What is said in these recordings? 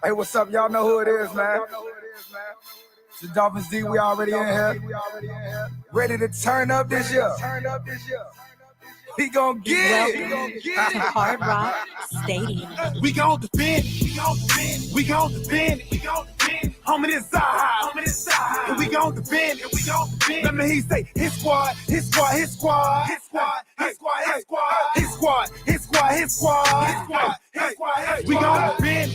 Hey, what's up? Y'all know who it is, man. It's the Dolphins D. We already in here. Ready to turn up this year. We gon' get it. To Hard Rock Stadium. We gon' defend. We gon' defend. We gon' defend. We gon' defend. Homie, this side. Homie, this side. And we gon' defend. And we gon' defend. Let me hear you say his squad. His squad. His squad. His squad. His squad. His squad. His squad. His squad. His squad. His squad. His squad. We gon' defend.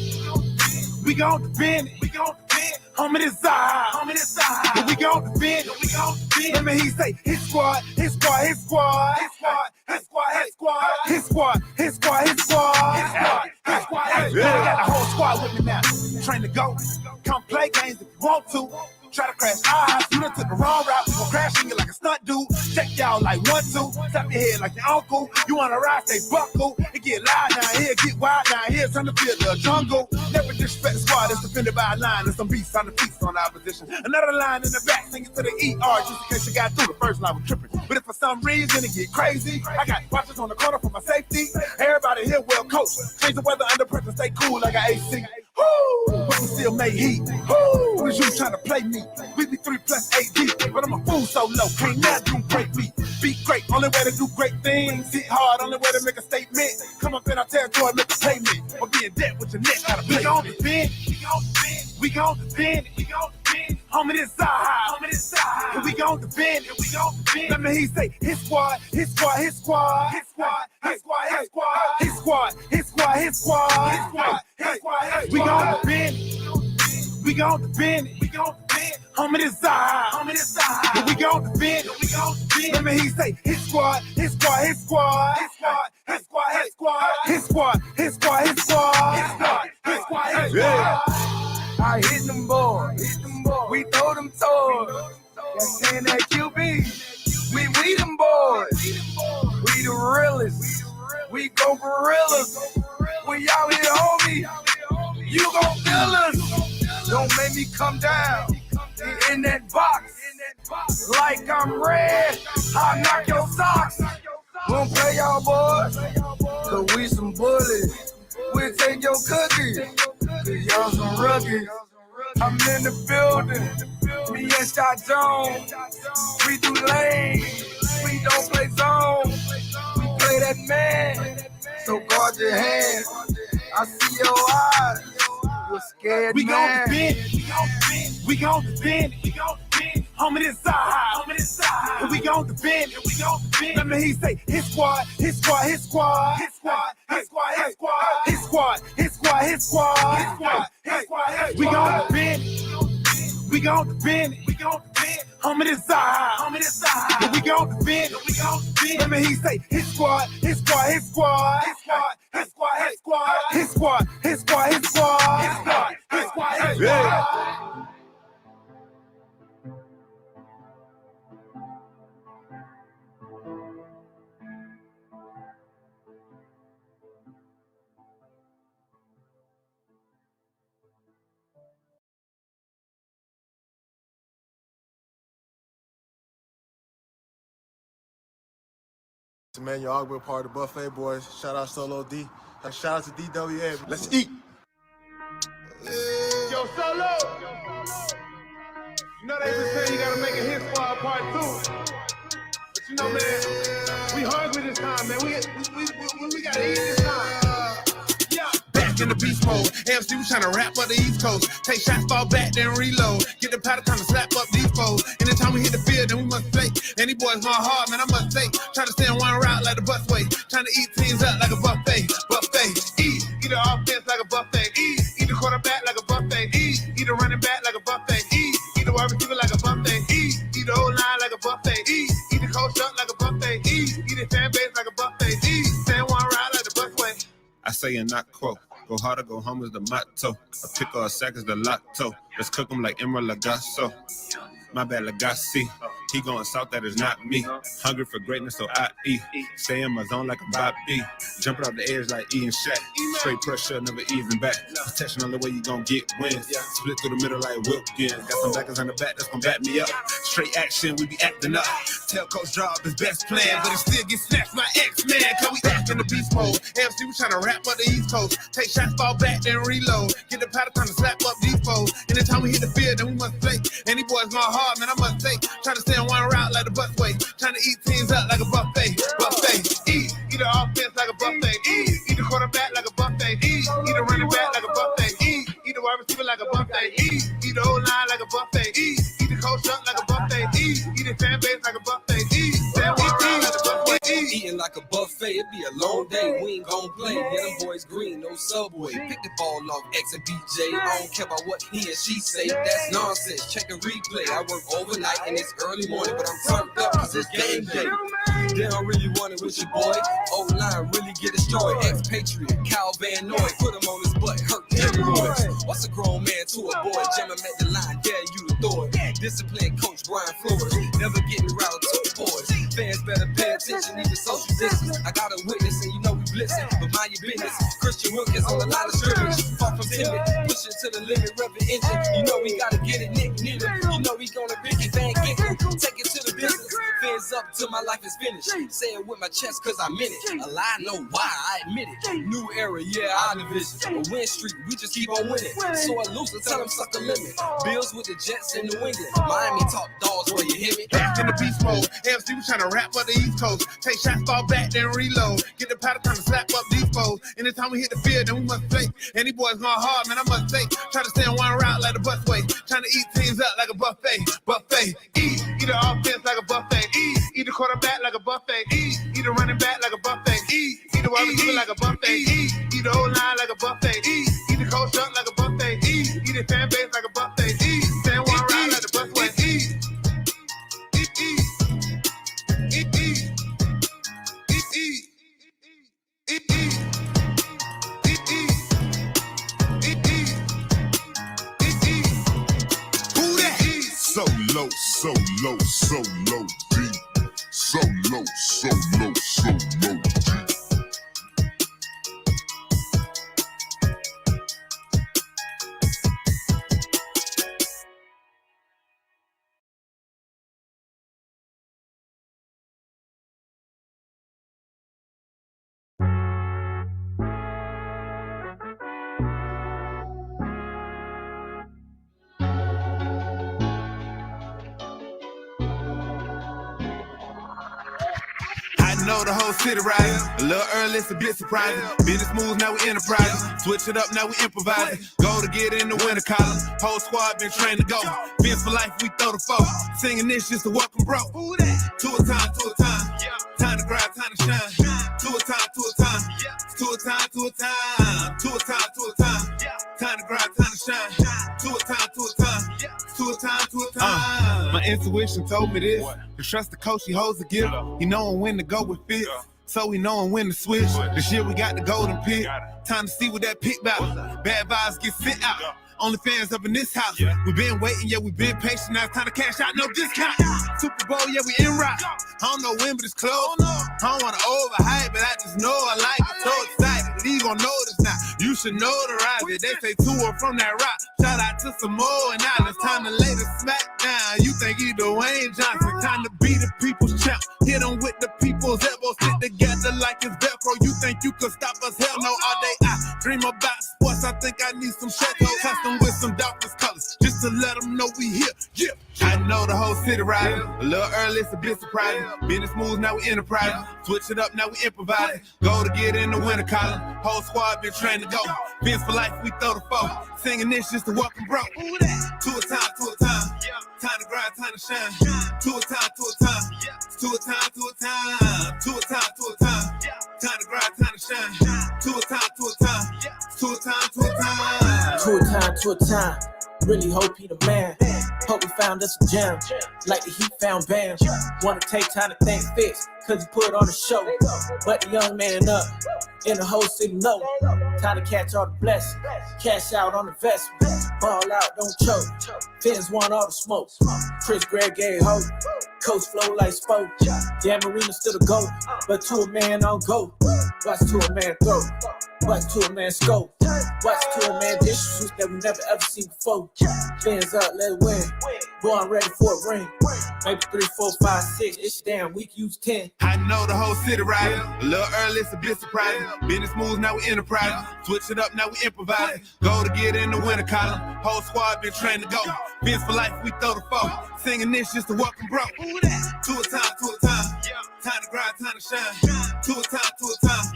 We gon' defend. We gon' defend. Homie, this side. Homie, this side. And we gon' defend. And we gon' defend. Let me hear you say his squad. His squad. His squad. His squad. His squad, his squad, his squad, his squad, his squad, his squad, his squad, his squad. I got the whole squad with me now. Train to go. Come play games if you want to. Try to crash our house. You done took the wrong route. We gon' crash in you like a stunt dude. Check y'all like 1, 2. Tap your head like your uncle. You wanna ride, stay buckle. It get loud down here, get wild down here. Time to feel the jungle. Never disrespect the squad. It's defended by a line. There's some beasts on the feast on our position. Another line in the back, sing it to the ER. Just in case you got through the first line with tripping. But if for some reason it get crazy, I got watchers on the corner for my safety. Everybody here well coached. Change the weather under pressure, stay cool like an AC. Woo! But we still make heat. Woo! Was you trying to play me? We be 3 plus 8 deep. But I'm a fool so low. Can't nothing break me. Be great, only way to do great things. Hit hard, only way to make a statement. Come up in our territory, make a payment. Or be in debt with your neck, gotta play. We gon' defend. We gon' defend. We gon' defend. We gon' defend. Homie, this side. Homie, this side. And we gon' defend. And we gon' defend. Let me hear you say his squad. His squad. His squad. His squad. His squad. His squad. His squad. His squad. His squad. His squad. His squad. We gon' defend. We gon' defend. We gon' defend. Homie, this side. Homie, this side. And we gon' defend. And we gon' defend. Let me hear you say his squad. His squad. His squad. His squad. His squad. His squad. His squad. His squad. His squad. His squad. His squad. His squad. I hit them boys. We throw them toys. That's saying that QB. We them boys. We the realest. We go gorillas. We out here, homie. You gon' feel us. Don't make me come down. In that box. Like I'm red. I'll knock your socks. Won't play y'all boys. Cause we some bullies. We'll take your cookies. Cause y'all some rookies. I'm in the building. Me and Shot Jones. We do lane. We don't play zone. We play that man. So guard your hands. I see your eyes. You're scared, we man. Gon' defend. We gon' defend. We gon' defend. We gon' defend. Homie, this side. Homie, this side. And we gon' defend. And we gon' defend. Let me hear you say his squad. His squad. His squad. His squad. His squad. His squad. His squad. His squad. His squad. His squad. His squad. We gon' defend. We gon' defend. We gon' defend. Homie, this side. Homie, this side. And we gon' defend. And we gon' defend. Let me hear you say his squad. His squad. His squad. His squad. His squad. His squad. His squad. His squad. His squad. His squad. His squad. His squad. Emmanuel Ogba, part of the Buffet Boys. Shout out Solo D. Shout out to DWA. Let's eat. Yo, Solo. You know they been saying you gotta make a hit squad part 2. But you know, man, we hungry this time, man. We gotta eat this time. Yeah. Back in the beast mode. AFC was trying to rap up the East Coast. Take shots, fall back, then reload. Get the powder, time to slap up these foes. Anytime we hit the field, then we must play. And these boys going hard, man, I must say. Trying to stay on one route like the busway. Trying to eat teams up like a buffet. Buffet. Eat the offense like a buffet. Eat the quarterback like a buffet. Eat the running back like a buffet. Eat the wide receiver like a buffet. Eat the O-line like a buffet. Eat the coach up like a buffet. Eat the fan base like a buffet. Eat stay on one route like the busway. I say and not quote. Go hard or go home is the motto. A pick or a sack is the lotto. Let's cook them like Emerald Lagasso. My bad, Lagasse. He going south, that is not me. Hungry for greatness, so I eat. Stay in my zone like a Bobby. Jumping off the edge like E and Shaq. Straight pressure, never easing back. Protection on the way you gon' get wins. Split through the middle like Wilkins. Got some backers on the back that's gon' back me up. Straight action, we be acting up. Tell Coach Job his best plan, but it still get snatched by X-Man. Cause we back in the beast mode. AFC, we tryna rap up the East Coast. Take shots, fall back, then reload. Get the powder time to slap up these foes. Anytime we hit the field, then we must play. And these boys going hard, man, I must say. Tryna stay on one route like the busway. Tryna eat teams up like a buffet. Eat the offense like a buffet. Eat the quarterback like a buffet. Eat the running back like a buffet. Eat the wide receiver like a buffet. Eat the O-line like a buffet. Eat the coach up like a buffet. Eat the fan base like a buffet. Eating like a buffet, it be a long day. We ain't gon' play. Yeah, them boys green, no subway. Pick the ball off X and BJ. I don't care about what he and she say. That's nonsense. Check the replay. I work overnight and it's early morning, but I'm turned up cause it's game day. They don't really want it with your boy. O-line really get destroyed. Ex-Patriot, Cal Van Noy. Put him on his butt, hurt hemorrhoids. What's a grown man to a boy? Jam him at the line, dare you to throw it. Disciplined coach Brian Flores. Never getting riled to the boys. Fans better pay attention, even social distance. I got a witness and you know we blitzing, but mind your business. Christian Wilkins on the line of scrimmage. Far from timid, pushing to the limit, revving engine. You know we gotta get it, Nick Nina. You know we gonna Ricky Van Ginkle. Take it to the business. Fins up till my life is finished. Say it with my chest cause I meant it. A lie, no why, I admit it. New era, yeah, our division. A win streak, we just keep on winning. So I lose and tell them suck a limit. Bills with the Jets in New England. Miami top dogs where you hear me. Back in the beast mode. AFC, we tryna rap up the East Coast. Take shots, fall back, then reload. Get the powder time to slap up these foes. Anytime we hit the field, then we must play. And these boys going hard, man, I must say. Try to stay on one route like the busway. Tryna eat teams up like a buffet. Eat the offense like a buffet. Eat the quarterback like a buffet. Eat the running back like a buffet. Eat the wide receiver like a buffet. Eat the O-line like a buffet. Eat the coach up like a buffet. Eat the fan base like a buffet. Stay on one route like the busway. So low, so low, so low, deep. So low, so low, so low, deep. Know the whole city riding. A little early, it's a bit surprising. Business moves, now we enterprising. Switch it up, now we improvising. Go to get in the winter column. Whole squad been trained to go. Fins for life, we throw the foe. Singing this just to welcome bro. To a time, to a time. Time to grind, time to shine. To a time, to a time. To a time, to a time. To a time, to a time. Time to grind, time to shine. To a time, to a time. To a time, to a time. My intuition told me this. To trust the coach, he holds the gift. He knowing when to go with fits. So we knowing when to switch. This year we got the golden pick. Time to see what that pick about. Bad vibes get sent out. Only fans up in this house. We been waiting, yeah, we been patient. Now it's time to cash out, no discount. Super Bowl, yeah, we in route. I don't know when, but it's close. I don't wanna overhype, but I just know I like it. So excited, you gon' notice now. You should notarize it. They say Tua from that rock. Shout out to Samoa and now it's time to lay the smack down. You think he Dwayne Johnson? Time to be the people's champ. Hit him with the people's elbows. Sit together like it's Velcro. You think you could stop us? Hell no, all day I dream about sports. I think I need some Chateau custom with some Dolphins colors. Just to let them know we here. Yeah. I know the whole city riding. A little early, it's a bit surprising. Business moves, now we enterprising. Switch it up, now we improvising. Go to get in the winter column. Whole squad been trained to go. Fins for life, we throw the foe. Singing this just to welcome bro. To a time, to a time. Time to grind, time to shine. To a time, to a time. To a time, to a time. To a time, to a time. Time to grind, time to shine. To a time, to a time. To a time, to a time. To a time, to a time. Really hope he the man. Hope we found us a gem. Like the Heat found Bam. Wanna take time to thank Fitz, cause he put on the show. But the young man up, in the whole city know. Time to catch all the blessings. Cash out on the investment. Ball out, don't choke. Fins want all the smoke. Chris Gregg gave hope. coach flow like sport. Yeah, Marino still a GOAT, but to a man on go. Watch to a man throw, watch to a man scope. Watch to a man dish shoot that we never ever seen before. Fans up, let it win. Boy, I'm ready for a ring. Maybe 3, 4, 5, 6. It's damn week, use 10. I know the whole city riding. A little early, it's a bit surprising. Business moves, now we enterprising. Switch it up, now we improvising. Go to get in the winter column. Whole squad been trained to go. Biz for life, we throw the foe. Singing this just to welcome bro. To a time, to a time. Time to grind, time to shine. To a time, to a time.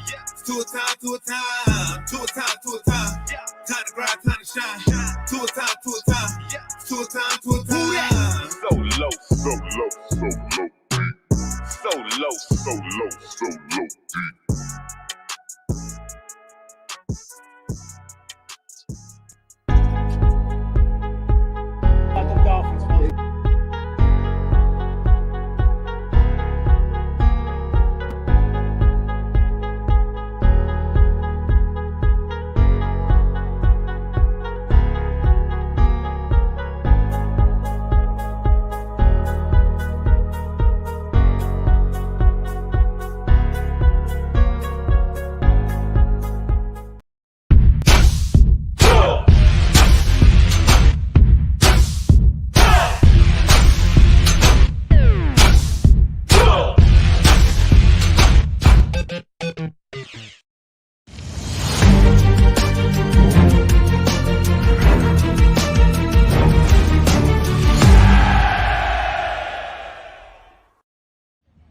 To a time, to a time. To a time, to a time. Time to grind, time to shine. To a time, to a time. To a time, to a time. So low, so low, so low deep. So low, so low, so low deep.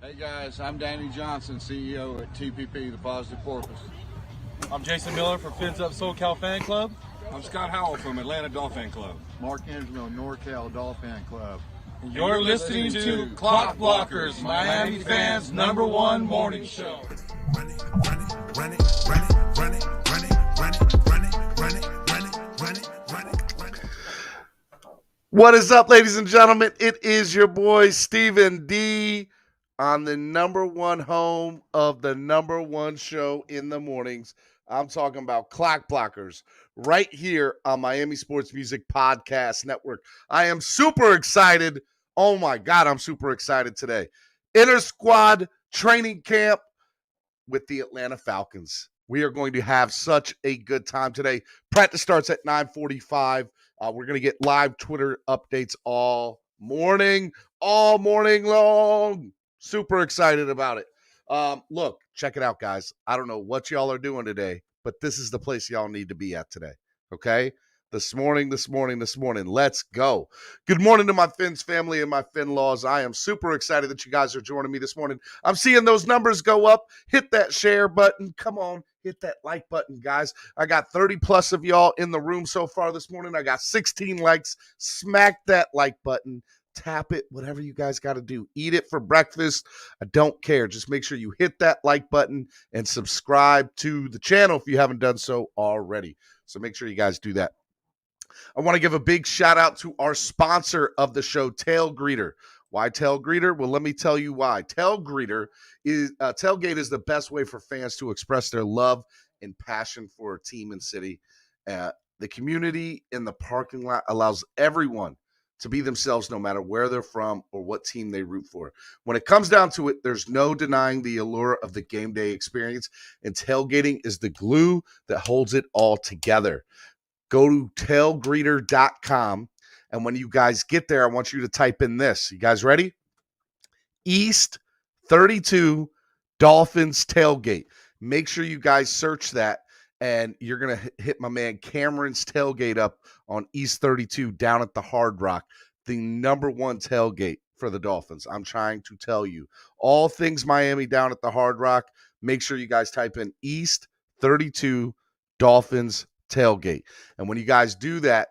Hey guys, I'm Danny Johnson, CEO at TPP, the Positive Porpoise. I'm Jason Miller from Fins Up SoCal Fan Club. I'm Scott Howell from Atlanta Dolphin Club. Mark Angelo, NorCal Dolphin Club. And you're listening to Clock Blockers, Miami fans' #1 morning show. Run it, run it, run it, run it, run it, run it, run it, run it, run it, run it, run it, run it, run it. What is up, ladies and gentlemen? It is your boy Stephen D on the #1 home of the #1 show in the mornings. I'm talking about Clock Blockers right here on Miami Sports Music Podcast Network. I am super excited. Oh my God, I'm super excited today. INTRASQUAD training camp with the Atlanta Falcons. We are going to have such a good time today. Practice starts at 9:45. We're going to get live Twitter updates all morning long. Super excited about it. Look, check it out, guys. I don't know what y'all are doing today, but this is the place y'all need to be at today, okay? This morning. Let's go. Good morning to my Fins family and my Fin-laws. I am super excited that you guys are joining me this morning. I'm seeing those numbers go up. Hit that share button. Come on, hit that like button, guys. I got 30 plus of y'all in the room so far this morning. I got 16 likes. Smack that like button. Tap it, whatever you guys got to do. Eat it for breakfast. I don't care. Just make sure you hit that like button and subscribe to the channel if you haven't done so already. So make sure you guys do that. I want to give a big shout out to our sponsor of the show, Tailgreeter. Why Tailgreeter? Well, let me tell you why. Tailgate is the best way for fans to express their love and passion for a team and city. The community in the parking lot allows everyone to be themselves no matter where they're from or what team they root for. When it comes down to it, there's no denying the allure of the game day experience, and tailgating is the glue that holds it all together. Go to tailgreeter.com, and when you guys get there, I want you to type in this. You guys ready? East 32 Dolphins Tailgate. Make sure you guys search that, and you're going to hit my man Cameron's Tailgate up on East 32 down at the Hard Rock, the #1 tailgate for the Dolphins. I'm trying to tell you. All things Miami down at the Hard Rock. Make sure you guys type in East 32 Dolphins Tailgate. And when you guys do that,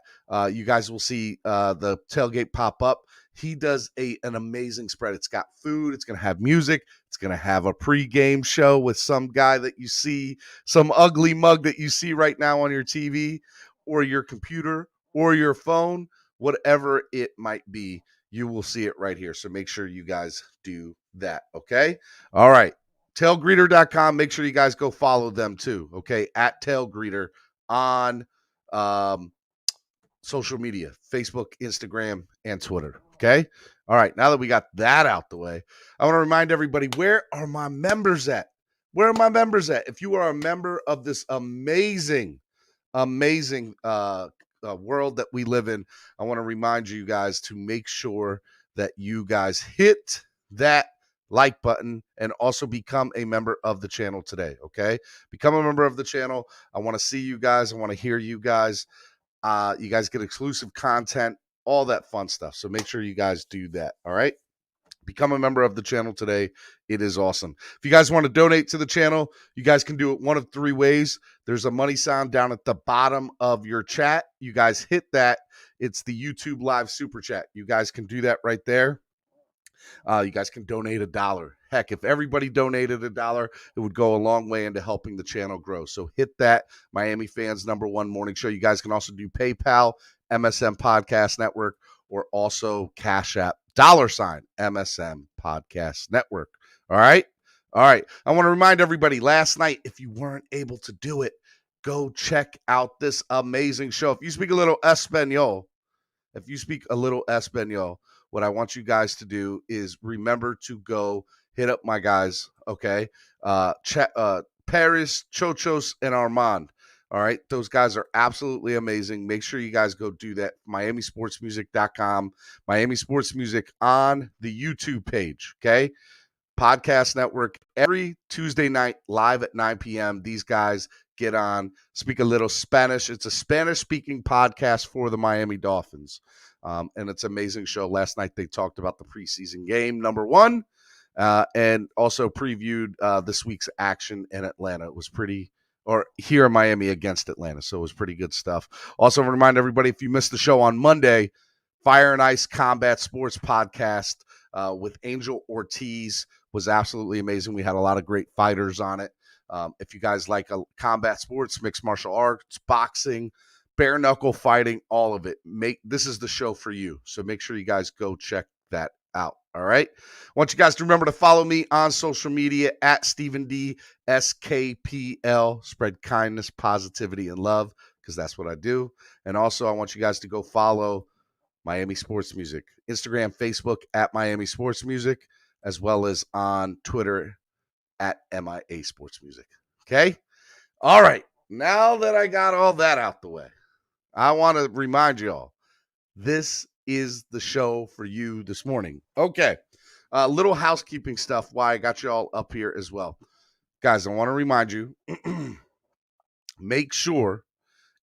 you guys will see the tailgate pop up. He does an amazing spread. It's got food. It's going to have music. It's going to have a pregame show with some guy that you see, some ugly mug that you see right now on your TV or your computer or your phone, whatever it might be, you will see it right here. So make sure you guys do that, okay? All right. Tailgreeter.com. Make sure you guys go follow them too, okay? At Tailgreeter on social media, Facebook, Instagram, and Twitter. Okay. All right. Now that we got that out the way, I want to remind everybody, where are my members at? Where are my members at? If you are a member of this amazing world that we live in, I want to remind you guys to make sure that you guys hit that like button and also become a member of the channel today. Okay. Become a member of the channel. I want to see you guys. I want to hear you guys. You guys get exclusive content, all that fun stuff. So make sure you guys do that. All right. Become a member of the channel today. It is awesome. If you guys want to donate to the channel, you guys can do it one of three ways. There's a money sign down at the bottom of your chat. You guys hit that. It's the YouTube live super chat. You guys can do that right there. You guys can donate $1. Heck, if everybody donated $1, it would go a long way into helping the channel grow. So hit that. Miami Fans #1 morning show. You guys can also do PayPal, MSM Podcast Network, or also Cash App, $MSM Podcast Network. All right. All right. I want to remind everybody, last night, if you weren't able to do it, go check out this amazing show. If you speak a little Espanol, what I want you guys to do is remember to go hit up my guys, okay? Paris, Chochos, and Armand. All right, those guys are absolutely amazing. Make sure you guys go do that. MiamiSportsMusic.com, Miami Sports Music on the YouTube page, okay? Podcast Network every Tuesday night live at 9 p.m. These guys get on, speak a little Spanish. It's a Spanish-speaking podcast for the Miami Dolphins, and it's an amazing show. Last night they talked about the preseason game, #1, and also previewed this week's action in Atlanta. It was here in Miami against Atlanta, so it was pretty good stuff. Also, remind everybody, if you missed the show on Monday, Fire and Ice Combat Sports Podcast with Angel Ortiz was absolutely amazing. We had a lot of great fighters on it. If you guys like combat sports, mixed martial arts, boxing, bare knuckle fighting, all of it, this is the show for you. So make sure you guys go check that out. All right. I want you guys to remember to follow me on social media at Stephen D. SKPL. Spread kindness, positivity, and love, because that's what I do. And also, I want you guys to go follow Miami Sports Music, Instagram, Facebook at Miami Sports Music, as well as on Twitter at MIA Sports Music. Okay? All right. Now that I got all that out the way, I want to remind y'all, this is the show for you this morning. Okay. Little housekeeping stuff, why I got y'all up here as well. Guys, I want to remind you, make sure,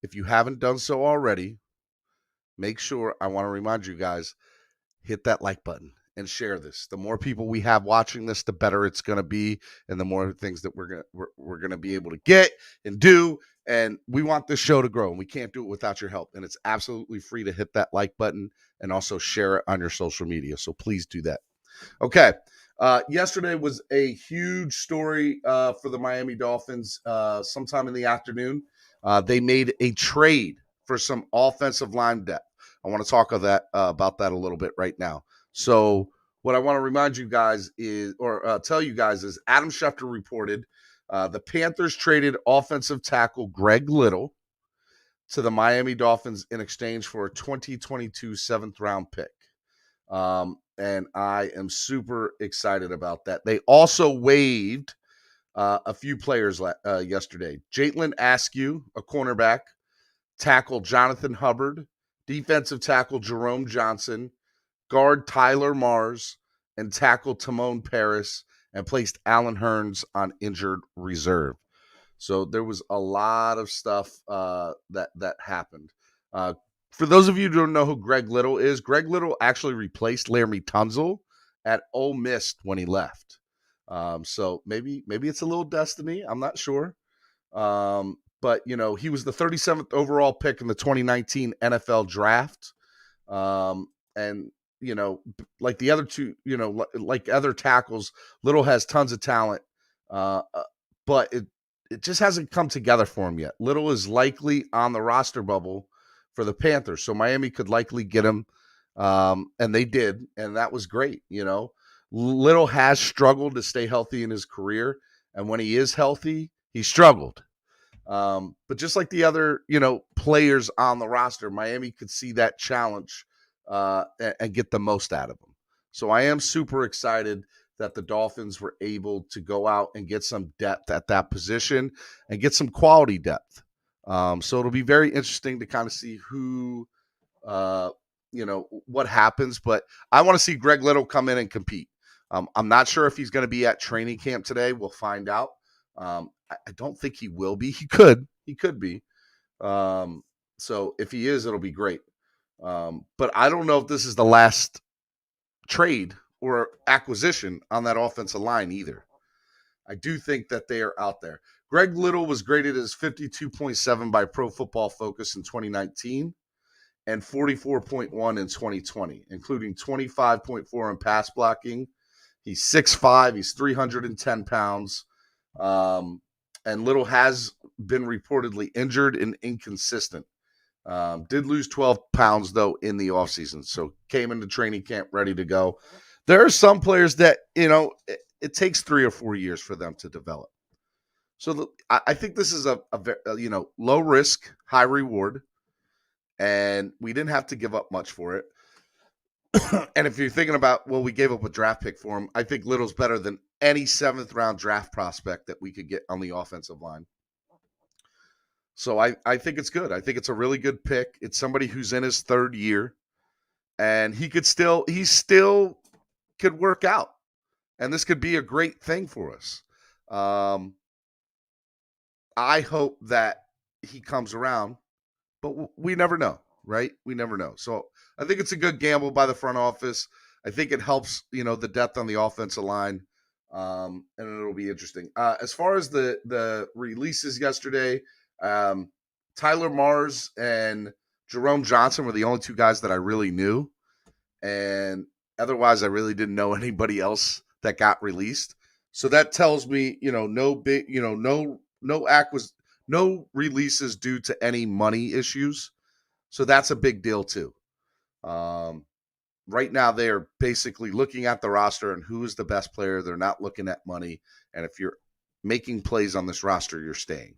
if you haven't done so already, I want to remind you guys, hit that like button and share this. The more people we have watching this, the better it's going to be, and the more things that we're going to be able to get and do. And we want this show to grow, and we can't do it without your help. And it's absolutely free to hit that like button and also share it on your social media. So please do that. Okay. Yesterday was a huge story for the Miami Dolphins. Sometime in the afternoon, they made a trade for some offensive line depth. I want to talk about that a little bit right now. So what I want to remind you guys tell you guys is Adam Schefter reported the Panthers traded offensive tackle Greg Little to the Miami Dolphins in exchange for a 2022 7th-round pick. And I am super excited about that. They also waived a few players yesterday. Jalen Askew, a cornerback, tackle Jonathan Hubbard, defensive tackle Jerome Johnson, guard Tyler Mars, and tackle Timon Paris, and placed Alan Hearns on injured reserve. So there was a lot of stuff that happened. For those of you who don't know who Greg Little is, Greg Little actually replaced Laramie Tunsil at Ole Miss when he left. So maybe it's a little destiny. I'm not sure. But, he was the 37th overall pick in the 2019 NFL draft. And, like the other two, like other tackles, Little has tons of talent. But it just hasn't come together for him yet. Little is likely on the roster bubble for the Panthers, so Miami could likely get him, and they did, and that was great. Little has struggled to stay healthy in his career, and when he is healthy, he struggled. But just like the other, players on the roster, Miami could see that challenge and get the most out of them. So I am super excited that the Dolphins were able to go out and get some depth at that position and get some quality depth. So it'll be very interesting to kind of see who, what happens. But I want to see Greg Little come in and compete. I'm not sure if he's going to be at training camp today. We'll find out. I don't think he will be. He could be. So if he is, it'll be great. But I don't know if this is the last trade or acquisition on that offensive line either. I do think that they are out there. Greg Little was graded as 52.7 by Pro Football Focus in 2019 and 44.1 in 2020, including 25.4 in pass blocking. He's 6'5", he's 310 pounds. And Little has been reportedly injured and inconsistent. Did lose 12 pounds, though, in the offseason, so came into training camp ready to go. There are some players that, it takes 3 or 4 years for them to develop. So I think this is a low risk, high reward, and we didn't have to give up much for it. And if you're thinking about, we gave up a draft pick for him, I think Little's better than any 7th round draft prospect that we could get on the offensive line. So I think it's good. I think it's a really good pick. It's somebody who's in his 3rd year, and he still could work out. And this could be a great thing for us. I hope that he comes around, but we never know, right? We never know. So I think it's a good gamble by the front office. I think it helps, the depth on the offensive line, and it'll be interesting. As far as the releases yesterday, Tyler Mars and Jerome Johnson were the only 2 guys that I really knew, and otherwise I really didn't know anybody else that got released. So that tells me, no releases due to any money issues. So that's a big deal too. Right now they are basically looking at the roster and who is the best player. They're not looking at money. And if you're making plays on this roster, you're staying.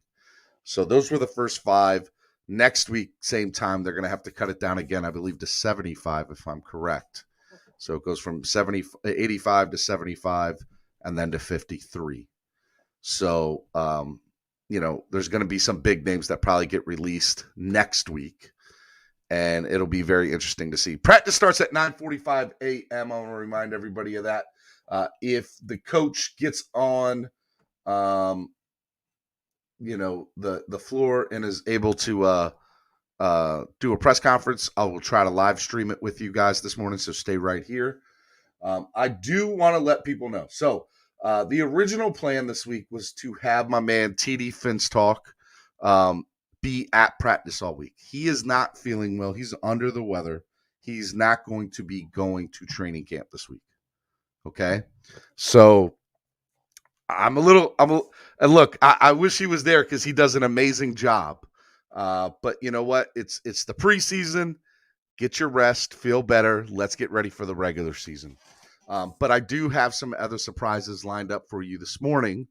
So those were the first 5. Next week, same time, they're going to have to cut it down again, I believe, to 75, if I'm correct. So it goes from 85 to 75 and then to 53. So, there's going to be some big names that probably get released next week, and it'll be very interesting to see. Practice starts at 9:45 a.m. I want to remind everybody of that. If the coach gets on, the floor and is able to do a press conference, I will try to live stream it with you guys this morning, so stay right here. I do want to let people know. So the original plan this week was to have my man TD Finstock be at practice all week. He is not feeling well. He's under the weather. He's not going to be going to training camp this week. Okay? So and look, I wish he was there because he does an amazing job. But you know what? It's the preseason. Get your rest, feel better. Let's get ready for the regular season. But I do have some other surprises lined up for you this morning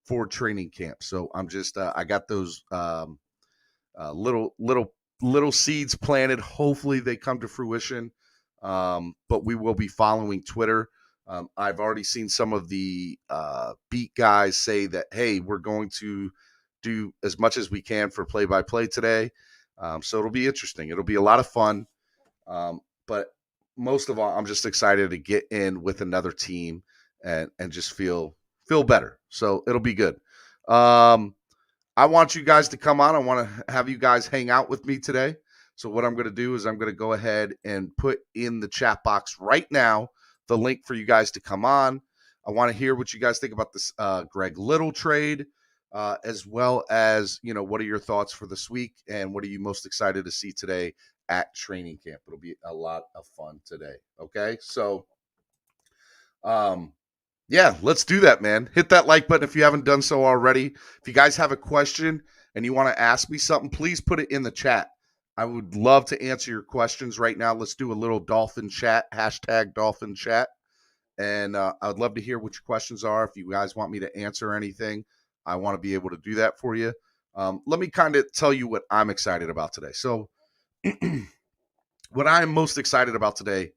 for training camp. So I'm just I got those little seeds planted. Hopefully they come to fruition. But we will be following Twitter. I've already seen some of the beat guys say that, hey, we're going to do as much as we can for play-by-play today. So it'll be interesting. It'll be a lot of fun. But most of all, I'm just excited to get in with another team and just feel better. So it'll be good. I want you guys to come on. I want to have you guys hang out with me today. So what I'm going to do is I'm going to go ahead and put in the chat box right now the link for you guys to come on. I want to hear what you guys think about this Greg Little trade, as well as, what are your thoughts for this week and what are you most excited to see today at training camp? It'll be a lot of fun today. Okay. So, yeah, let's do that, man. Hit that like button if you haven't done so already. If you guys have a question and you want to ask me something, please put it in the chat. I would love to answer your questions right now. Let's do a little Dolphin chat, # Dolphin chat. And I would love to hear what your questions are. If you guys want me to answer anything, I want to be able to do that for you. Let me kind of tell you what I'm excited about today. So what I'm most excited about today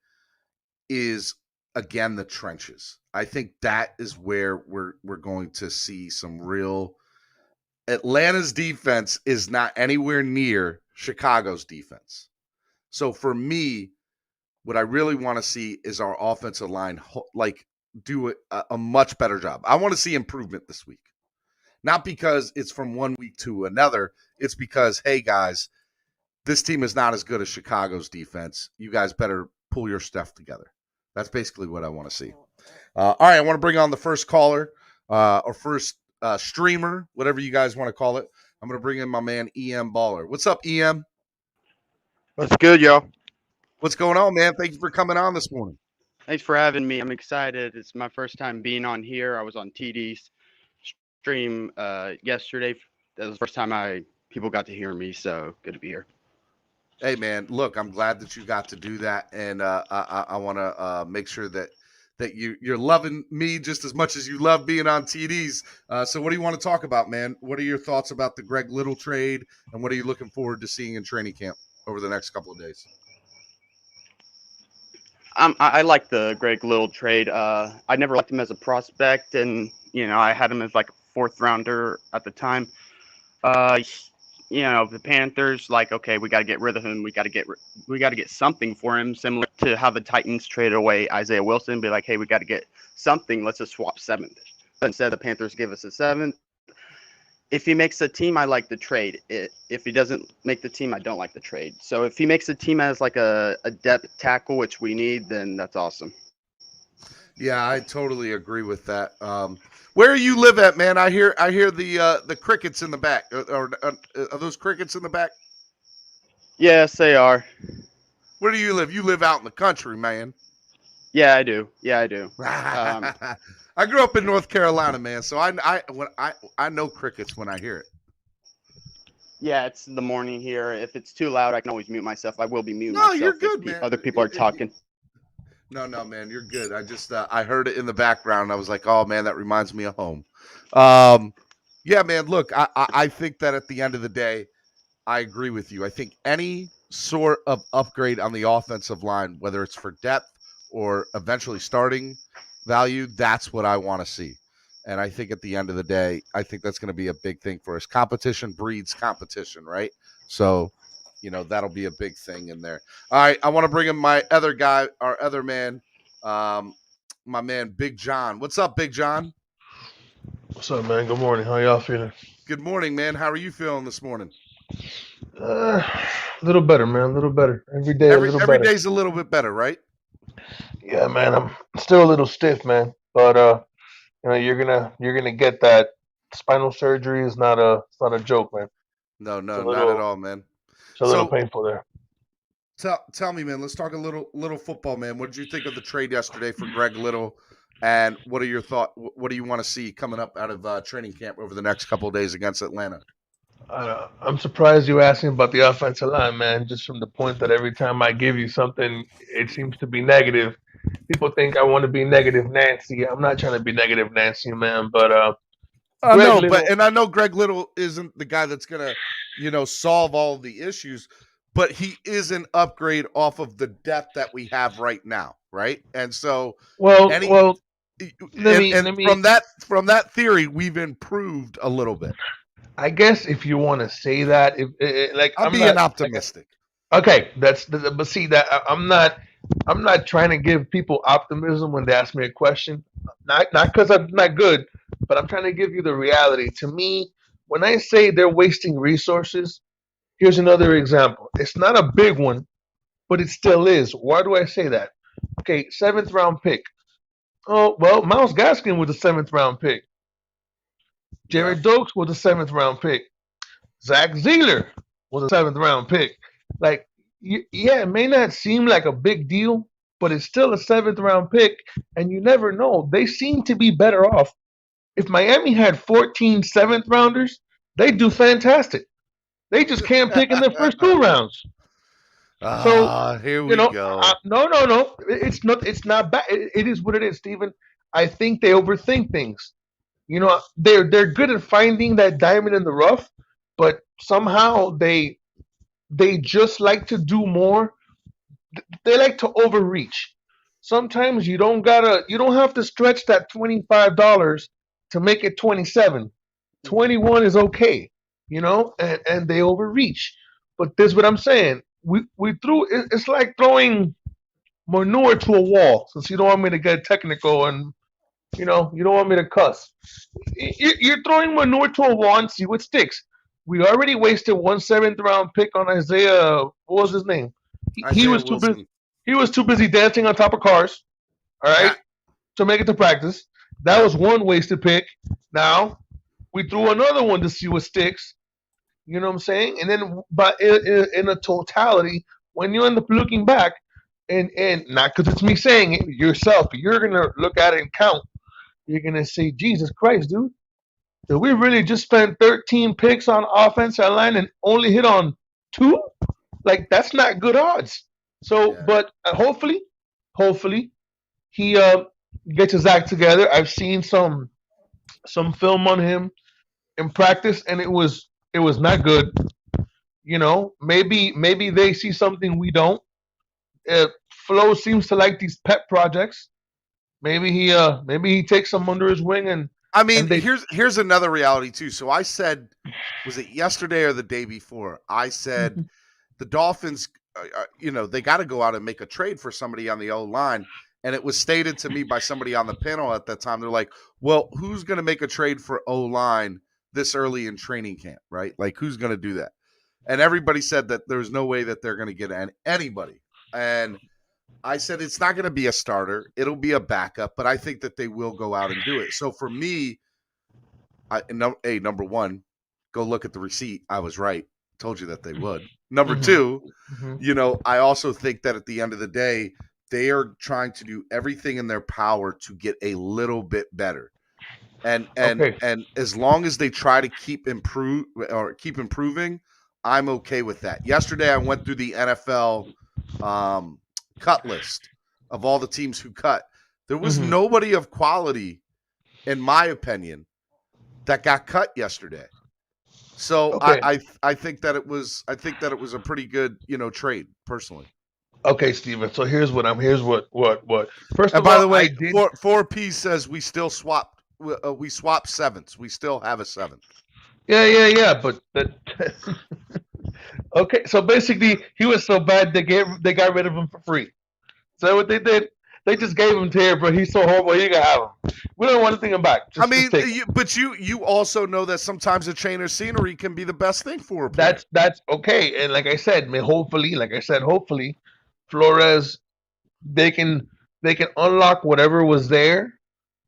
is, again, the trenches. I think that is where we're going to see some real. Atlanta's defense is not anywhere near Chicago's defense. So for me, what I really want to see is our offensive line do a much better job. I want to see improvement this week. Not because it's from one week to another. It's because, hey, guys, this team is not as good as Chicago's defense. You guys better pull your stuff together. That's basically what I want to see. All right, I want to bring on the first caller or first streamer, whatever you guys want to call it. I'm going to bring in my man, EM Baller. What's up, EM? What's good, y'all? What's going on, man? Thank you for coming on this morning. Thanks for having me. I'm excited. It's my first time being on here. I was on TD's stream yesterday. That was the first time people got to hear me, so good to be here. Hey, man, look, I'm glad that you got to do that, and I want to make sure that you're loving me just as much as you love being on TDs. So what do you want to talk about, man? What are your thoughts about the Greg Little trade, and what are you looking forward to seeing in training camp over the next couple of days? I like the Greg Little trade. I never liked him as a prospect, and I had him as like a fourth rounder at the time. The Panthers, okay, we got to get rid of him. We got to get something for him, similar to how the Titans traded away Isaiah Wilson. Be like, hey, we got to get something. Let's just swap seventh. But instead, the Panthers give us a seventh. If he makes a team, I like the trade. If he doesn't make the team, I don't like the trade. So if he makes a team as like a depth tackle, which we need, then that's awesome. Yeah, I totally agree with that. Where you live at, man? I hear the crickets in the back. Are those crickets in the back? Yes, they are. Where do you live? You live out in the country, man. Yeah, I do. I grew up in North Carolina, man. So I know crickets when I hear it. Yeah, it's the morning here. If it's too loud, I can always mute myself. I will be muting myself. No, you're good, man. Other people are talking. No, man, you're good. I just I heard it in the background. I was like, oh man, that reminds me of home. Yeah, man. Look, I think that at the end of the day, I agree with you. I think any sort of upgrade on the offensive line, whether it's for depth or eventually starting value, that's what I want to see. And I think at the end of the day, I think that's going to be a big thing for us. Competition breeds competition, right? So, that'll be a big thing in there. All right, I want to bring in my other guy, our other man, my man, Big John. What's up, Big John? What's up, man? Good morning. How y'all feeling? Good morning, man. How are you feeling this morning? A little better, man. A little better. Every day, every day's a little bit better, right? Yeah, man. I'm still a little stiff, man. But you're gonna get that. Spinal surgery is not a joke, man. No, not at all, man. It's a little painful there. Tell me, man. Let's talk a little football, man. What did you think of the trade yesterday for Greg Little? And what are your thoughts? What do you want to see coming up out of training camp over the next couple of days against Atlanta? I'm surprised you asking about the offensive line, man. Just from the point that every time I give you something, it seems to be negative. People think I want to be negative Nancy. I'm not trying to be negative Nancy, man. But I know Greg Little isn't the guy that's gonna, solve all the issues, but he is an upgrade off of the depth that we have right now, right? And so, from that theory, we've improved a little bit. I guess if you want to say that, I'm being optimistic. Okay, but see that I'm not trying to give people optimism when they ask me a question. Not because I'm not good, but I'm trying to give you the reality. To me, when I say they're wasting resources, here's another example. It's not a big one, but it still is. Why do I say that? Okay, 7th round pick. Oh, well, Myles Gaskin was a 7th round pick. Jared Dokes was a 7th round pick. Zach Zeeler was a 7th round pick. It may not seem like a big deal, but it's still a 7th round pick, and you never know. They seem to be better off. If Miami had 14 7th rounders, they'd do fantastic. They just can't pick in the first 2 rounds. Here we go. No. It's not bad. It is what it is, Steven. I think they overthink things. They're good at finding that diamond in the rough, but somehow they just like to do more they like to overreach. Sometimes you don't have to stretch that $25 to make it 27. 21 is okay, and they overreach. But this is what I'm saying. We threw it's like throwing manure to a wall, since you don't want me to get technical and you don't want me to cuss. You're throwing manure to a wall and see what sticks. We already wasted 1 7th round pick on Isaiah. What was his name? He Isaiah was too busy. Wilson. He was too busy dancing on top of cars. All right, to make it to practice. That was one wasted pick. Now we threw another one to see what sticks. You know what I'm saying? And then, but in a totality, when you end up looking back, and not because it's me saying it yourself, you're gonna look at it and count. You're gonna say, Jesus Christ, dude, did we really just spend 13 picks on offensive line and only hit on 2? Like, that's not good odds. So, but hopefully, he gets his act together. I've seen some film on him in practice, and it was not good. Maybe they see something we don't. Flo seems to like these pet projects. Maybe he takes them under his wing and. I mean, here's another reality too. So I said, was it yesterday or the day before? I said the Dolphins, they got to go out and make a trade for somebody on the O line. And it was stated to me by somebody on the panel at that time. They're like, well, who's going to make a trade for O line this early in training camp, right? Like, who's going to do that? And everybody said that there's no way that they're going to get anybody. And I said it's not going to be a starter. It'll be a backup, but I think that they will go out and do it. So for me, number one, go look at the receipt. I was right. Told you that they would. Number two, I also think that at the end of the day, they are trying to do everything in their power to get a little bit better. And as long as they try to keep improving, I'm okay with that. Yesterday, I went through the NFL cut list of all the teams who cut. There was nobody of quality, in my opinion, that got cut yesterday. So I think that it was a pretty good trade personally. Okay, Steven. So here's what. First and of by all, the way, 4P says we still swapped. We swapped 7ths. We still have a 7th. Yeah. But okay. So basically, he was so bad they got rid of him for free. So what they did, they just gave him to here, but he's so horrible. You gotta have him. We don't want anything back. But you also know that sometimes a change of scenery can be the best thing for a player. That's okay. And like I said, hopefully, Flores, they can unlock whatever was there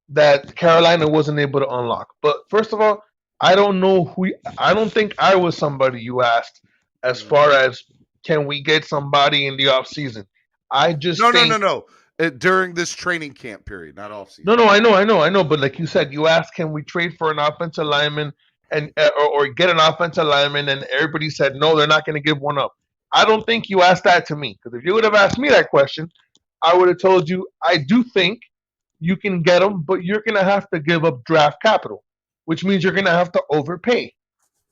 that Carolina wasn't able to unlock. But first of all, I don't think I was somebody you asked as far as can we get somebody in the offseason. I just No. During this training camp period, not off season. No, I know. But like you said, you asked, can we trade for an offensive lineman and or get an offensive lineman, and everybody said no, they're not going to give one up. I don't think you asked that to me, because if you would have asked me that question, I would have told you I do think you can get them, but you're going to have to give up draft capital, which means you're going to have to overpay.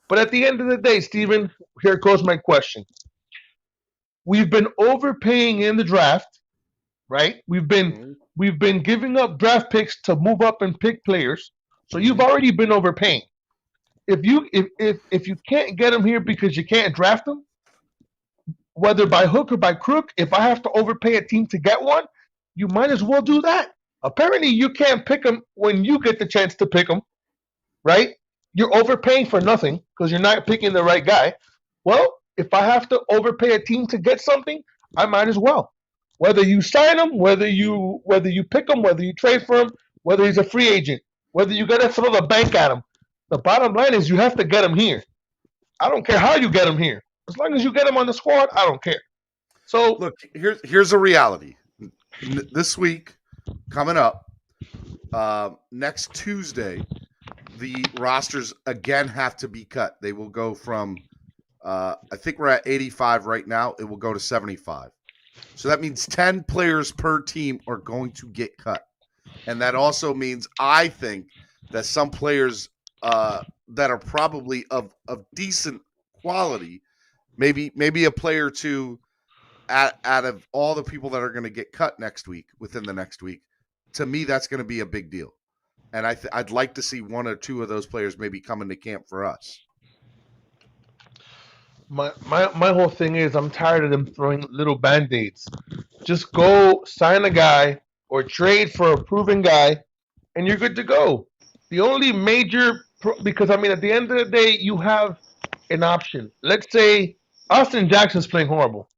But at the end of the day, Steven, here goes my question. We've been overpaying in the draft, right? We've been giving up draft picks to move up and pick players. So you've already been overpaying. If you can't get them here because you can't draft them, whether by hook or by crook, if I have to overpay a team to get one, you might as well do that. Apparently, you can't pick them when you get the chance to pick them, right? You're overpaying for nothing because you're not picking the right guy. Well, if I have to overpay a team to get something, I might as well. Whether you sign him, whether you pick him, whether you trade for him, whether he's a free agent, whether you got to throw the bank at him. The bottom line is you have to get him here. I don't care how you get him here. As long as you get him on the squad, I don't care. So look, here's a reality. This week, coming up, next Tuesday, the rosters again have to be cut. They will go from, I think we're at 85 right now. It will go to 75. So that means 10 players per team are going to get cut. And that also means I think that some players that are probably of decent quality, maybe a player or two out of all the people that are going to get cut within the next week, to me, that's going to be a big deal. And I'd like to see one or two of those players maybe come into camp for us. My whole thing is I'm tired of them throwing little band-aids. Just go sign a guy or trade for a proven guy, and you're good to go. The only major because I mean at the end of the day you have an option. Let's say Austin Jackson's playing horrible.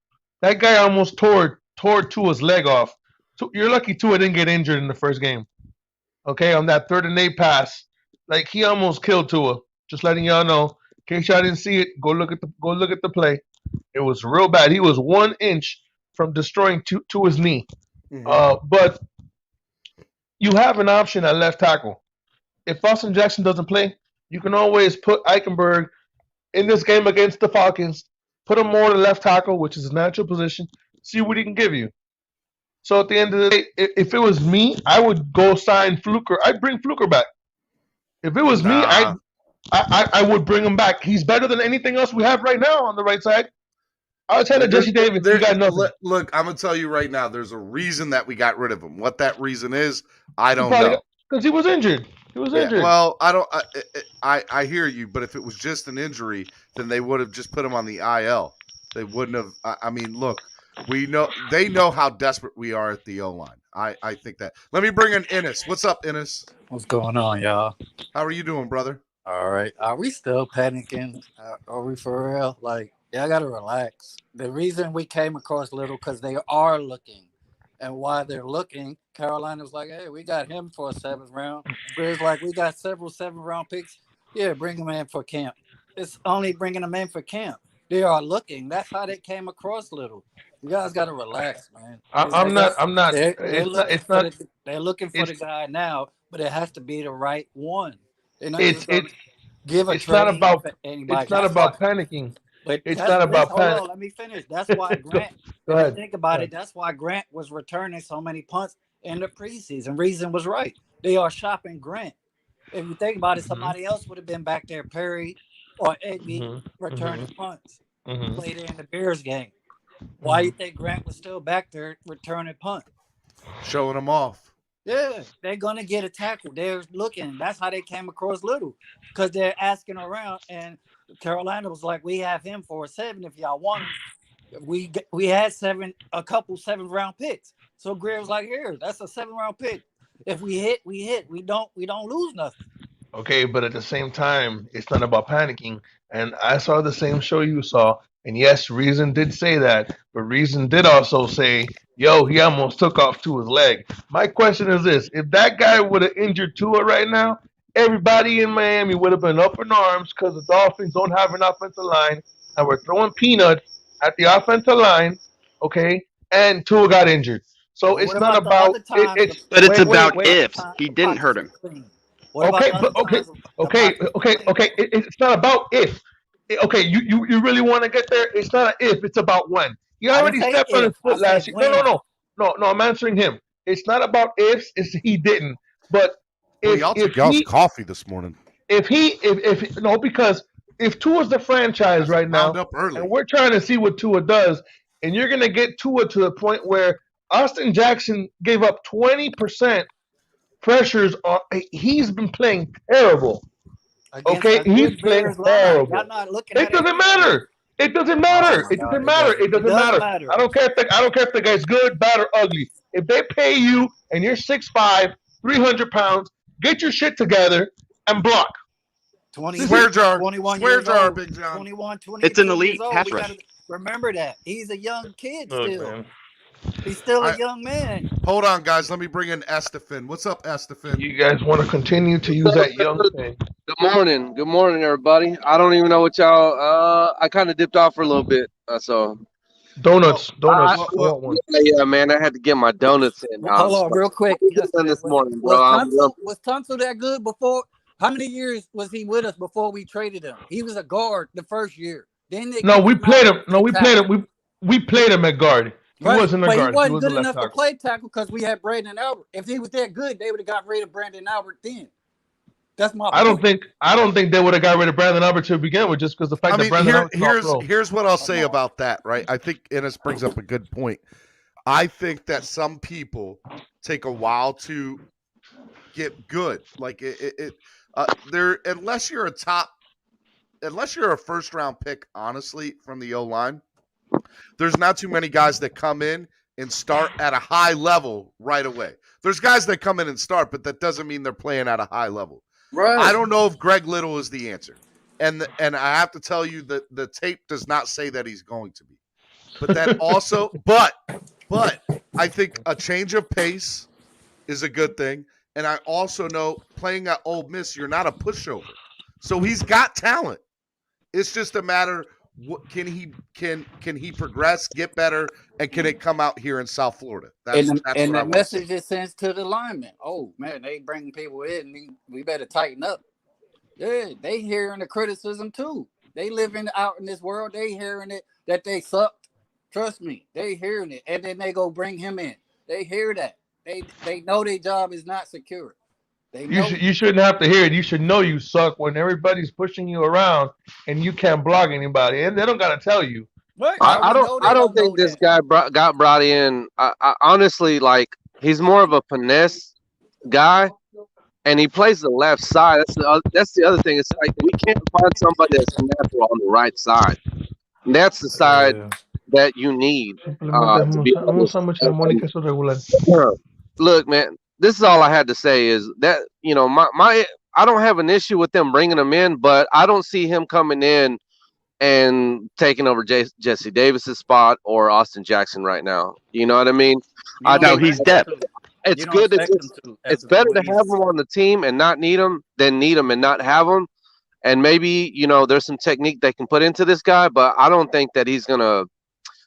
That guy almost tore Tua's leg off. So you're lucky Tua didn't get injured in the first game. Okay, on that 3rd and 8 pass, like he almost killed Tua. Just letting y'all know. In case y'all didn't see it, go look at the play. It was real bad. He was 1 inch from destroying Tua's knee. Mm-hmm. But you have an option at left tackle. If Austin Jackson doesn't play, you can always put Eichenberg in this game against the Falcons. Put him more to left tackle, which is his natural position. See what he can give you. So at the end of the day, if it was me, I would go sign Fluker. I'd bring Fluker back. If it was me, I would bring him back. He's better than anything else we have right now on the right side. Outside of Jesse Davis, you got nothing. Look, I'm going to tell you right now, there's a reason that we got rid of him. What that reason is, I don't know. Because he was injured. Well, I hear you, but if it was just an injury, then they would have just put him on the IL. They wouldn't have. I mean, look, they know how desperate we are at the O-line. I think that. Let me bring in Ennis. What's up, Ennis? What's going on, y'all? How are you doing, brother? All right. Are we still panicking? Are we for real? Like, y'all got to relax. The reason we came across Little because they are looking. And while they're looking, Carolina's like, hey, we got him for a 7th round. Grizz like, we got several 7th-round picks. Yeah, bring him in for camp. It's only bringing them in for camp. They are looking. That's how they came across Little. You guys got to relax, man. I'm not. They're looking for the guy now, but it has to be the right one. It's not about panicking. But it's not about hold on, let me finish. That's why Grant. Go ahead. Think about it. That's why Grant was returning so many punts in the preseason. Reason was right. They are shopping Grant. If you think about it, somebody else would have been back there, Perry or Egby, returning punts. Played in the Bears game. Why do you think Grant was still back there returning punt? Showing them off. Yeah, they're going to get a tackle. They're looking. That's how they came across Little, because they're asking around, and Carolina was like, we have him for a 7 if y'all want him. We had a couple 7th-round picks. So Greer was like, here, that's a 7th-round pick. If we hit, we hit. We don't lose nothing. Okay, but at the same time, it's not about panicking. And I saw the same show you saw. And yes, Reason did say that, but Reason did also say, yo, he almost took off Tua's leg. My question is this. If that guy would have injured Tua right now, everybody in Miami would have been up in arms because the Dolphins don't have an offensive line, and we're throwing peanuts at the offensive line, okay, and Tua got injured. So it's not about it. But it's about if he didn't hurt him. Okay. It's not about if. Okay, you really want to get there? It's not an if, it's about when. He already stepped on his foot last year. No, I'm answering him. It's not about ifs, it's he didn't. But if y'all's coffee this morning. Because if Tua's the franchise right now, and we're trying to see what Tua does, and you're gonna get Tua to the point where Austin Jackson gave up 20% pressures on. He's been playing terrible. Okay, he's playing terrible. It doesn't matter. It doesn't matter. It doesn't matter. It doesn't matter. I don't care if the guy's good, bad, or ugly. If they pay you and you're 6'5", 300 pounds, get your shit together and block. 21 Big John. 21, 22 it's an elite years old. pass rush. Remember that. He's a young kid still. He's still a young man. Hold on, guys. Let me bring in Estefan. What's up, Estefan? You guys want to continue to use that young thing? Good morning, everybody. I don't even know what y'all. I kind of dipped off for a little bit, so. Donuts. Yeah, man. I had to get my donuts in. Hold on, real quick. This morning, bro. Was Tunsil that good before? How many years was he with us before we traded him? He was a guard the first year. We played him. We played him at guard. He wasn't a guard. He wasn't good enough to play tackle because we had Brandon Albert. If he was that good, they would have got rid of Brandon Albert then. That's my I point. don't think they would have got rid of Brandon Albert to begin with, just because the fact that Brandon Albert here's what I'll say about that, right? I think Ennis brings up a good point. I think that some people take a while to get good. Like unless you're a first round pick, honestly, from the O line, there's not too many guys that come in and start at a high level right away. There's guys that come in and start, but that doesn't mean they're playing at a high level. Right. I don't know if Greg Little is the answer. And I have to tell you that the tape does not say that he's going to be. But that also but I think a change of pace is a good thing. And I also know playing at Ole Miss, you're not a pushover. So he's got talent. It's just a matter can he progress, get better, and can it come out here in South Florida? That's the message it sends to the linemen. Oh man, they bring people in. We better tighten up. Yeah, they hearing the criticism too. They living out in this world. They hearing it that they sucked. Trust me, they hearing it, and then they go bring him in. They hear that. They know their job is not secure. You shouldn't have to hear it. You should know you suck when everybody's pushing you around and you can't block anybody, and they don't gotta tell you. Right. I don't think this guy got brought in. I honestly, like, he's more of a finesse guy, and he plays the left side. That's the other thing. It's like we can't find somebody that's natural on the right side. And that's the side that you need. To be Look, man, this is all I had to say is that, I don't have an issue with them bringing him in, but I don't see him coming in and taking over Jesse Davis's spot or Austin Jackson right now. You know what I mean? No, he's depth. It's good it's better to have him on the team and not need him than need him and not have him. And maybe, there's some technique they can put into this guy, but I don't think that he's going to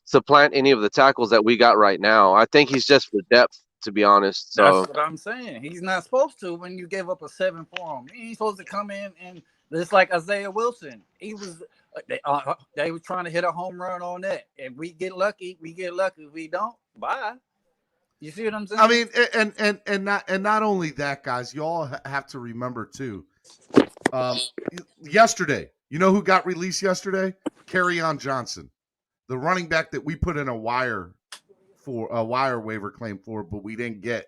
supplant any of the tackles that we got right now. I think he's just for depth, to be honest. So that's what I'm saying. He's not supposed to when you give up a 7 for him. He's supposed to come in and it's like Isaiah Wilson. He was they were trying to hit a home run on that. If we get lucky, we get lucky. If we don't, bye. You see what I'm saying? I mean, and not only that, guys, you all have to remember too. Yesterday, you know who got released yesterday? Kerryon Johnson, the running back that we put in a wire waiver claim for, but we didn't get.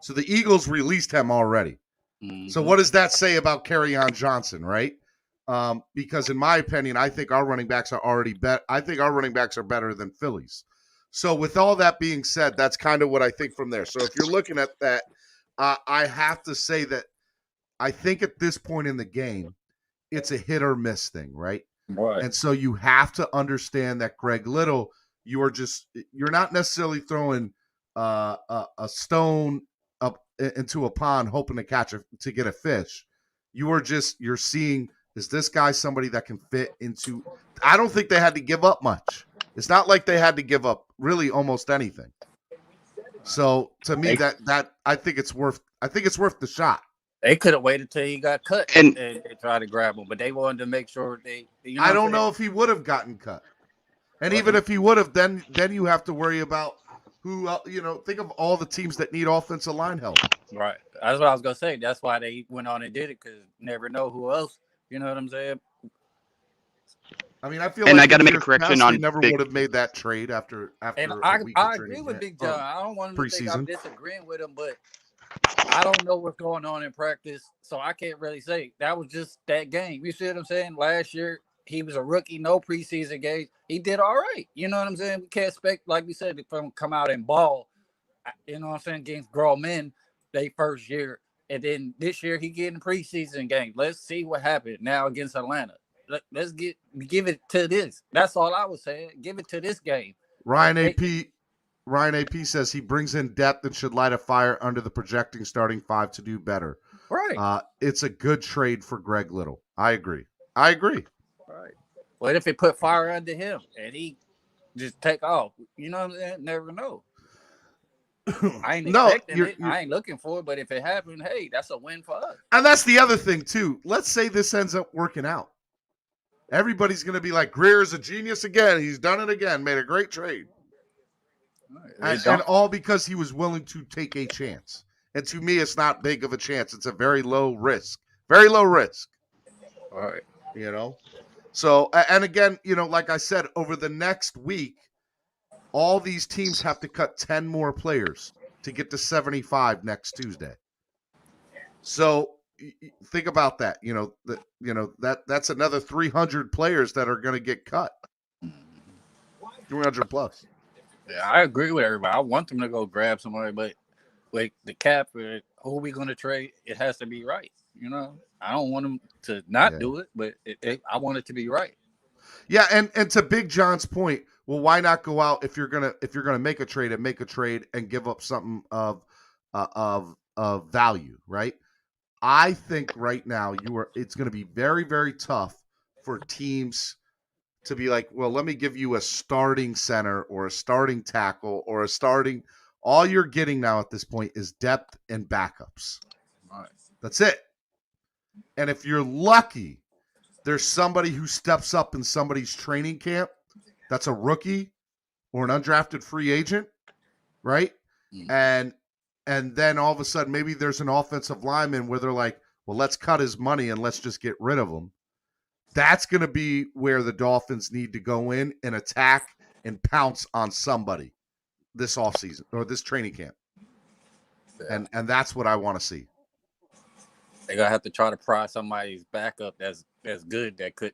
So the Eagles released him already. Mm-hmm. So what does that say about Kerryon Johnson, right? Because in my opinion, I think our running backs are already better. I think our running backs are better than Philly's. So with all that being said, that's kind of what I think from there. So if you're looking at that, I have to say that I think at this point in the game, it's a hit or miss thing, right? Right. And so you have to understand that Greg Little, you're not necessarily throwing a stone up into a pond hoping to get a fish. You're seeing, is this guy somebody that can fit into? I don't think they had to give up much. It's not like they had to give up really almost anything. So to me, that I think it's worth the shot. They could have waited till he got cut and try to grab him, but they wanted to make sure they. I don't know if he would have gotten cut, and even if he would have, then you have to worry about who. Think of all the teams that need offensive line help. Right. That's what I was gonna say. That's why they went on and did it, because you never know who else. You know what I'm saying? I mean, I feel and like I got to make a correction on. Never would have made that trade after. And I agree with Big John. I don't want to think I'm disagreeing with him, but I don't know what's going on in practice, so I can't really say. That was just that game. You see what I'm saying? Last year, he was a rookie, no preseason games. He did all right. You know what I'm saying? We can't expect, like we said, for him to come out and ball, you know what I'm saying, against grown men they first year. And then this year, he getting preseason games. Let's see what happened now against Atlanta. Let's give it to this. That's all I was saying. Give it to this game. Ryan AP says he brings in depth and should light a fire under the projecting starting five to do better. Right. It's a good trade for Greg Little. I agree. Right. What if it put fire under him and he just take off? You know what I'm saying? Never know. I ain't expecting it. I ain't looking for it, but if it happened, hey, that's a win for us. And that's the other thing, too. Let's say this ends up working out. Everybody's going to be like, Greer's a genius again. He's done it again. Made a great trade. And all because he was willing to take a chance. And to me, it's not big of a chance. It's a very low risk Very low risk. All right. You know? So, and again, you know, like I said, over the next week, all these teams have to cut 10 more players to get to 75 next Tuesday. So think about that. That's another 300 players that are going to get cut. 300 plus. Yeah, I agree with everybody. I want them to go grab somebody, but like the cap, who are we going to trade? It has to be right. You know, I don't want them to not do it, but I want it to be right. Yeah, and to Big John's point, well, why not go out if you're gonna make a trade and give up something of value, right? I think right now it's going to be very, very tough for teams to be like, well, let me give you a starting center or a starting tackle or a starting. All you're getting now at this point is depth and backups. Right. That's it. And if you're lucky, there's somebody who steps up in somebody's training camp that's a rookie or an undrafted free agent, right? And then all of a sudden maybe there's an offensive lineman where they're like, well, let's cut his money and let's just get rid of him. That's going to be where the Dolphins need to go in and attack and pounce on somebody this offseason or this training camp. Yeah. And that's what I want to see. They're going to have to try to pry somebody's backup that's good that could,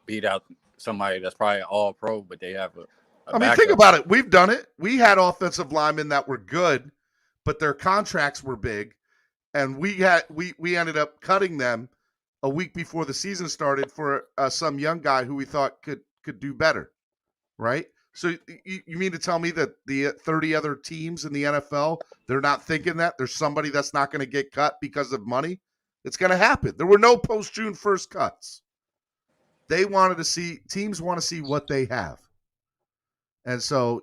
beat out somebody that's probably all pro, but they have a backup. Think about it. We've done it. We had offensive linemen that were good, but their contracts were big, and we ended up cutting them a week before the season started for some young guy who we thought could do better, right? So you mean to tell me that the 30 other teams in the NFL, they're not thinking that there's somebody that's not going to get cut because of money? It's going to happen. There were no post-June 1st cuts. Teams want to see what they have. And so,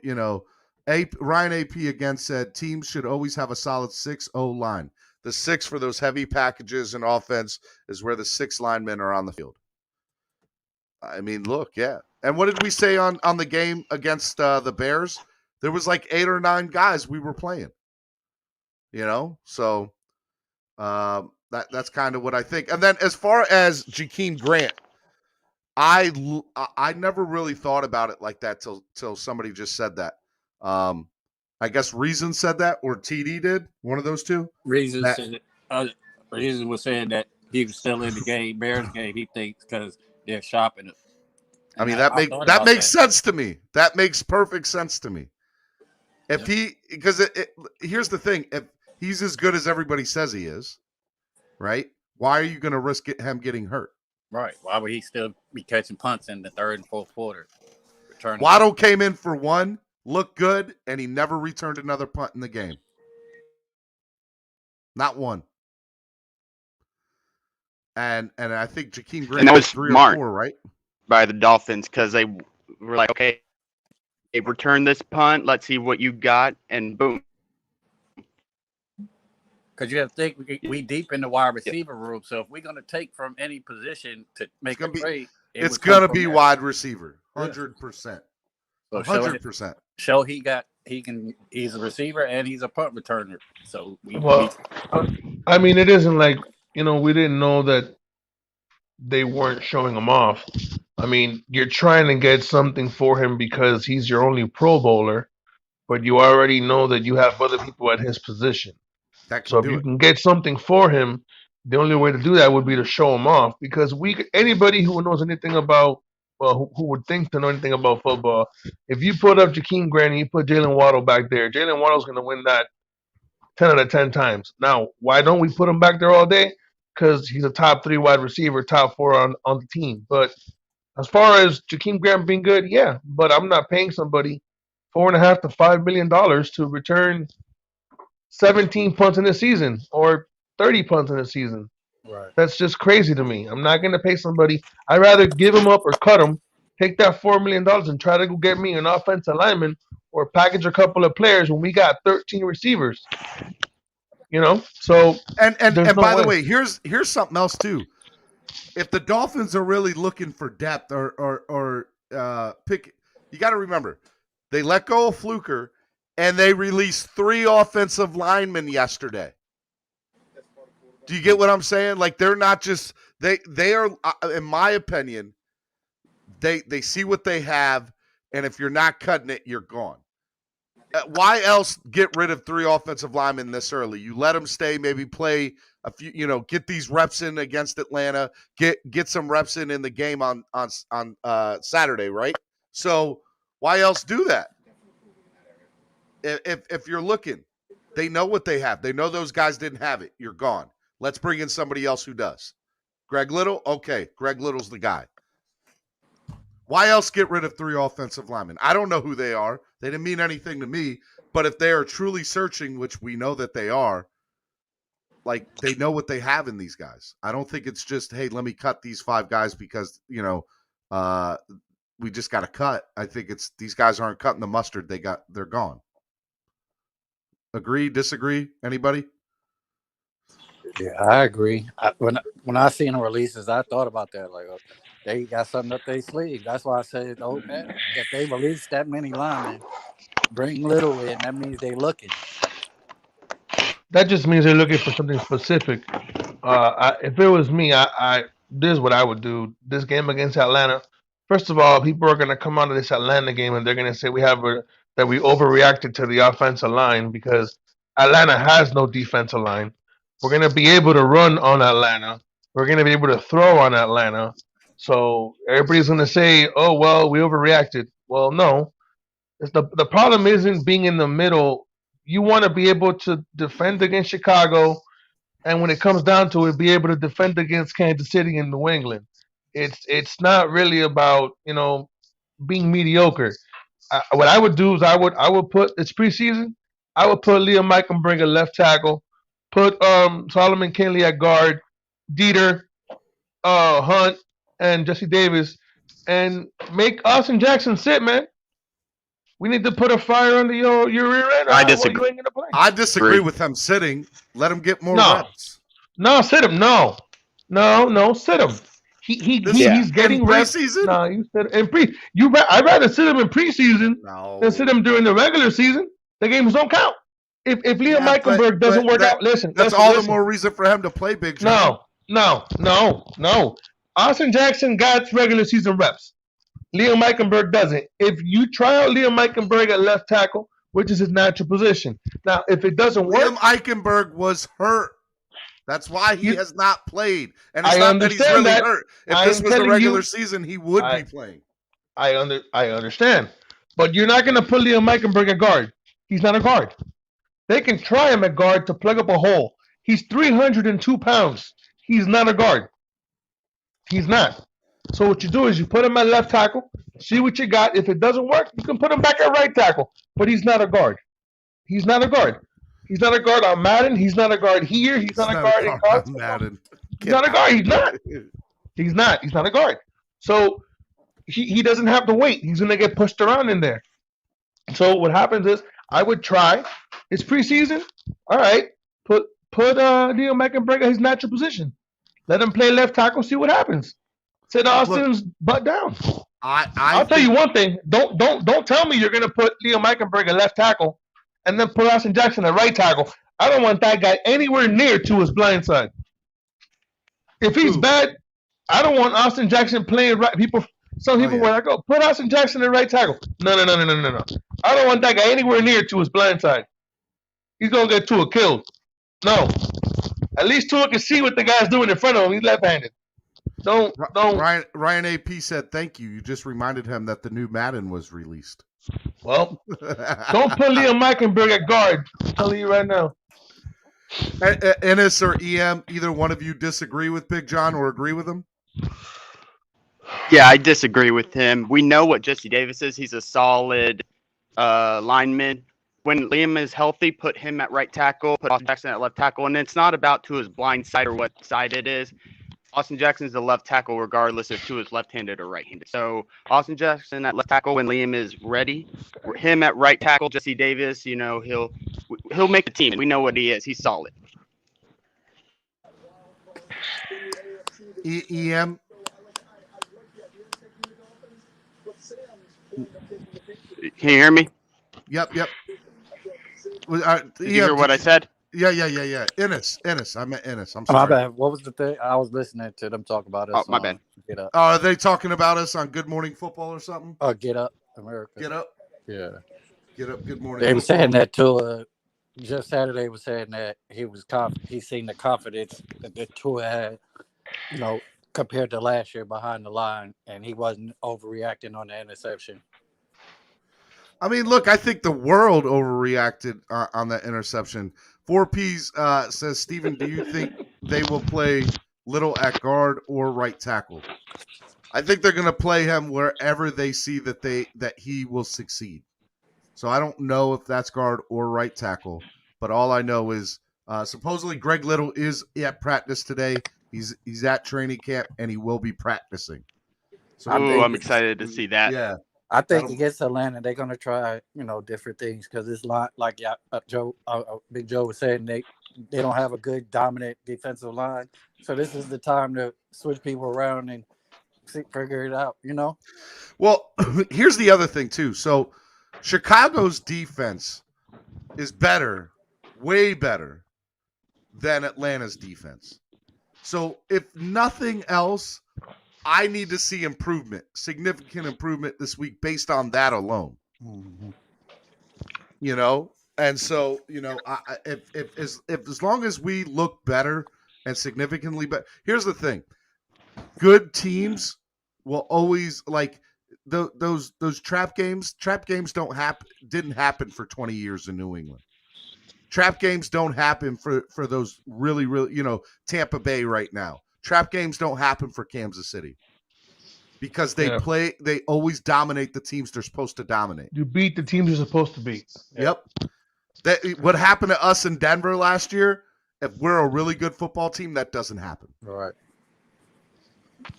Ryan AP again said teams should always have a solid 6-0 line. The 6 for those heavy packages and offense is where the 6 linemen are on the field. I mean, look, yeah. And what did we say on the game against the Bears? There was like 8 or 9 guys we were playing. So that's kind of what I think. And then as far as Jakeem Grant, I never really thought about it like that till somebody just said that. I guess Reason said that, or TD did. One of those two. Reason said it. Reason was saying that he was still in the game, Bears game. He thinks because they're shopping it. I mean, that makes sense to me. That makes perfect sense to me. Here's the thing: if he's as good as everybody says he is, right? Why are you going to risk him getting hurt? Right. Why would he still be catching punts in the third and fourth quarter? Waddle came in for 1, looked good, and he never returned another punt in the game. Not 1. And I think Jakeem Grant was 3 smart or 4, right? By the Dolphins, because they were like, okay, return this punt. Let's see what you got, and boom. Because you have to think we deep in the wide receiver room, so if we're going to take from any position to make a trade, it's going to be wide receiver, 100%. 100%. So he's a receiver and he's a punt returner. So I mean, it isn't like we didn't know that they weren't showing him off. I mean, you're trying to get something for him because he's your only Pro Bowler, but you already know that you have other people at his position. So if you can get something for him, the only way to do that would be to show him off. Because anybody who knows anything about, who would think to know anything about football, if you put up Jakeem Grant and you put Jalen Waddle back there, Jalen Waddle's going to win that 10 out of 10 times. Now, why don't we put him back there all day? Because he's a top 3 wide receiver, top 4 on the team. But as far as Jakeem Grant being good, yeah. But I'm not paying somebody $4.5 to $5 million to return 17 punts in a season or 30 punts in a season. Right. That's just crazy to me. I'm not going to pay somebody. I'd rather give him up or cut him, take that $4 million and try to go get me an offensive lineman or package a couple of players when we got 13 receivers. So and by the way, here's something else too. If the Dolphins are really looking for depth or pick, you got to remember they let go of Fluker. And they released 3 offensive linemen yesterday. Do you get what I'm saying? Like they're not just they are, in my opinion, they see what they have, and if you're not cutting it, you're gone. Why else get rid of 3 offensive linemen this early? You let them stay, maybe play a few, get these reps in against Atlanta, get some reps in the game on Saturday, right? So why else do that? If you're looking, they know what they have. They know those guys didn't have it. You're gone. Let's bring in somebody else who does. Greg Little? Okay, Greg Little's the guy. Why else get rid of 3 offensive linemen? I don't know who they are. They didn't mean anything to me. But if they are truly searching, which we know that they are, like they know what they have in these guys. I don't think it's just, hey, let me cut these 5 guys because, we just got to cut. I think it's these guys aren't cutting the mustard. They're gone. Agree, disagree? Anybody? Yeah, I agree. When I seen the releases, I thought about that. Like, they got something up their sleeve. That's why I said, if they release that many linemen, bring Little in. That means they looking. That just means they're looking for something specific. If it was me, this is what I would do. This game against Atlanta. First of all, people are going to come out of this Atlanta game and they're going to say that we overreacted to the offensive line because Atlanta has no defensive line. We're going to be able to run on Atlanta. We're going to be able to throw on Atlanta. So everybody's going to say, "Oh well, we overreacted." Well, no. The problem isn't being in the middle. You want to be able to defend against Chicago, and when it comes down to it, be able to defend against Kansas City and New England. It's not really about being mediocre. What I would do is I would put, it's preseason. I would put Liam Meikenberg left tackle, put Solomon Kinley at guard, Dieter, Hunt, and Jesse Davis, and make Austin Jackson sit, man. We need to put a fire under your rear end. I disagree. You ain't gonna play. I disagree with him sitting. Let him get more reps. No, sit him. No, sit him. He's getting in reps. Preseason? No, you said in I'd rather sit him in preseason than sit him during the regular season. The games don't count. If Liam Meikenberg doesn't work out, listen. That's all the more reason for him to play Big John. No. Austin Jackson got regular season reps. Liam Meikenberg doesn't. If you try out Liam Meikenberg at left tackle, which is his natural position. Now, if it doesn't work, Liam Eichenberg was hurt. That's why he has not played. And it's not that he's really hurt. If this was the regular season, he would be playing. I understand. But you're not going to put Liam Meikenberg at guard. He's not a guard. They can try him at guard to plug up a hole. He's 302 pounds. He's not a guard. He's not. So what you do is you put him at left tackle, see what you got. If it doesn't work, you can put him back at right tackle. But he's not a guard. He's not a guard. He's not a guard on Madden. He's not a guard here. He's not a guard in college. Madden. He's not a guard. He's not. He's not. He's not a guard. So he doesn't have to wait. He's going to get pushed around in there. So what happens is I would try. It's preseason. All right. Put Liam Meikenberg at his natural position. Let him play left tackle. See what happens. Sit Austin's butt down. I'll tell you one thing. Don't tell me you're going to put Liam Meikenberg at left tackle and then put Austin Jackson at right tackle. I don't want that guy anywhere near to his blind side. If he's bad, I don't want Austin Jackson playing right. Some people where I go, put Austin Jackson at right tackle. No. I don't want that guy anywhere near to his blind side. He's going to get Tua killed. No. At least Tua can see what the guy's doing in front of him. He's left-handed. Don't. Ryan AP said thank you. You just reminded him that the new Madden was released. Well, don't put Liam Meikenberg at guard. I'm telling you right now. Ennis or EM, either one of you disagree with Big John or agree with him? Yeah, I disagree with him. We know what Jesse Davis is. He's a solid lineman. When Liam is healthy, put him at right tackle, put Austin Jackson at left tackle, and it's not about to his blind side or what side it is. Austin Jackson's the left tackle regardless if Tua is left-handed or right-handed. So Austin Jackson at left tackle when Liam is ready. Him at right tackle, Jesse Davis, he'll make the team. We know what he is. He's solid. EM? Can you hear me? Yep. Did you hear what I said? Yeah. Ennis. I meant Ennis. I'm Oh, my sorry. bad. What was the thing? I was listening to them talk about us my on bad. Get Up. Are they talking about us on Good Morning Football or something? Get Up, America. Get Up. Yeah. Get Up. Good Morning They were Football. saying that Tua, just Saturday was saying that he seen the confidence that Tua had, compared to last year behind the line, and he wasn't overreacting on the interception. I mean, look, I think the world overreacted on that interception. 4Ps says, Steven, do you think they will play Little at guard or right tackle? I think they're going to play him wherever they see that he will succeed. So I don't know if that's guard or right tackle, but all I know is supposedly Greg Little is at practice today. He's at training camp, and he will be practicing. So I'm excited to see that. Yeah. I think against Atlanta, they're going to try, different things because it's not like Big Joe was saying they don't have a good dominant defensive line. So this is the time to switch people around and figure it out, Well, here's the other thing too. So Chicago's defense is better, way better than Atlanta's defense. So if nothing else, I need to see significant improvement this week based on that alone. Mm-hmm. And so, if as long as we look better and significantly better, here's the thing: good teams will always like those trap games. Trap games didn't happen for 20 years in New England. Trap games don't happen for those really, Tampa Bay right now. Trap games don't happen for Kansas City because they always dominate the teams they're supposed to dominate. You beat the teams you're supposed to beat. Yep. What happened to us in Denver last year, if we're a really good football team, that doesn't happen. Right.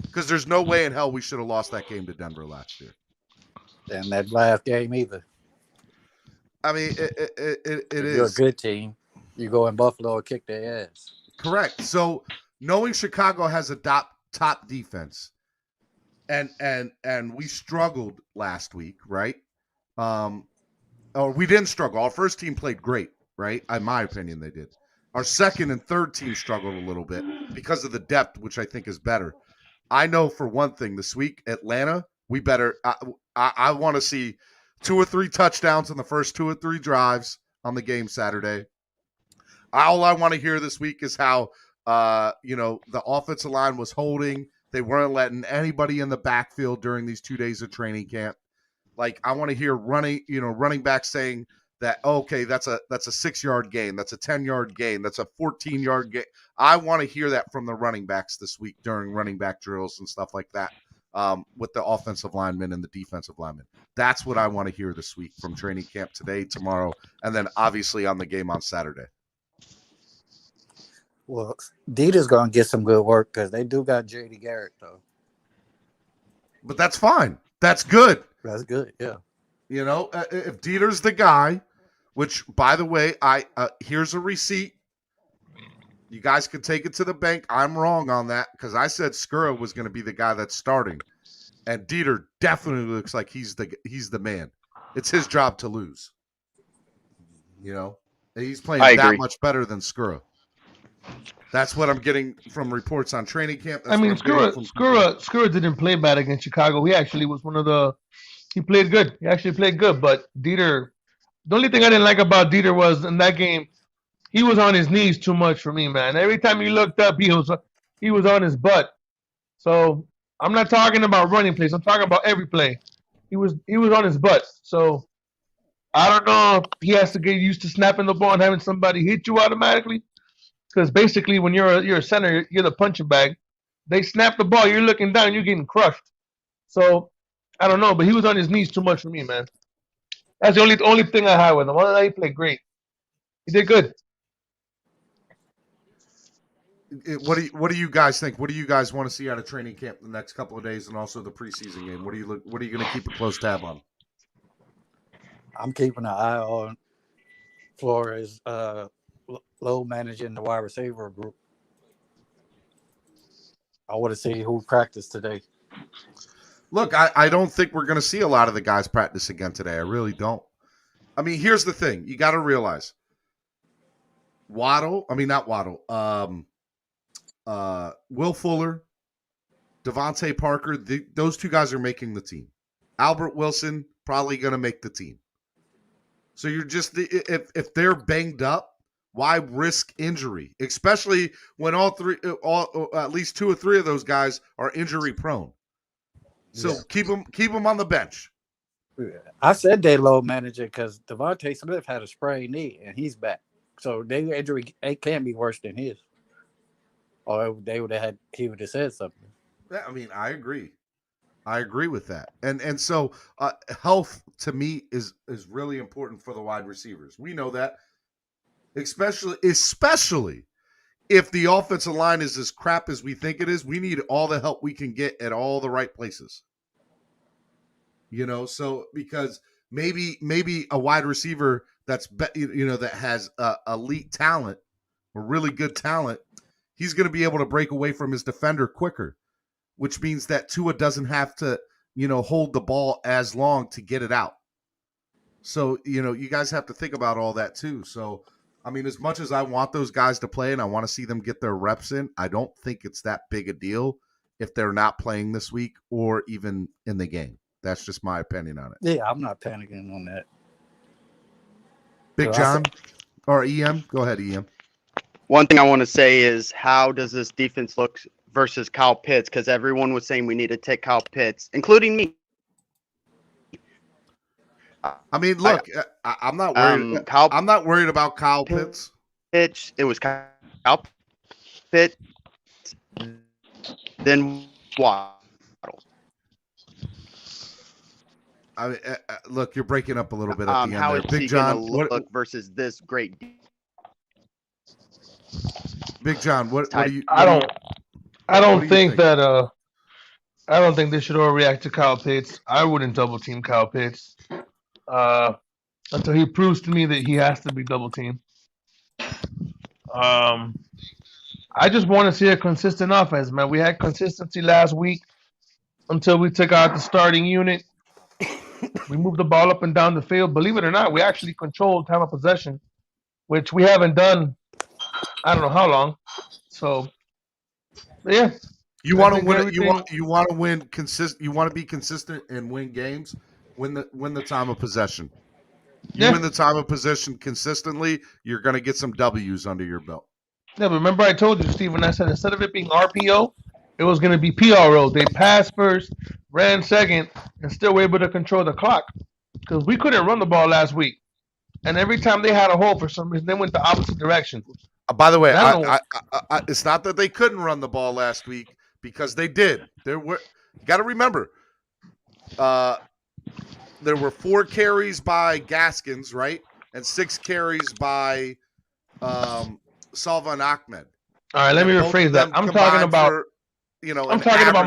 Because there's no way in hell we should have lost that game to Denver last year. And that last game either. I mean, it is. You're a good team. You go in Buffalo and kick their ass. Correct. So knowing Chicago has a top defense, and we struggled last week, right? Or we didn't struggle. Our first team played great, right? In my opinion, they did. Our second and third team struggled a little bit because of the depth, which I think is better. I know for one thing, this week, Atlanta, we better. I want to see 2 or 3 touchdowns in the first 2 or 3 drives on the game Saturday. All I want to hear this week is how, the offensive line was holding. They weren't letting anybody in the backfield during these 2 days of training camp. Like, I want to hear running back saying that, okay, that's a 6-yard gain. That's a 10-yard gain. That's a 14-yard gain. I want to hear that from the running backs this week during running back drills and stuff like that. With the offensive linemen and the defensive linemen. That's what I want to hear this week from training camp today, tomorrow, and then obviously on the game on Saturday. Well, Dieter's going to get some good work because they do got J.D. Garrett, though. But that's fine. That's good. That's good, yeah. If Dieter's the guy, which, by the way, here's a receipt. You guys can take it to the bank. I'm wrong on that because I said Skura was going to be the guy that's starting. And Dieter definitely looks like he's the man. It's his job to lose. He's playing that much better than Skura. That's what I'm getting from reports on training camp. Skura didn't play bad against Chicago. He actually was he played good. He actually played good. But Dieter, the only thing I didn't like about Dieter was in that game, he was on his knees too much for me, man. Every time he looked up, he was on his butt. So I'm not talking about running plays. I'm talking about every play. He was on his butt. So I don't know if he has to get used to snapping the ball and having somebody hit you automatically. Because basically, when you're a center, you're the punching bag. They snap the ball, you're looking down, you're getting crushed. So I don't know, but he was on his knees too much for me, man. That's the only thing I had with him. Other than that, he played great. He did good. What do you guys think? What do you guys want to see out of training camp the next couple of days, and also the preseason game? What are you going to keep a close tab on? I'm keeping an eye on Flores, low managing the wide receiver group. I want to see who practiced today. Look, I don't think we're going to see a lot of the guys practice again today. I really don't. I mean, here's the thing. You got to realize Not Waddle. Will Fuller, Devontae Parker. Those two guys are making the team. Albert Wilson probably going to make the team. So you're just if they're banged up, why risk injury? Especially when at least 2 or 3 of those guys are injury prone. So keep them on the bench. I said they low manage it because Devontae Smith had a sprained knee and he's back. So their injury it can't be worse than his. Or he would have said something. Yeah, I mean, I agree. I agree with that. And so health to me is really important for the wide receivers. We know that. Especially if the offensive line is as crap as we think it is, we need all the help we can get at all the right places. So because maybe a wide receiver that's that has elite talent or really good talent, he's going to be able to break away from his defender quicker, which means that Tua doesn't have to hold the ball as long to get it out. So you guys have to think about all that too. So I mean, as much as I want those guys to play and I want to see them get their reps in, I don't think it's that big a deal if they're not playing this week or even in the game. That's just my opinion on it. Yeah, I'm not panicking on that. Big John or EM? Go ahead, EM. One thing I want to say is, how does this defense look versus Kyle Pitts? Because everyone was saying we need to take Kyle Pitts, including me. I mean, look, I'm not worried. I'm not worried about Kyle Pitts. It was Kyle Pitts, then Waddle. I mean, look, you're breaking up a little bit at the end how there. is Big he John, going to look versus this great? Big John, what do you? I don't think they should overreact to Kyle Pitts. I wouldn't double team Kyle Pitts until he proves to me that he has to be double teamed. I just want to see a consistent offense, man. We had consistency last week until we took out the starting unit. We moved the ball up and down the field. Believe it or not, we actually controlled time of possession, which we haven't done I don't know how long. So, yeah. You want to win. You want to win consistent. You want to be consistent and win games. Win the time of possession. You win the time of possession consistently, you're going to get some W's under your belt. Yeah, but remember I told you, Steve, when I said instead of it being RPO, it was going to be PRO. They passed first, ran second, and still were able to control the clock because we couldn't run the ball last week. And every time they had a hole for some reason, they went the opposite direction. By the way, it's not that they couldn't run the ball last week because they did. You got to remember, there were 4 carries by Gaskins, right, and 6 carries by Salvan Ahmed. All right, let me rephrase that. I'm talking about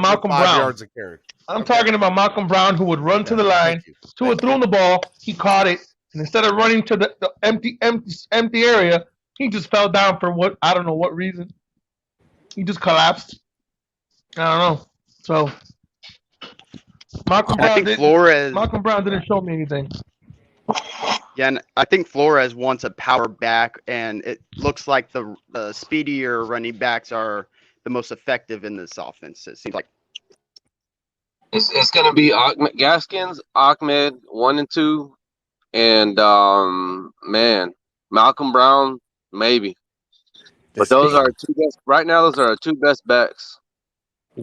Malcolm Brown. Yards a carry. I'm talking about Malcolm Brown, who would run to the line. Tua threw him the ball. He caught it, and instead of running to the empty area, he just fell down for I don't know what reason. He just collapsed. I don't know. So Malcolm Brown didn't show me anything. Yeah, and I think Flores wants a power back, and it looks like the speedier running backs are the most effective in this offense. It seems like it's going to be Gaskins, Ahmed 1 and 2, and Malcolm Brown maybe. But those are two best right now. Those are our 2 best backs.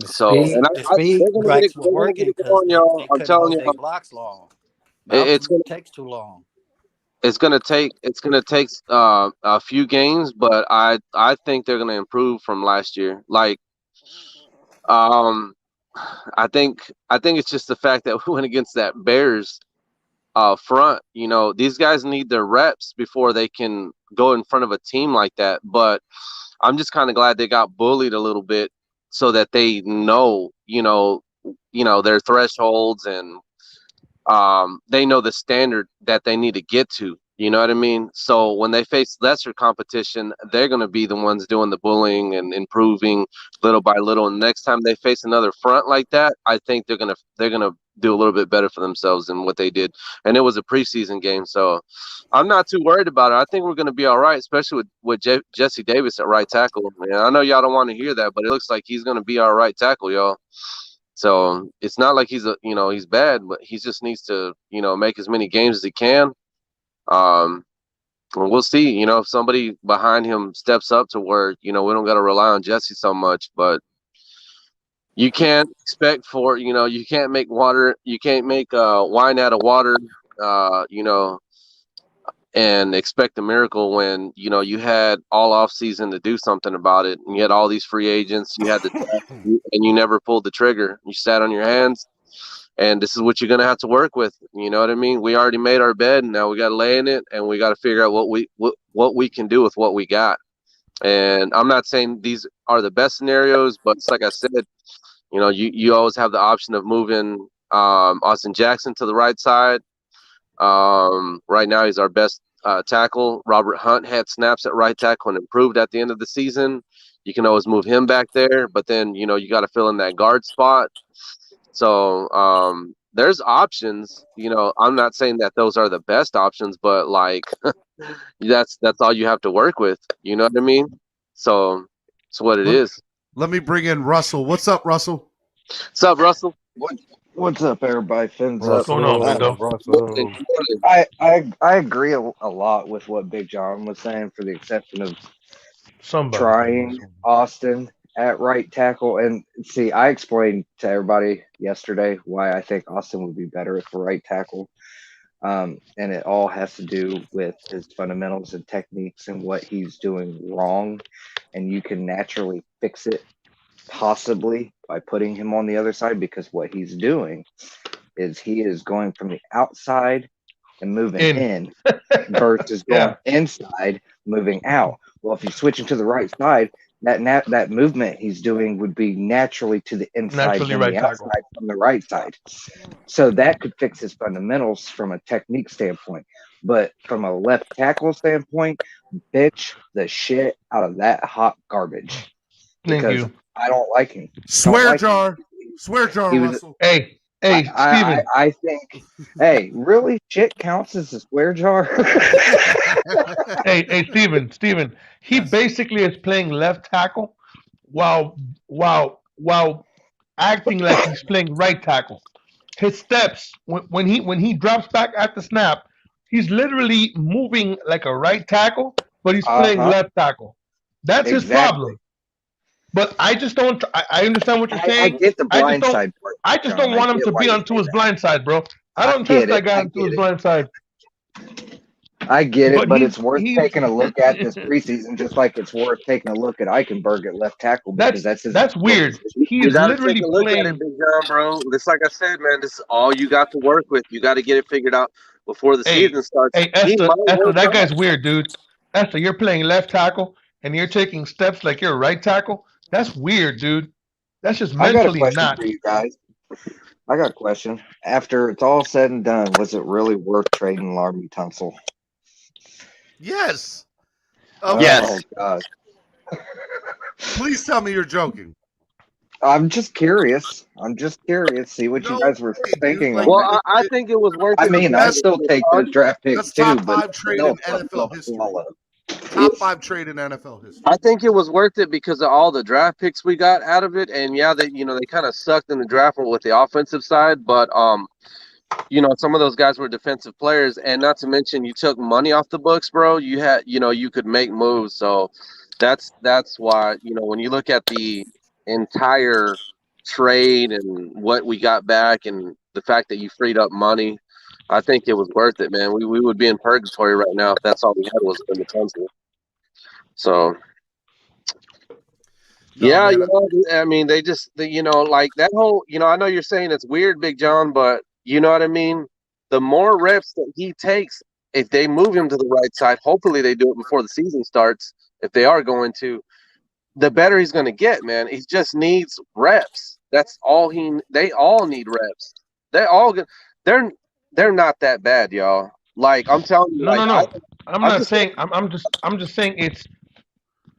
So they're going to get it going, y'all. I'm telling you, blocks long. It takes too long. It's gonna take a few games, but I think they're gonna improve from last year. Like, I think it's just the fact that we went against that Bears front. You know, these guys need their reps before they can go in front of a team like that. But I'm just kind of glad they got bullied a little bit so that they know, their thresholds and they know the standard that they need to get to. You know what I mean? So when they face lesser competition, they're going to be the ones doing the bullying and improving little by little. And next time they face another front like that, I think they're going to do a little bit better for themselves than what they did. And it was a preseason game, so I'm not too worried about it. I think we're going to be all right, especially with Jesse Davis at right tackle. Man, I know y'all don't want to hear that, but it looks like he's going to be our right tackle, y'all. So it's not like he's bad, but he just needs to, make as many games as he can. And we'll see, if somebody behind him steps up to where, we don't got to rely on Jesse so much, but you can't expect you can't make wine out of water, and expect a miracle when, you had all off season to do something about it. And you had all these free agents, you had and you never pulled the trigger. You sat on your hands, and this is what you're going to have to work with. You know what I mean? We already made our bed, and now we got to lay in it, and we got to figure out what we can do with what we got. And I'm not saying these are the best scenarios, but it's like I said, you always have the option of moving Austin Jackson to the right side. Right now, he's our best tackle. Robert Hunt had snaps at right tackle and improved at the end of the season. You can always move him back there, but then, you got to fill in that guard spot. So there's options. I'm not saying that those are the best options, but that's all you have to work with. You know what I mean? So it's what it is. Let me bring in Russell. What's up, Russell? What's up, Russell? What's up, everybody? Fins What's up. going on, Russell? I agree a lot with what Big John was saying, for the exception of trying Austin at right tackle. And see, I explained to everybody yesterday why I think Austin would be better at the right tackle. And it all has to do with his fundamentals and techniques and what he's doing wrong. And you can naturally fix it, possibly by putting him on the other side, because what he's doing is he is going from the outside and moving in versus going inside, moving out. Well, if you switch him to the right side, that movement he's doing would be naturally to the inside from the outside from the right side. So that could fix his fundamentals from a technique standpoint. But from a left tackle standpoint, bitch the shit out of that hot garbage. Because I don't like him. Swear jar, Russell. Hey, Steven. I think, really, shit counts as a swear jar? hey, Steven. He basically is playing left tackle while acting like he's playing right tackle. His steps, when he drops back at the snap, he's literally moving like a right tackle, but he's playing left tackle. That's his problem. But I just don't. I understand what you're saying. I get the blind side part. I just don't want him to be on Tua's blind side, bro. I don't trust that guy on Tua's blind side. I get it, but it's worth taking a look at this preseason, just like it's worth taking a look at Eichenberg at left tackle, because that's weird. He's literally playing. Big John, bro. It's like I said, man. This is all you got to work with. You got to get it figured out before the season starts. Hey, Esther, that guy's weird, dude. Esther, you're playing left tackle and you're taking steps like you're a right tackle. That's weird, dude. That's just mentally not. I got a question not. for you guys. I got a question. After it's all said and done, was it really worth trading Larmy Tunsil? Yes. Yes. God. Please tell me you're joking. I'm just curious. See what you guys were thinking. Well, I think it was worth it. I mean, I still take those draft picks too, top but 5 trade in NFL history. Top 5 trade in NFL history. I think it was worth it because of all the draft picks we got out of it, and yeah, they kind of sucked in the draft with the offensive side, but some of those guys were defensive players, and not to mention you took money off the books, bro. You had, you could make moves, so that's why when you look at the entire trade and what we got back, and the fact that you freed up money, I think it was worth it, man. We would be in purgatory right now if that's all we had was in the country. So, yeah, I mean, they like that whole, I know you're saying it's weird, Big John, but you know what I mean? The more reps that he takes, if they move him to the right side, hopefully they do it before the season starts, if they are going to, the better he's going to get, man. He just needs reps. That's all they all need reps. They're not that bad, y'all. Like, I'm telling you. No. I'm just saying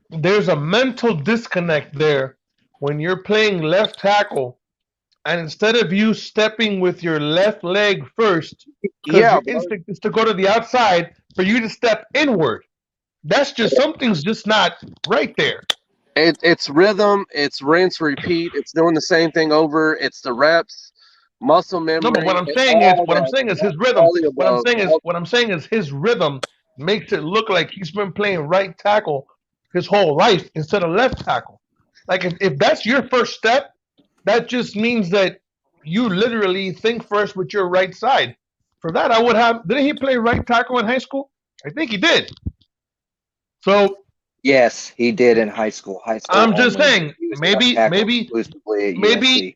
there's a mental disconnect there when you're playing left tackle and instead of you stepping with your left leg first, because Yeah, your bro. instinct is to go to the outside, for you to step inward. That's just something's just not right there. It's rhythm. It's rinse, repeat. It's doing the same thing over. It's the reps, muscle No, but memory, what I'm and saying is, all that. his rhythm. All the above. What I'm saying is his rhythm makes it look like he's been playing right tackle his whole life instead of left tackle. Like if that's your first step, that just means that you literally think first with your right side. For that, I would have. Didn't he play right tackle in high school? I think he did. So Yes, he did in high school. High school I'm just only. saying, He was left tackle exclusively at USC.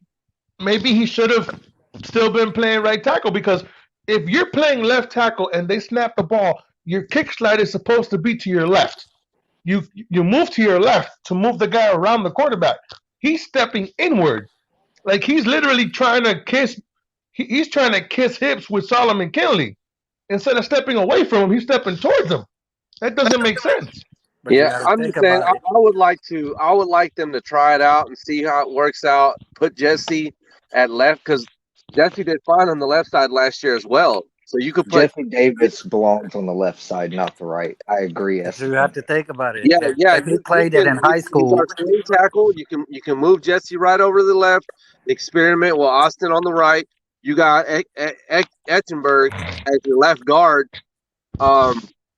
maybe he should have still been playing right tackle, because if you're playing left tackle and they snap the ball, your kick slide is supposed to be to your left. You move to your left to move the guy around the quarterback. He's stepping inward, like he's literally trying to kiss. He's trying to kiss hips with Solomon Kinley. Instead of stepping away from him, he's stepping towards him. That doesn't make sense. Yeah, I'm just saying. I would like them to try it out and see how it works out. Put Jesse at left, because Jesse did fine on the left side last year as well. So you could put Jesse Davis belongs on the left side, not the right. I agree. You have to think about it. Yeah. If he played it in high school, He's our swing tackle. You can move Jesse right over to the left. Experiment with Austin on the right. You got Ettenberg as your left guard.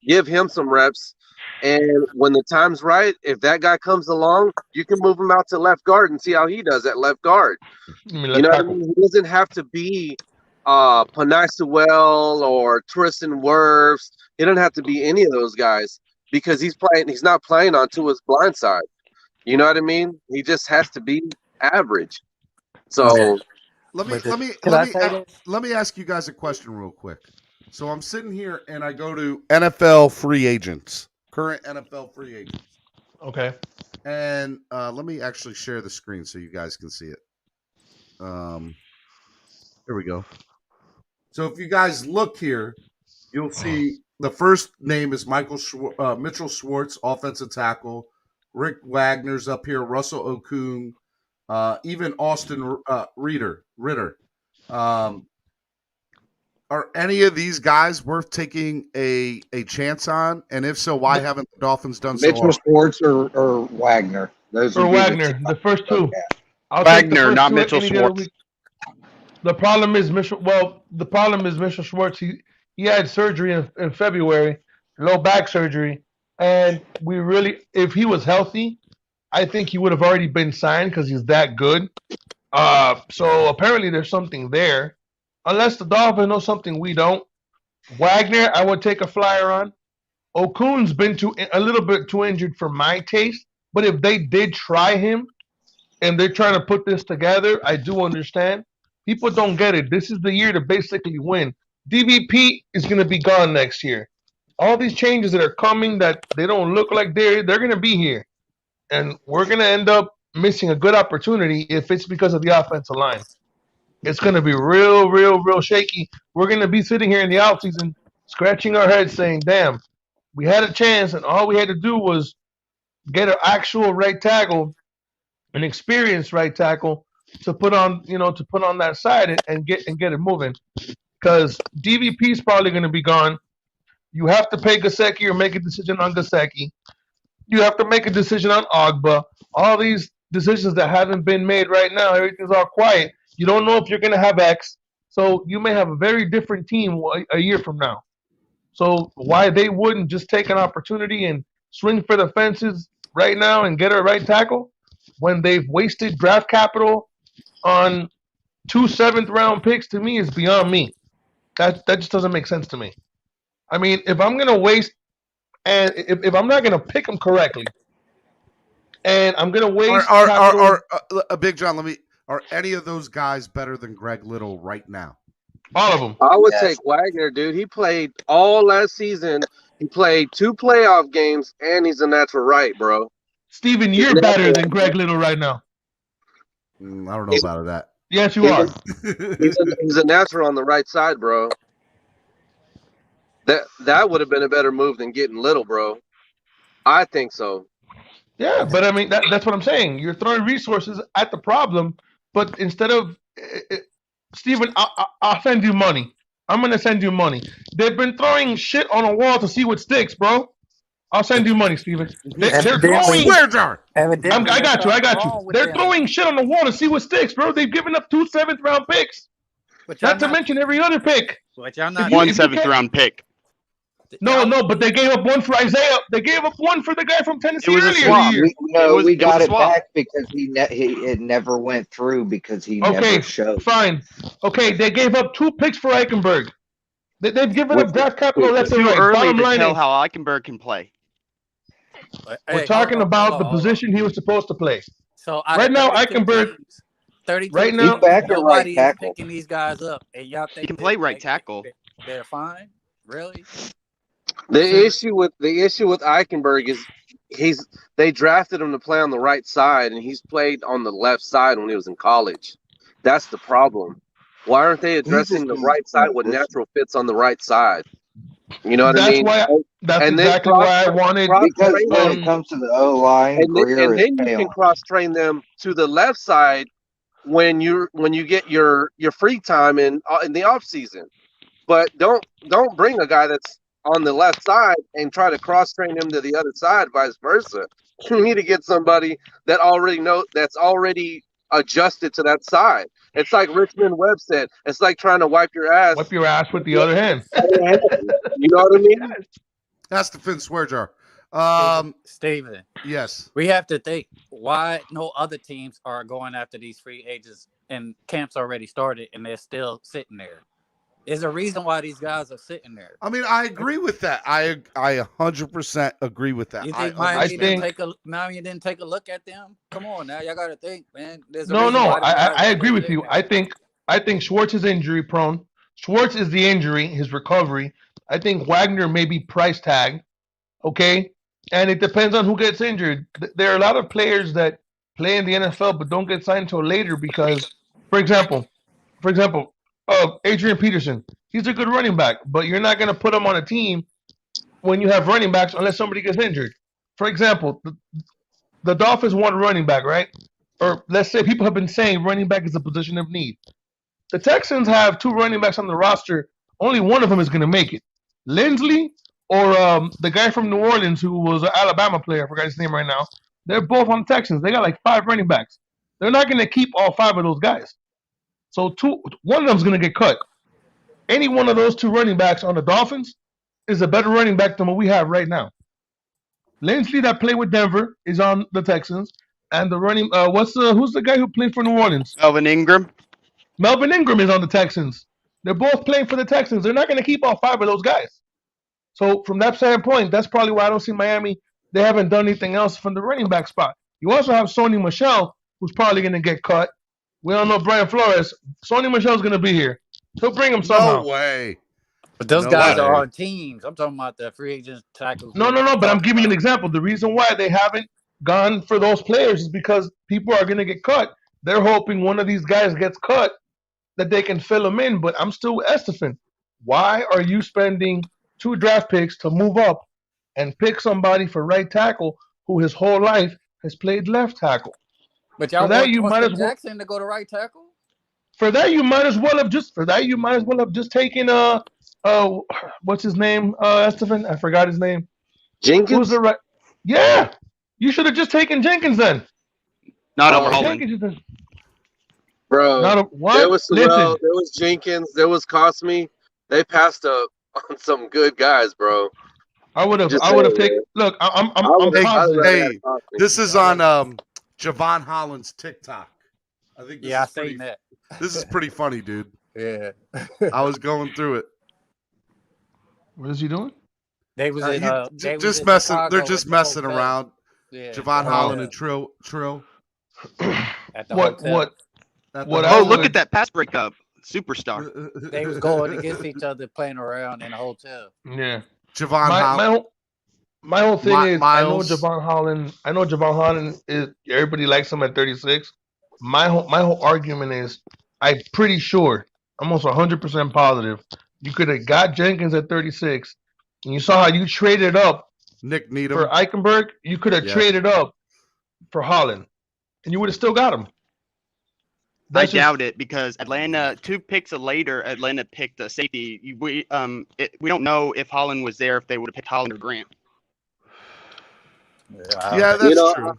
Give him some reps. And when the time's right, if that guy comes along, you can move him out to left guard and see how he does at left guard. You know what I mean? He doesn't have to be Panay Sewell or Tristan Wirfs. He doesn't have to be any of those guys, because he's not playing on Tua's blind side. You know what I mean? He just has to be average. So let me ask you guys a question real quick. So I'm sitting here and I go to NFL free agents. Current NFL free agents. Okay. And let me actually share the screen so you guys can see it. Here we go. So if you guys look here, you'll see the first name is Mitchell Schwartz, offensive tackle. Rick Wagner's up here. Russell Okung, even Austin Ritter. Are any of these guys worth taking a chance on? And if so, why haven't the Dolphins done so? Mitchell Schwartz or Wagner? Those or Wagner, the first two. Wagner, not Mitchell Schwartz. The problem is Mitchell Schwartz. He had surgery in February, low back surgery, and if he was healthy, I think he would have already been signed because he's that good. So apparently there's something there. Unless the Dolphins know something we don't. Wagner, I would take a flyer on. Okun's been a little bit too injured for my taste, but if they did try him and they're trying to put this together, I do understand. People don't get it. This is the year to basically win. DVP is going to be gone next year. All these changes that are coming that they don't look like they're going to be here. And we're going to end up missing a good opportunity if it's because of the offensive line. It's going to be real, real, real shaky. We're going to be sitting here in the offseason scratching our heads saying, damn, we had a chance and all we had to do was get an actual right tackle, an experienced right tackle to put on that side and get it moving. Because DVP is probably going to be gone. You have to pay Gesicki or make a decision on Gesicki. You have to make a decision on Ogba. All these decisions that haven't been made right now, everything's all quiet. You don't know if you're going to have X. So you may have a very different team a year from now. So why they wouldn't just take an opportunity and swing for the fences right now and get a right tackle when they've wasted draft capital on 2 7th-round picks, to me, is beyond me. That just doesn't make sense to me. I mean, if I'm going to waste and if I'm not going to pick them correctly and I'm going to waste Big John, are any of those guys better than Greg Little right now? All of them. I would take Wagner, dude. He played all last season. He played 2 playoff games, and he's a natural right, bro. Steven, you're better than Greg Little right now. I don't know about that. Yes, you are. He's a natural on the right side, bro. That would have been a better move than getting Little, bro. I think so. Yeah, but I mean that's what I'm saying. You're throwing resources at the problem, but instead of Steven, I'll send you money. I'm gonna send you money. They've been throwing shit on a wall to see what sticks, bro. I'll send you money, Steven. They're throwing. Swear jar. I got you. They're throwing shit on the wall to see what sticks, bro. They've given up 2 7th-round picks. Not to mention every other pick. But y'all not 1 7th-round pick. No, but they gave up one for Isaiah. They gave up one for the guy from Tennessee It was a earlier swap. in the year. We got it back because it never went through because he never showed. Fine. Okay, they gave up 2 picks for Eichenberg. They've given up draft capital left and too right. early Bottom to line tell is, how Eichenberg can play. we're talking about the position he was supposed to play. So right now, Eichenberg. 32 right now, nobody is picking these guys up, and y'all think he can play right tackle. They're fine, really. The issue with Eichenberg is they drafted him to play on the right side, and he's played on the left side when he was in college. That's the problem. Why aren't they addressing the right side with natural fits on the right side? You know what I mean? That's exactly why I wanted. Because when it comes to the O line, and then you can cross train them to the left side when you get your free time in the off season. But don't bring a guy that's on the left side and try to cross train him to the other side, vice versa. You need to get somebody that that's already adjusted to that side. It's like Richmond Webb said. It's like trying to wipe your ass. Wipe your ass with the other hand. You know what I mean? That's the Finn swear jar. Steven. Yes. We have to think why no other teams are going after these free agents and camps already started and they're still sitting there. There's a reason why these guys are sitting there. I mean, I agree with that. I 100% agree with that. You think Miami didn't take a look at them? Come on now, y'all got to think, man. I agree with you. I think Schwartz is injury prone. Schwartz is the injury, his recovery. I think Wagner may be price tagged. Okay, and it depends on who gets injured. There are a lot of players that play in the NFL but don't get signed until later because, for example, Adrian Peterson, he's a good running back, but you're not going to put him on a team when you have running backs unless somebody gets injured. For example, the Dolphins want a running back, right? Or let's say people have been saying running back is a position of need. The Texans have 2 running backs on the roster. Only one of them is going to make it. Lindsley or the guy from New Orleans who was an Alabama player, I forgot his name right now. They're both on the Texans. They got like 5 running backs. They're not going to keep all 5 of those guys. So one of them is going to get cut. Any one of those 2 running backs on the Dolphins is a better running back than what we have right now. Lindsley that played with Denver is on the Texans, and the running who's the guy who played for New Orleans? Melvin Ingram. Melvin Ingram is on the Texans. They're both playing for the Texans. They're not going to keep all 5 of those guys. So from that standpoint, that's probably why I don't see Miami. They haven't done anything else from the running back spot. You also have Sony Michel, who's probably going to get cut. We all know Brian Flores. Sony Michel's going to be here. He'll bring him somehow. No way. But those guys are on teams. I'm talking about the free agents tackles. No. But I'm giving you an example. The reason why they haven't gone for those players is because people are going to get cut. They're hoping one of these guys gets cut that they can fill them in. But I'm still Estefan. Why are you spending 2 draft picks to move up and pick somebody for right tackle who his whole life has played left tackle? But y'all want Jackson to go to right tackle? For that, you might as well have just taken what's his name? Estefan? I forgot his name. Jenkins? Who's the right? Yeah. You should have just taken Jenkins then. Not over Holland. Bro, there was Listen. Sorrell, there was Jenkins, there was Cosme. They passed up on some good guys, bro. I would have taken. Look, I'm positive. Hey, this is on Javon Holland's TikTok. I think. I seen that. This is pretty funny, dude. Yeah. I was going through it. What is he doing? They was just messing. They're just messing hotel. around. Yeah. Javon Holland and Trill. At the hotel. Look at that pass breakup. Superstar. They was going against each other, playing around in a hotel. Yeah. Javon Holland. My whole thing is Miles. I know Javon Holland is everybody likes him at 36. My whole argument is I'm pretty sure, almost 100% positive, you could have got Jenkins at 36, and you saw how you traded up Nick Needham for Eichenberg. You could have traded up for Holland, and you would have still got him. I doubt it because Atlanta 2 picks later. Atlanta picked a safety. We don't know if Holland was there if they would have picked Holland or Grant. Yeah, that's true.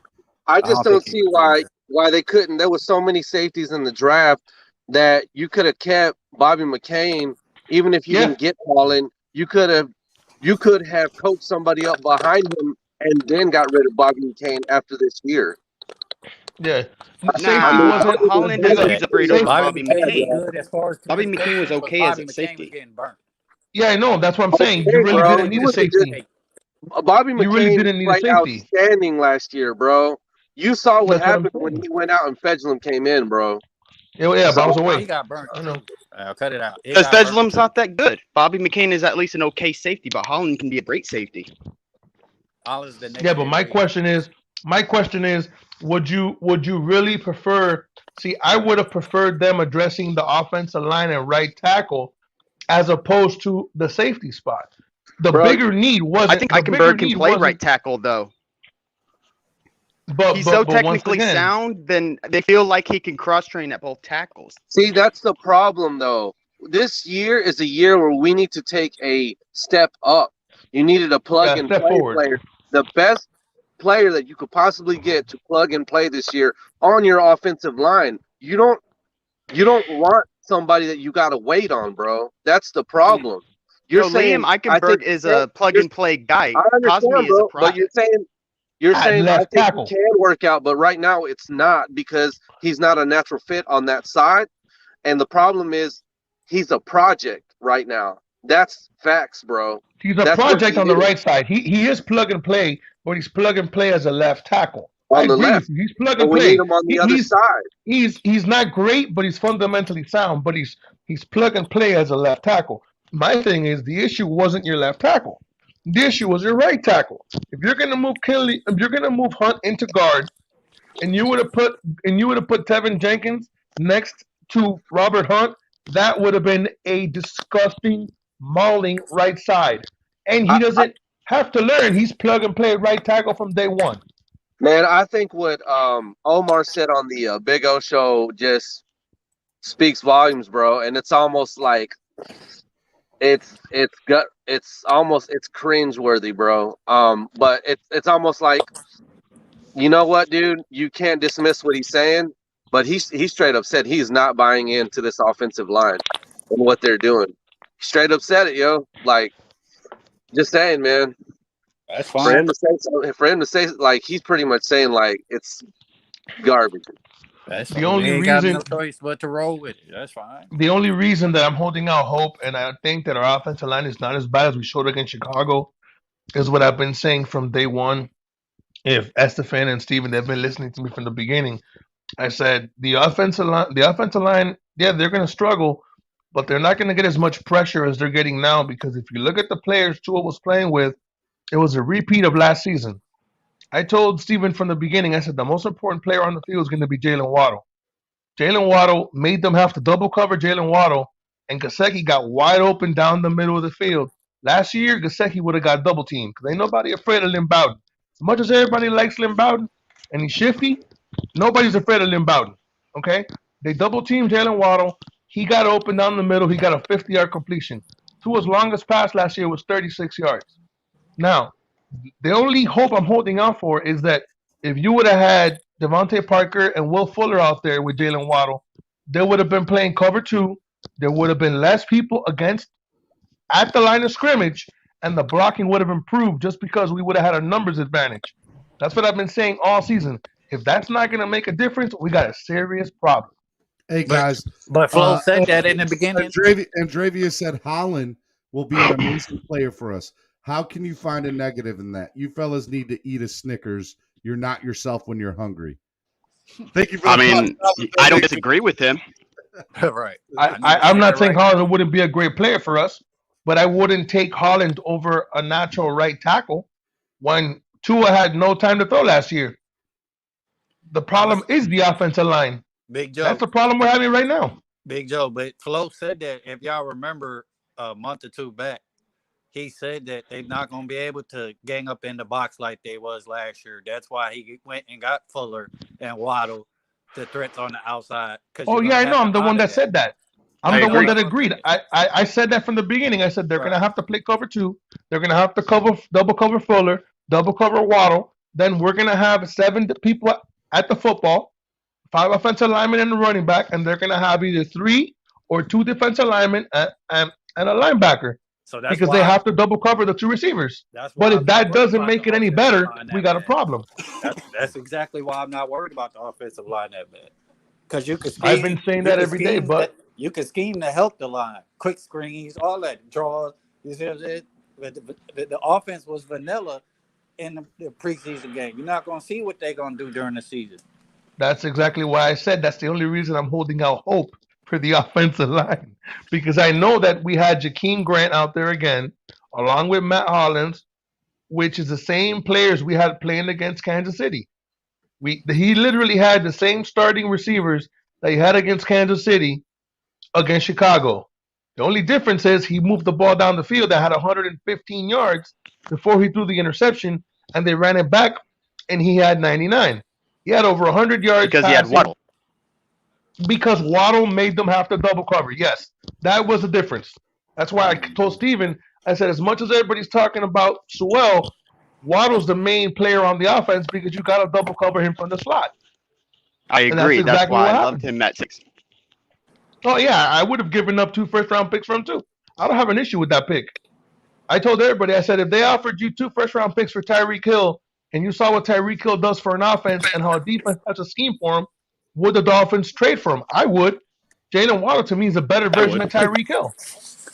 I just don't see why they couldn't. There was so many safeties in the draft that you could have kept Bobby McCain, even if you didn't get Holland. You could have coached somebody up behind him and then got rid of Bobby McCain after this year. Yeah. Holland has a upgrade over Bobby McCain. Good as far as Bobby McCain was okay as a safety. Yeah, I know. That's what I'm saying. You really didn't need a safety. Bobby You really McCain didn't need a played safety. outstanding last year, bro. You saw what happened when he went out and Fedglin came in, bro. Yeah, but I was away. He got burnt. I know. Cut it out. Because Fedglin's not that good. Bobby McCain is at least an okay safety, but Holland can be a great safety. Yeah, but my question is, would you really prefer? See, I would have preferred them addressing the offensive line and right tackle as opposed to the safety spot. The bigger need wasn't. I think Eichenberg can play right tackle though. He's so technically sound, then they feel like he can cross train at both tackles. See, that's the problem though. This year is a year where we need to take a step up. You needed a plug and play player. The best player that you could possibly get to plug and play this year on your offensive line. You don't want somebody that you got to wait on, bro. That's the problem. You're saying Liam Eichenberg is a plug and play guy. I understand, Cosme bro, is a product. but you're saying I think he can work out, but right now it's not because he's not a natural fit on that side. And the problem is he's a project right now. That's facts, bro. He's a project on the right side. He is plug and play, but he's plug and play as a left tackle. On the left. He's plug and play. We need him on the other side. He's not great, but he's fundamentally sound. But he's plug and play as a left tackle. My thing is the issue wasn't your left tackle. The issue was your right tackle. If you're gonna move Hunt into guard, and you would have put Tevin Jenkins next to Robert Hunt, that would have been a disgusting mauling right side. And he doesn't have to learn. He's plug and play right tackle from day one. Man, I think what Omar said on the Big O show just speaks volumes, bro. And it's almost like it's cringeworthy, bro. But it's almost like, you know what, dude? You can't dismiss what he's saying, but he straight up said he's not buying into this offensive line and what they're doing. Straight up said it, yo. Like, just saying, man. That's fine. For him to say, like, he's pretty much saying like it's garbage. That's the only reason. Got no choice but to roll with it. That's fine. The only reason that I'm holding out hope, and I think that our offensive line is not as bad as we showed against Chicago, is what I've been saying from day one. If Estefan and Steven, they've been listening to me from the beginning, I said the offensive line, yeah, they're going to struggle, but they're not going to get as much pressure as they're getting now because if you look at the players Tua was playing with, it was a repeat of last season. I told Steven from the beginning, I said the most important player on the field is going to be Jalen Waddle. Jalen Waddle made them have to double cover Jalen Waddle, and Gesicki got wide open down the middle of the field. Last year, Gesicki would have got double teamed because ain't nobody afraid of Lynn Bowden. As much as everybody likes Lynn Bowden and he's shifty, nobody's afraid of Lynn Bowden. Okay? They double teamed Jalen Waddle. He got open down the middle. He got a 50-yard completion. Tua's longest pass last year was 36 yards. Now, the only hope I'm holding out for is that if you would have had Devontae Parker and Will Fuller out there with Jalen Waddle, they would have been playing cover 2. There would have been less people at the line of scrimmage, and the blocking would have improved just because we would have had a numbers advantage. That's what I've been saying all season. If that's not going to make a difference, we got a serious problem. Hey, guys. But Flo said that in the beginning. Andravia said Holland will be an amazing player for us. How can you find a negative in that? You fellas need to eat a Snickers. You're not yourself when you're hungry. Thank you for I don't disagree with him. Right. I'm not saying Holland wouldn't be a great player for us, but I wouldn't take Holland over a natural right tackle when Tua had no time to throw last year. The problem is the offensive line. Big Joe. That's the problem we're having right now. Big Joe. But Flo said that, if y'all remember a month or two back, he said that they're not going to be able to gang up in the box like they was last year. That's why he went and got Fuller and Waddle the threats on the outside. Oh yeah, I know. I'm the one that said that. I'm the one that agreed. I said that from the beginning. I said they're gonna have to play cover 2. They're gonna have to double cover Fuller, double cover Waddle. Then we're gonna have 7 people at the football, 5 offensive linemen and a running back, and they're gonna have either 3 or 2 defensive linemen and a linebacker. So that's because why they have to double cover the 2 receivers. That's why But if I'm that not worried doesn't about make the it any offensive better, line we that got a bad. problem. That's exactly why I'm not worried about the offensive line that bad. Because you could scheme, I've been saying that every day, but you can scheme to help the line, quick screens, all that draws. You see what I'm saying? But the offense was vanilla in the preseason game. You're not going to see what they're going to do during the season. that's exactly why I said that's the only reason I'm holding out hope for the offensive line, because I know that we had Jakeem Grant out there again, along with Matt Hollins, which is the same players we had playing against Kansas City. He literally had the same starting receivers that he had against Kansas City against Chicago. The only difference is he moved the ball down the field that had 115 yards before he threw the interception, and they ran it back, and he had 99. He had over 100 yards because he had Waddle. Because Waddle made them have to double cover. Yes, that was the difference. That's why I told Steven, I said, as much as everybody's talking about Sewell, Waddle's the main player on the offense because you got to double cover him from the slot. I agree. That's why I loved him at 6. Oh, yeah, I would have given up 2 first-round picks for him, too. I don't have an issue with that pick. I told everybody, I said, if they offered you 2 first-round picks for Tyreek Hill, and you saw what Tyreek Hill does for an offense and how a defense has a scheme for him, would the Dolphins trade for him? I would. Jalen Waddle, to me, is a better version of Tyreek Hill.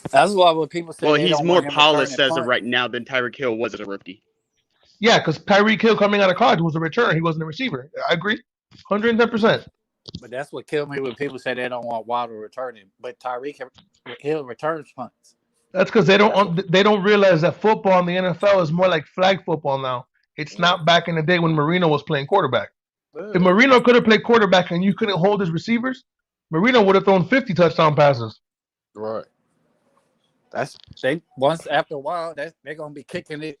That's why when people say he's more polished as of right now than Tyreek Hill was as a rookie. Yeah, because Tyreek Hill coming out of college was a returner. He wasn't a receiver. I agree. 110%. But that's what killed me when people say they don't want Waddle returning. But Tyreek Hill returns punts. That's because they don't realize that football in the NFL is more like flag football now. It's not back in the day when Marino was playing quarterback. If Marino could have played quarterback and you couldn't hold his receivers, Marino would have thrown 50 touchdown passes. Right. Once after a while, they're gonna be kicking it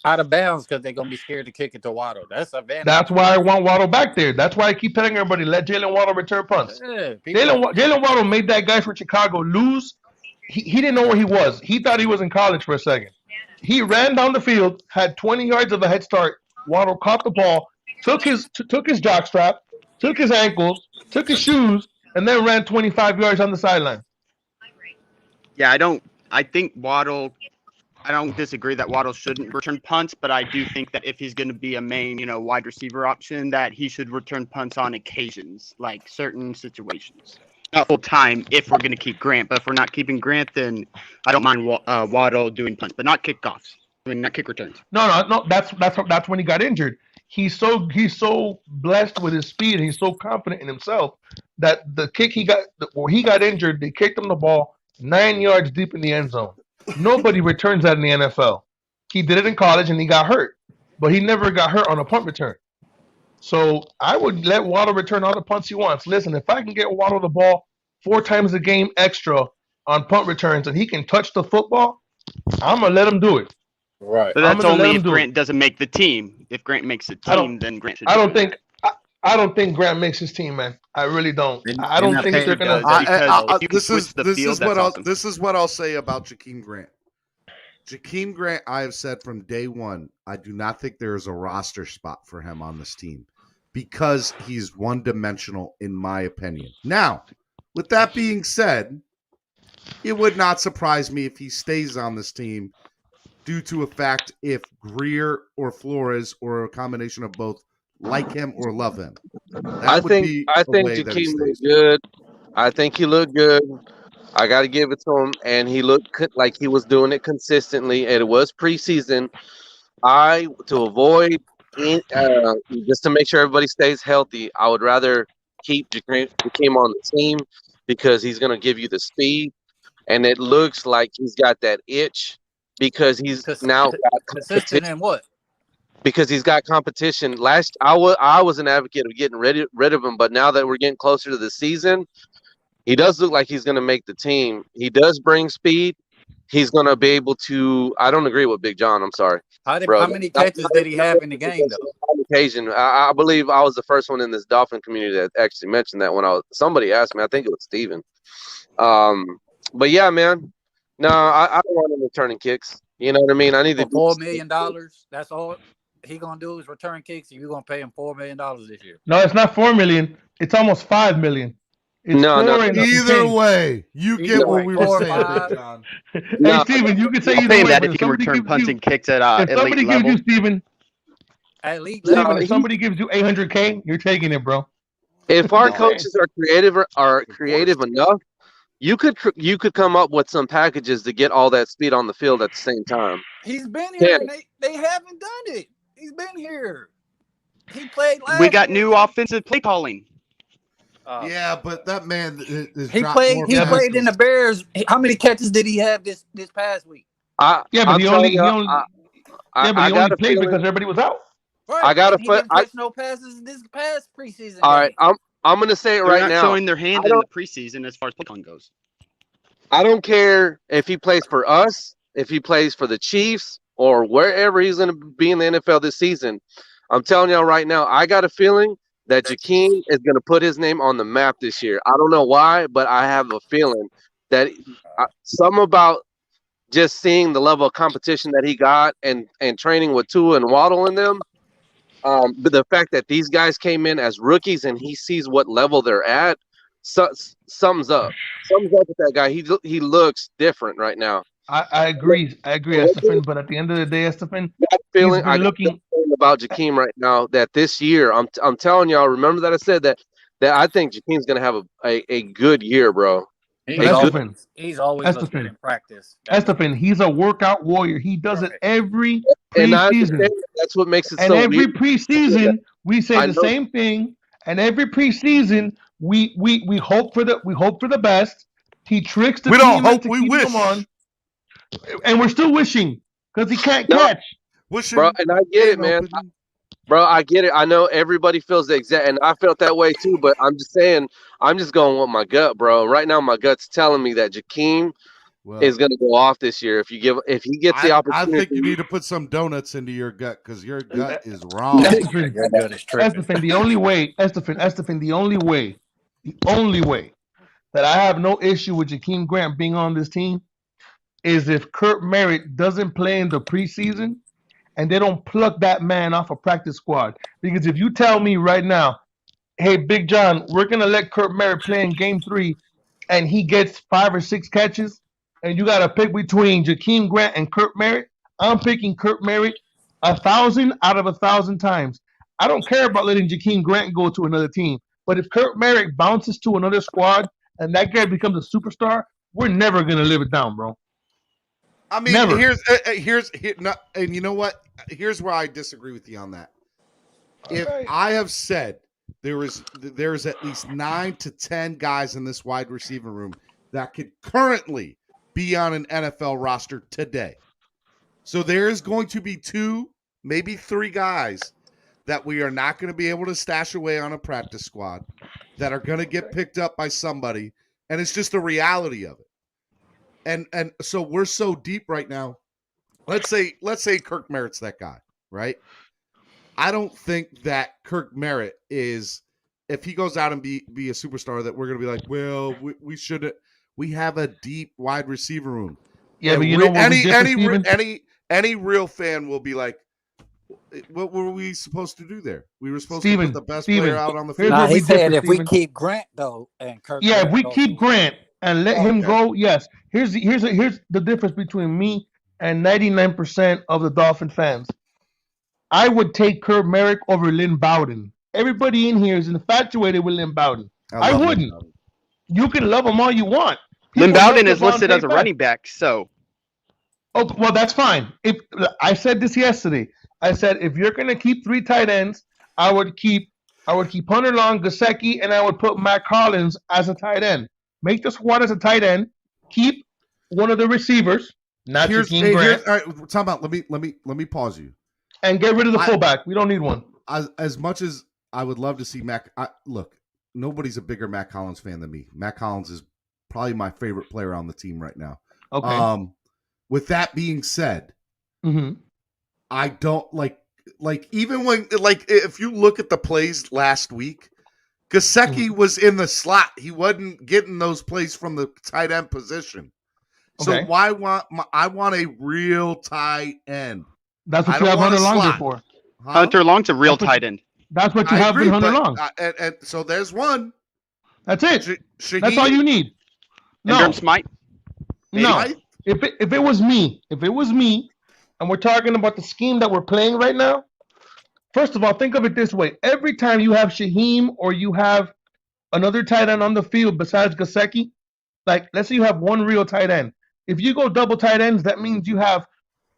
out of bounds because they're gonna be scared to kick it to Waddle. That's why I want Waddle back there. That's why I keep telling everybody, let Jalen Waddle return punts. Yeah, Jalen Waddle made that guy from Chicago lose. He didn't know where he was. He thought he was in college for a second. He ran down the field, had 20 yards of a head start. Waddle caught the ball, took his jockstrap, took his ankles, took his shoes, and then ran 25 yards on the sideline. Yeah, I think Waddle. I don't disagree that Waddle shouldn't return punts, but I do think that if he's going to be a main, wide receiver option, that he should return punts on occasions, like certain situations. Not full time if we're going to keep Grant, but if we're not keeping Grant, then I don't mind Waddle doing punts, but not kickoffs. I mean, not kick returns. No. That's when he got injured. He's so blessed with his speed and he's so confident in himself that the kick where he got injured, they kicked him the ball 9 yards deep in the end zone. Nobody returns that in the NFL. He did it in college and he got hurt, but he never got hurt on a punt return. So I would let Waddle return all the punts he wants. Listen, if I can get Waddle the ball 4 times a game extra on punt returns and he can touch the football, I'm going to let him do it. Right. But that's only if Grant doesn't make the team. If Grant makes the team, then Grant should. I don't think Grant makes his team, man. I really don't. I don't think they're going to. This is what I'll say about Jakeem Grant. Jakeem Grant, I have said from day one, I do not think there is a roster spot for him on this team because he's one-dimensional, in my opinion. Now, with that being said, it would not surprise me if he stays on this team due to a fact if Greer or Flores or a combination of both like him or love him. I think Jakeem looked good. I think he looked good. I got to give it to him, and he looked like he was doing it consistently. And it was preseason. To avoid just to make sure everybody stays healthy, I would rather keep Jakeem on the team because he's going to give you the speed, and it looks like he's got that itch because he's now got consistent in what? Because he's got competition. I was an advocate of getting rid of him, but now that we're getting closer to the season, he does look like he's going to make the team. He does bring speed. He's going to be able to. I don't agree with Big John. I'm sorry. How many catches did he have in the game, though? occasion. I believe I was the first one in this Dolphin community that actually mentioned that when somebody asked me. I think it was Steven. But yeah, man. No, I don't want him returning kicks. You know what I mean? I need to For $4 million. That's all he gonna do is return kicks, and you're gonna pay him $4 million this year. No, it's not $4 million. It's almost $5 million. It's No. Either way, you get what we were saying, Big John. Hey, Steven, you can say I'll either pay him way. that But if he can return punts and kicks at if somebody elite gives level. you, Steven, Steven, if somebody gives you $800K, you're taking it, bro. If our coaches are creative enough, you could come up with some packages to get all that speed on the field at the same time. He's been here, and they haven't done it. He's been here. He played last We got year. new offensive play calling. Yeah, but that man is He played in the Bears. How many catches did he have this past week? But he only played because everybody was out. Right. I got to He didn't catch no passes this past preseason. All right, I'm going to say it They're right not now. showing their hand in the preseason as far as play calling goes. I don't care if he plays for us, if he plays for the Chiefs, or wherever he's going to be in the NFL this season. I'm telling y'all right now, I got a feeling that Jakeem is going to put his name on the map this year. I don't know why, but I have a feeling that something about just seeing the level of competition that he got and training with Tua and Waddle in them. But the fact that these guys came in as rookies and he sees what level they're at, sums up. Sums up with that guy. He looks different right now. I agree, Estefan. But at the end of the day, Estefan, he's been looking about Jakeem right now. That this year, I'm telling y'all. Remember that I said that I think Jakeem's gonna have a good year, bro. He's always looking good in practice. Estefan, he's a workout warrior. He does it every And I preseason. understand that's what makes it And so every weird. preseason, we say I the know. same thing. And every preseason, we hope for the best. He tricks the We team don't hope, into we keeping wish. him on, and we're still wishing because he can't catch. Bro, and I get it, man. Bro, I get it. I know everybody feels the exact, and I felt that way too. But I'm just saying, I'm just going with my gut, bro. Right now, my gut's telling me that Jakeem is going to go off this year if he gets the opportunity. I think you need to put some donuts into your gut because your gut is wrong. Estefan, the only way, the only way that I have no issue with Jakeem Grant being on this team is if Kurt Merritt doesn't play in the preseason and they don't pluck that man off a practice squad. Because if you tell me right now, hey, Big John, we're going to let Kurt Merritt play in game 3 and he gets 5 or 6 catches, and you got to pick between Jakeem Grant and Kurt Merritt, I'm picking Kurt Merritt 1,000 out of 1,000 times. I don't care about letting Jakeem Grant go to another team. But if Kurt Merritt bounces to another squad and that guy becomes a superstar, we're never going to live it down, bro. I mean, Never. And you know what? Here's where I disagree with you on that. If I have said there is at least 9 to 10 guys in this wide receiver room that could currently be on an NFL roster today. So there is going to be 2, maybe 3 guys that we are not going to be able to stash away on a practice squad that are going to get picked up by somebody, and it's just the reality of it. And so we're so deep right now. Let's say Kirk Merritt's that guy, right? I don't think that Kirk Merritt is, if he goes out and be a superstar, that we're going to be like, well, we shouldn't. We have a deep wide receiver room. Yeah, and but you know what? Any real fan will be like, what were we supposed to do there? We were supposed to put the best player out on the field. Nah, he said if we keep Grant though, and Kirk. Yeah, if we keep Grant and let him go, yes. Here's the difference between me and 99% of the Dolphin fans. I would take Kurt Merritt over Lynn Bowden. Everybody in here is infatuated with Lynn Bowden. I wouldn't. You can love him all you want. Lynn Bowden is listed as a running back, so. Oh, well, that's fine. If I said this yesterday, I said if you're gonna keep 3 tight ends, I would keep Hunter Long, Gesicki, and I would put Matt Collins as a tight end. Make the squad as a tight end. Keep one of the receivers, not Jakeem Grant. All right, time out. Let me pause you. And get rid of the fullback. We don't need one. As much as I would love to see Mac, look, nobody's a bigger Matt Collins fan than me. Matt Collins is probably my favorite player on the team right now. Okay. With that being said, I don't like like even when if you look at the plays last week, Gesicki was in the slot. He wasn't getting those plays from the tight end position. So Okay. I want a real tight end. That's what you have Hunter Long there for. Huh? Hunter Long's a real tight end. That's what you have in Hunter Long. And so there's one. That's it. That's all you need. No. And Smite? No. If it was me, and we're talking about the scheme that we're playing right now, first of all, think of it this way. Every time you have Shaheem or you have another tight end on the field besides Gesicki, like let's say you have one real tight end. If you go double tight ends, that means you have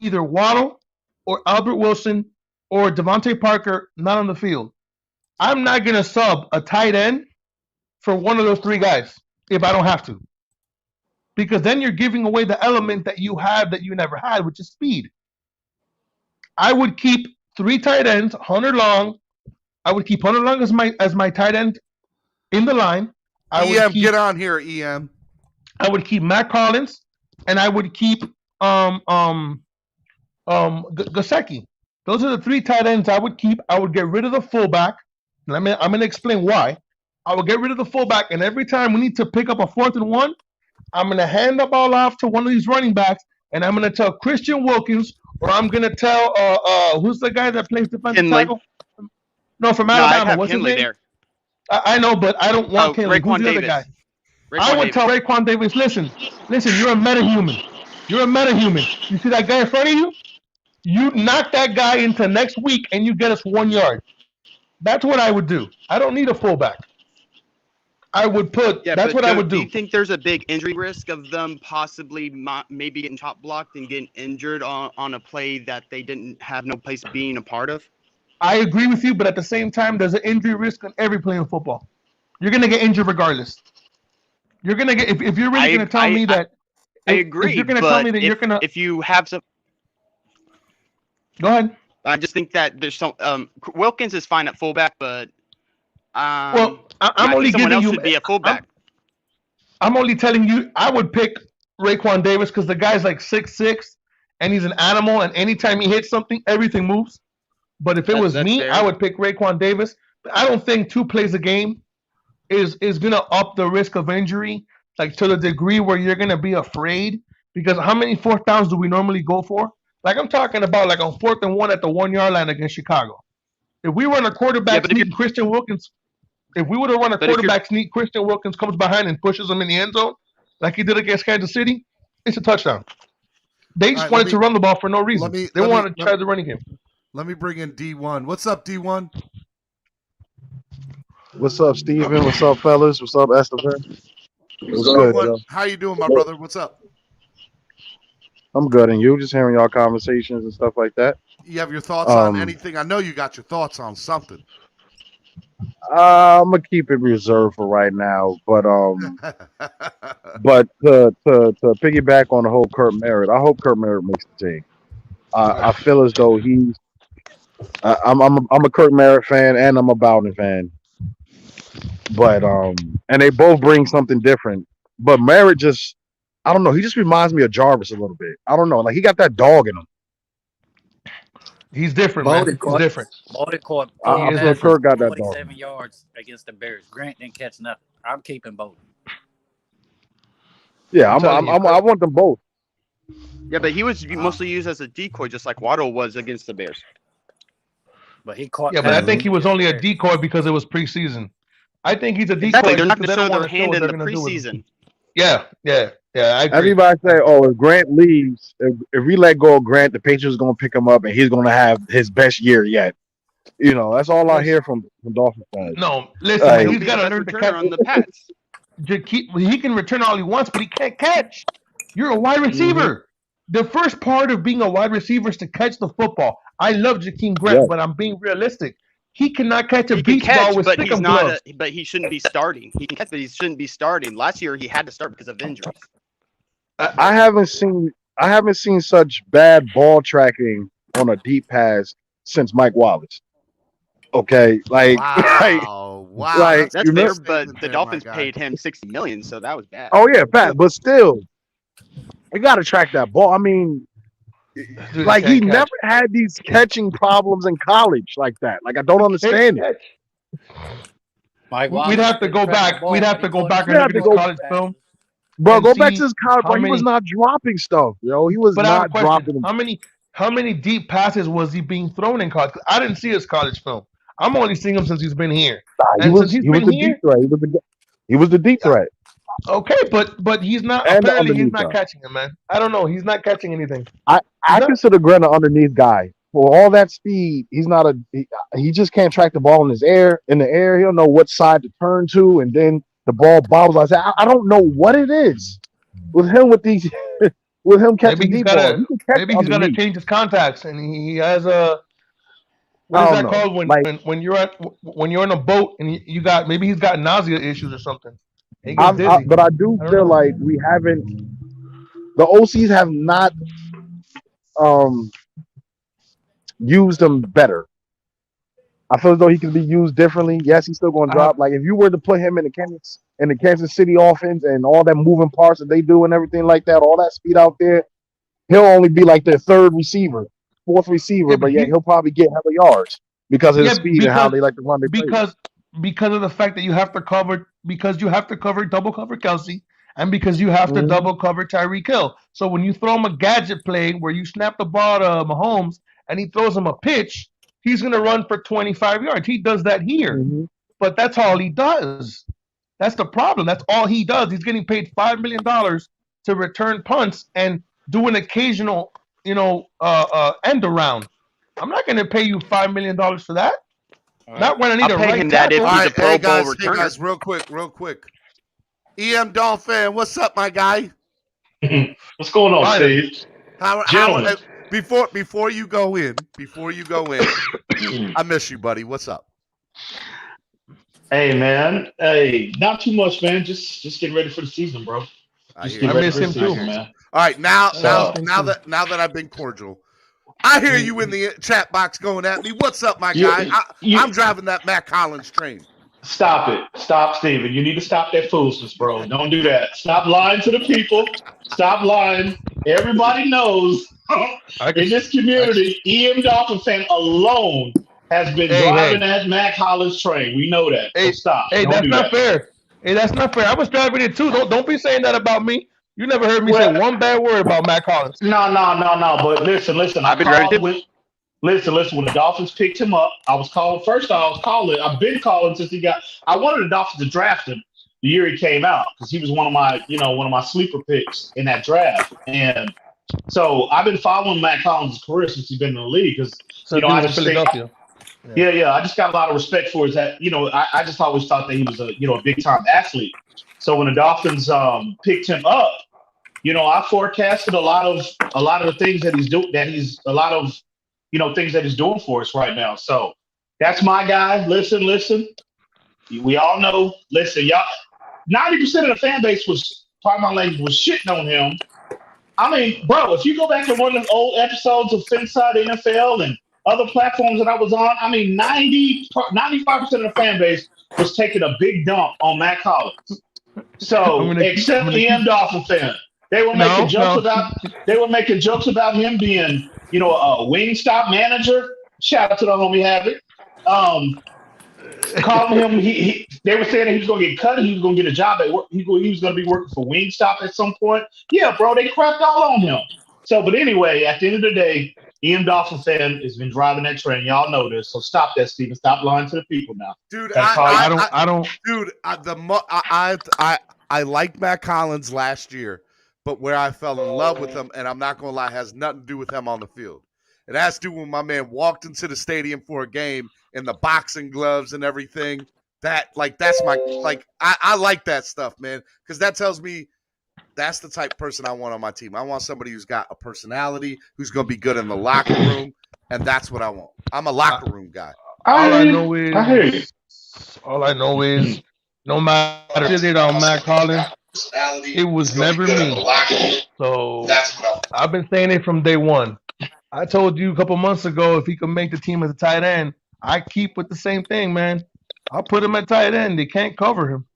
either Waddle or Albert Wilson or Devontae Parker not on the field. I'm not going to sub a tight end for one of those three guys if I don't have to. Because then you're giving away the element that you have that you never had, which is speed. I would keep three tight ends, Hunter Long. I would keep Hunter Long as my tight end in the line. Get on here, EM. I would keep Matt Collins, and I would keep Gesicki. Those are the three tight ends I would keep. I would get rid of the fullback. I'm going to explain why. I would get rid of the fullback, and every time we need to pick up a 4th and 1, I'm going to hand the ball off to one of these running backs, and I'm going to tell Christian Wilkins, or I'm going to tell who's the guy that plays defensive tackle? No, from Alabama. What's his name? There. I know, but I don't want Kinley. Who's the other guy? I would tell Raekwon Davis, listen, you're a metahuman. You're a metahuman. You see that guy in front of you? You knock that guy into next week, and you get us 1 yard. That's what I would do. I don't need a fullback. I would put. Yeah, that's what I would do. Do you think there's a big injury risk of them possibly maybe getting top blocked and getting injured on a play that they didn't have no place being a part of? I agree with you, but at the same time, there's an injury risk on every play in football. You're going to get injured regardless. You're going to get if you're really going to tell me that. I agree. If you're going to tell me that you're going to. If you have some. Go ahead. I just think that there's some. Wilkins is fine at fullback, but. I'm only someone giving else you. Should be a fullback. I'm only telling you. I would pick Raekwon Davis because the guy's like 6'6", and he's an animal. And anytime he hits something, everything moves. But if it was me, fair. I would pick Raekwon Davis. But I don't think 2 plays a game is gonna up the risk of injury, like to the degree where you're gonna be afraid. Because how many 4th downs do we normally go for? Like I'm talking about, like on 4th and 1 at the 1 yard line against Chicago. If we run a quarterback sneak, Christian Wilkins. If we would have run a quarterback sneak, Christian Wilkins comes behind and pushes him in the end zone, like he did against Kansas City, it's a touchdown. They just wanted to run the ball for no reason. They wanted to try the running game. Let me bring in D1. What's up, D1? What's up, Steven? What's up, fellas? What's up, Esteban? What's good, Joe? How you doing, my brother? What's up? I'm good, and you? Just hearing y'all conversations and stuff like that. You have your thoughts on anything? I know you got your thoughts on something. I'm gonna keep it reserved for right now, but to piggyback on the whole Kurt Merritt, I hope Kurt Merritt makes the team. I feel as though he's. I'm a Kurt Merritt fan and I'm a Bowden fan, but and they both bring something different. But Merritt just, I don't know, he just reminds me of Jarvis a little bit. I don't know, like he got that dog in him. He's different, man. He's different. Bowden caught Kurt got that 47 yards against the Bears. Grant didn't catch nothing. I'm keeping Bowden. Yeah, I want them both. Yeah, but he was mostly used as a decoy, just like Waddle was against the Bears. But he caught. Yeah, but I think he was only a decoy because it was preseason. I think he's a decoy. Exactly. They're not going to show their their hand in the preseason. Yeah. I agree. Everybody say, "Oh, if Grant leaves, if we let go of Grant, the Patriots are going to pick him up, and he's going to have his best year yet." You know, that's all I hear from Dolphins fans. No, listen, he's got to learn to catch on the Pats. He can return all he wants, but he can't catch. You're a wide receiver. Mm-hmm. The first part of being a wide receiver is to catch the football. I love Jakeem Grant, but I'm being realistic. He cannot catch a beach ball with stick and gloves. But he shouldn't be starting. He can catch, but he shouldn't be starting. Last year, he had to start because of injuries. I haven't seen such bad ball tracking on a deep pass since Mike Wallace. Okay, like wow. Like, that's fair, but the Dolphins paid him $60 million, so that was bad. Oh yeah, bad, but still, you got to track that ball. I mean, Dude Like he can't never catch. had these catching problems in college like that. Like I don't understand it. Mike We'd Wallace have to couldn't go track the back. We'd ball when have he to go caught his back You and look have at to his football. go, college film bro. and Go back to see his college, how bro. He was many. not dropping stuff, yo. He was But I have a not question: dropping them. how many deep passes was he being thrown in college? 'Cause I didn't see his college film. I'm only seeing him since he's been here, Nah, and since he's he was been the deep here, threat. He was the deep threat okay. But he's not. and the Apparently, he's underneath not guy. catching him, man. I don't know. He's not catching anything. He's I not. consider Grant an underneath guy. For all that speed, he's not he just can't track the ball in his air. In the air, he don't know what side to turn to, and then the ball bobbles. I don't know what it is with him with these with him Maybe catching he's deep got balls. to. He can catch Maybe the he's got to underneath. change his contacts, and he has a. What I is don't that know. called when Like when you're on a boat and you got maybe he's got nausea issues or something. And he gets dizzy. but I do I don't feel know. like the OCs have not um used him better. I feel as though he can be used differently. Yes, he's still going to I have drop. Like if you were to put him in the Kansas City offense and all that moving parts that they do and everything like that, all that speed out there, he'll only be like their third receiver, fourth receiver, yeah, but but yet he he'll probably get hella yards because of his yeah speed and how they like to run their plays. because of the fact that you have to cover double cover Kelsey and because you have to Mm-hmm. double cover Tyreek Hill. So when you throw him a gadget play where you snap the ball to Mahomes and he throws him a pitch, he's gonna run for 25 yards. He does that here, Mm-hmm. but that's all he does. That's the problem. That's all he does. He's getting paid $5 million to return punts and do an occasional, end around. I'm not going to pay you $5 million for that. Not when I need I'll a pay right him that if tackle. All he's a right, Pro Bowl returner. real quick. EM Dolphin, what's up, my guy? What's going on, Finally. Steve? How Gentlemen. before you go in, I miss you, buddy. What's up? Hey, man. Hey, not too much, man. Just getting ready for the season, bro. I Getting ready miss for the him season, too. man. All right, now So- that I've been cordial, I hear you in the chat box going at me. What's up, my guy? I'm driving that Matt Collins train. Stop it. Stop, Steven. You need to stop that foolishness, bro. Don't do that. Stop lying to the people. Stop lying. Everybody knows in this community, EM Dolphin fan alone has been driving that Matt Collins train. We know that. So stop. Hey, Don't that's do not that. fair. Hey, that's not fair. I was driving it too. Don't be saying that about me. You never heard me say one bad word about Matt Collins. No. But listen. I've been ready. Listen. When the Dolphins picked him up, I was calling. First, I was calling. I've been calling since he got. I wanted the Dolphins to draft him the year he came out because he was one of my sleeper picks in that draft. And so I've been following Matt Collins' career since he's been in the league because I just think. Yeah. I just got a lot of respect for his that. I just always thought that he was a big time athlete. So when the Dolphins picked him up, I forecasted a lot of the things that he's doing. Things that he's doing for us right now. So that's my guy. Listen. We all know. Listen, y'all. 90% of the fan base was, pardon my language, was shitting on him. I mean, bro, if you go back to one of the old episodes of Finside NFL and other platforms that I was on, I mean, 95% of the fan base was taking a big dump on Matt Collins. So, except the EM Dolphin fan. They were making jokes about him being, a Wingstop manager. Shout out to the homie Havoc. Calling him, they were saying that he was going to get cut and he was going to get a job at work. He was going to be working for Wingstop at some point. Yeah, bro, they crapped all on him. So, but anyway, at the end of the day, EM Dolphin fan has been driving that train. Y'all know this. So stop that, Steven. Stop lying to the people now. Dude, I don't. Dude, I liked Matt Collins last year, but where I fell in love with him, and I'm not gonna lie, has nothing to do with him on the field. It has to do when my man walked into the stadium for a game in the boxing gloves and everything. That's my I like that stuff, man, because that tells me that's the type of person I want on my team. I want somebody who's got a personality, who's going to be good in the locker room, and that's what I want. I'm a locker room guy. All I know is, no matter what on Matt Collins, it was never me. So I've been saying it from day one. I told you a couple months ago if he could make the team as a tight end, I keep with the same thing, man. I'll put him at tight end. They can't cover him.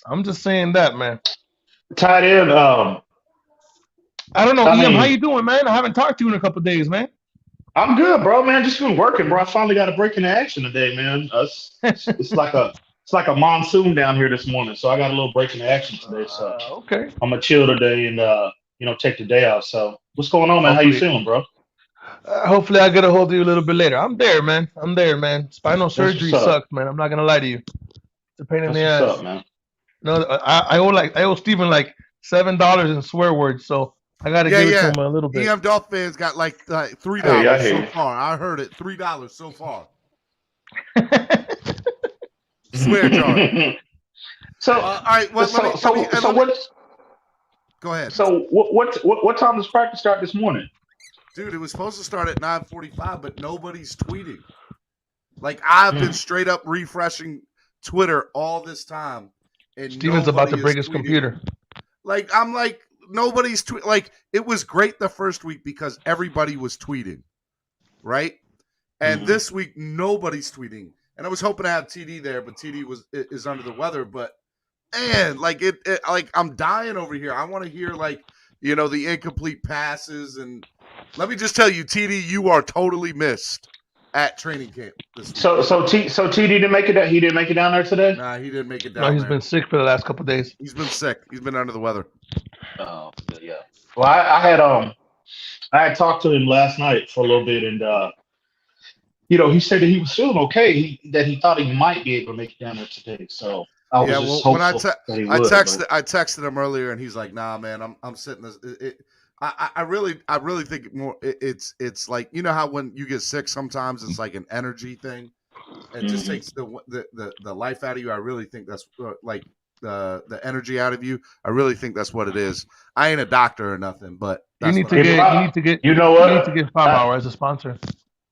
I'm just saying that, man. Tight end, I don't know, I Em. How mean, you doing, man? I haven't talked to you in a couple days, man. I'm good, bro, man. Just been working, bro. I finally got a break into action today, man. It's like a monsoon down here this morning, so I got a little break into action today. So Okay. I'm gonna chill today and take the day out. So what's going on, man? How you Hopefully, feeling, bro? hopefully I get a hold of you a little bit later. I'm there, man. Spinal That's surgery what's up. sucks, man. I'm not gonna lie to you. It's a pain in That's the what's up, ass. man. No, I owe Steven like $7 in swear words, so I got to give it to Yeah. him a little bit. EM Dolphins got like $3 Hey, I hear so you. far. I heard it. $3 so far. Swear jar. So, all right. Well, so what's go ahead. So what time does practice start this morning? Dude, it was supposed to start at 9:45, but nobody's tweeting. Like, I've been straight up refreshing Twitter all this time, and Steven's about to break his computer. Like, I'm like, nobody's tweeting. Like, it was great the first week because everybody was tweeting, right? And this week, nobody's tweeting. And I was hoping to have TD there, but TD is under the weather. But man, like like I'm dying over here. I want to hear the incomplete passes. And let me just tell you, TD, you are totally missed at training camp this week. So TD didn't make it. He didn't make it down there today. Nah, he didn't make it down. No, he's been sick for the last couple of days. He's been sick. He's been under the weather. Oh yeah. Well, I had talked to him last night for a little bit, and he said that he was feeling okay. That he thought he might be able to make it down there today. So I was just hopeful that he would. I texted him earlier, and he's like, "Nah, man, I'm sitting this." I really think it's like, you know how when you get sick sometimes it's like an energy thing. It just takes the life out of you. I really think that's like the energy out of you. I really think that's what it is. I ain't a doctor or nothing, but you need to get 5 Hour as a sponsor.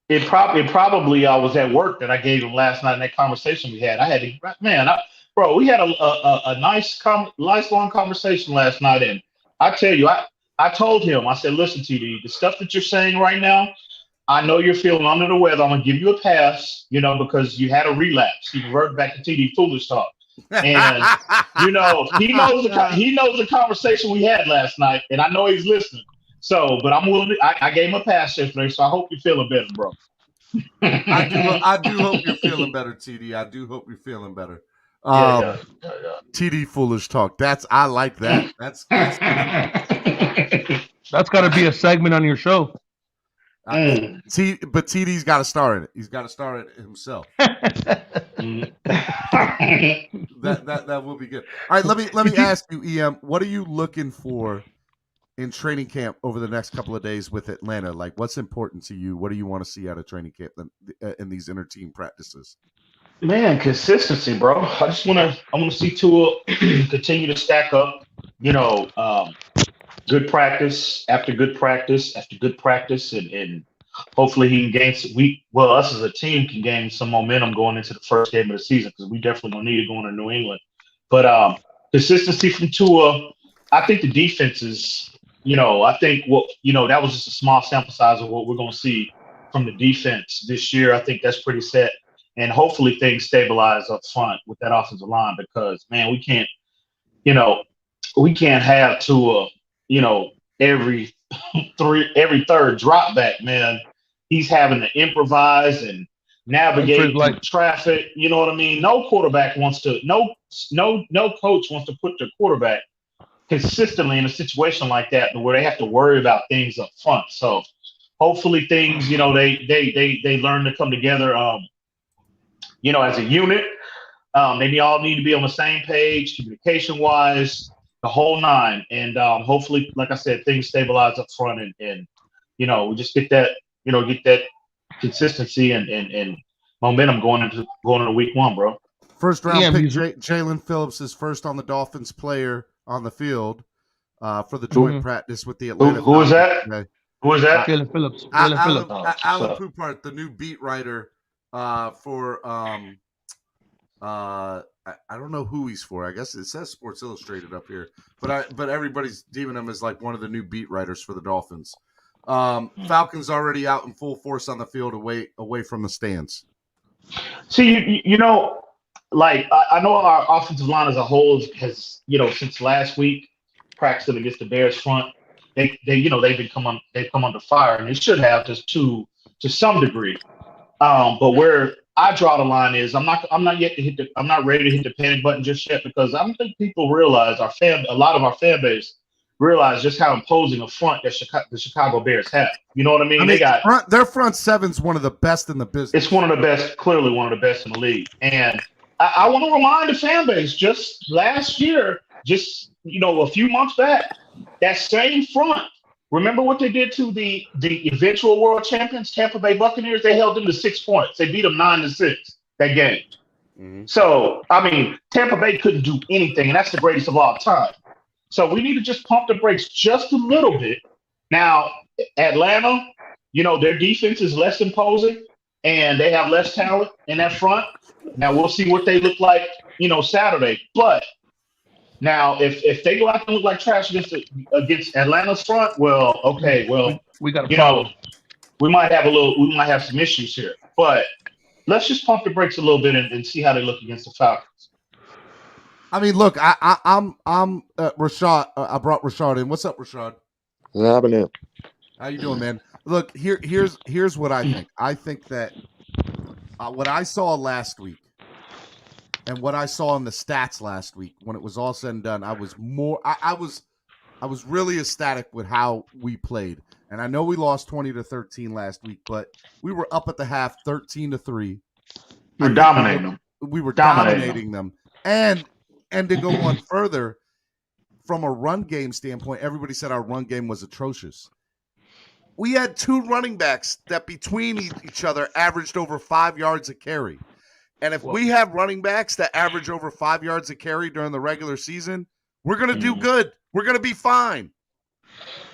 It probably was at work that I gave him last night in that conversation we had. We had a nice long conversation last night, and I tell you, I told him, I said, listen, TD, the stuff that you're saying right now, I know you're feeling under the weather. I'm gonna give you a pass, because you had a relapse. You reverted back to TD foolish talk, and he knows the conversation we had last night, and I know he's listening. So, but I'm willing. I gave him a pass yesterday, so I hope you're feeling better, bro. I do hope you're feeling better, TD. I do hope you're feeling better. Yeah. TD foolish talk. I like that. That's got to be a segment on your show. But TD's got to star in it. He's got to star in it himself. That will be good. All right, let me ask you, EM, what are you looking for in training camp over the next couple of days with Atlanta? Like, what's important to you? What do you want to see out of training camp in these inter-team practices? Man, consistency, bro. I want to see Tua continue to stack up. Good practice after good practice after good practice, and hopefully he can gain us as a team can gain some momentum going into the first game of the season, because we definitely gonna need it going to New England. But consistency from Tua. I think the defense is, I think that was just a small sample size of what we're gonna see from the defense this year. I think that's pretty set. And hopefully things stabilize up front with that offensive line, because, man, we can't have Tua, every third drop back, man. He's having to improvise and navigate through traffic. You know what I mean? No coach wants to put their quarterback consistently in a situation like that where they have to worry about things up front. So hopefully things, they learn to come together. As a unit, they all need to be on the same page, communication-wise, the whole nine. And hopefully, like I said, things stabilize up front, and we just get that consistency and momentum going into week one, bro. First round pick Jalen Phillips is first on the Dolphins player on the field for the joint practice with the Atlanta. Who is that? Who is that? Jalen Phillips. Alan Poupart, the new beat writer for I don't know who he's for. I guess it says Sports Illustrated up here, but everybody's deeming him as like one of the new beat writers for the Dolphins. Falcons already out in full force on the field, away from the stands. See, I know our offensive line as a whole has, since last week, practicing against the Bears front, they've come under fire, and it should have just to some degree. But where I draw the line is I'm not ready to hit the panic button just yet, because I don't think people realize a lot of our fan base realize just how imposing a front that the Chicago Bears have. You know what I mean? They got their front seven's one of the best in the business. It's one of the best, clearly one of the best in the league. And I want to remind the fan base, just last year, a few months back, that same front. Remember what they did to the eventual world champions, Tampa Bay Buccaneers? They held them to 6 points. They beat them 9-6 that game. Mm-hmm. So, Tampa Bay couldn't do anything, and that's the greatest of all time. So we need to just pump the brakes just a little bit. Now, Atlanta, their defense is less imposing, and they have less talent in that front. Now, we'll see what they look like, Saturday. But now, if they go out and look like trash against Atlanta's front, well, okay, we got a problem. We might have some issues here. But let's just pump the brakes a little bit and see how they look against the Falcons. Look, I'm Rashad. I brought Rashad in. What's up, Rashad? What's happening? How you doing, man? Look, here's what I think. I think that what I saw last week and what I saw in the stats last week, when it was all said and done, I was really ecstatic with how we played. And I know we lost 20-13 last week, but we were up at the half 13-3. We were dominating them. We were dominating them. And to go on further, from a run game standpoint, everybody said our run game was atrocious. We had 2 running backs that between each other averaged over 5 yards a carry. And if we have running backs that average over 5 yards a carry during the regular season, we're going to do good. We're going to be fine.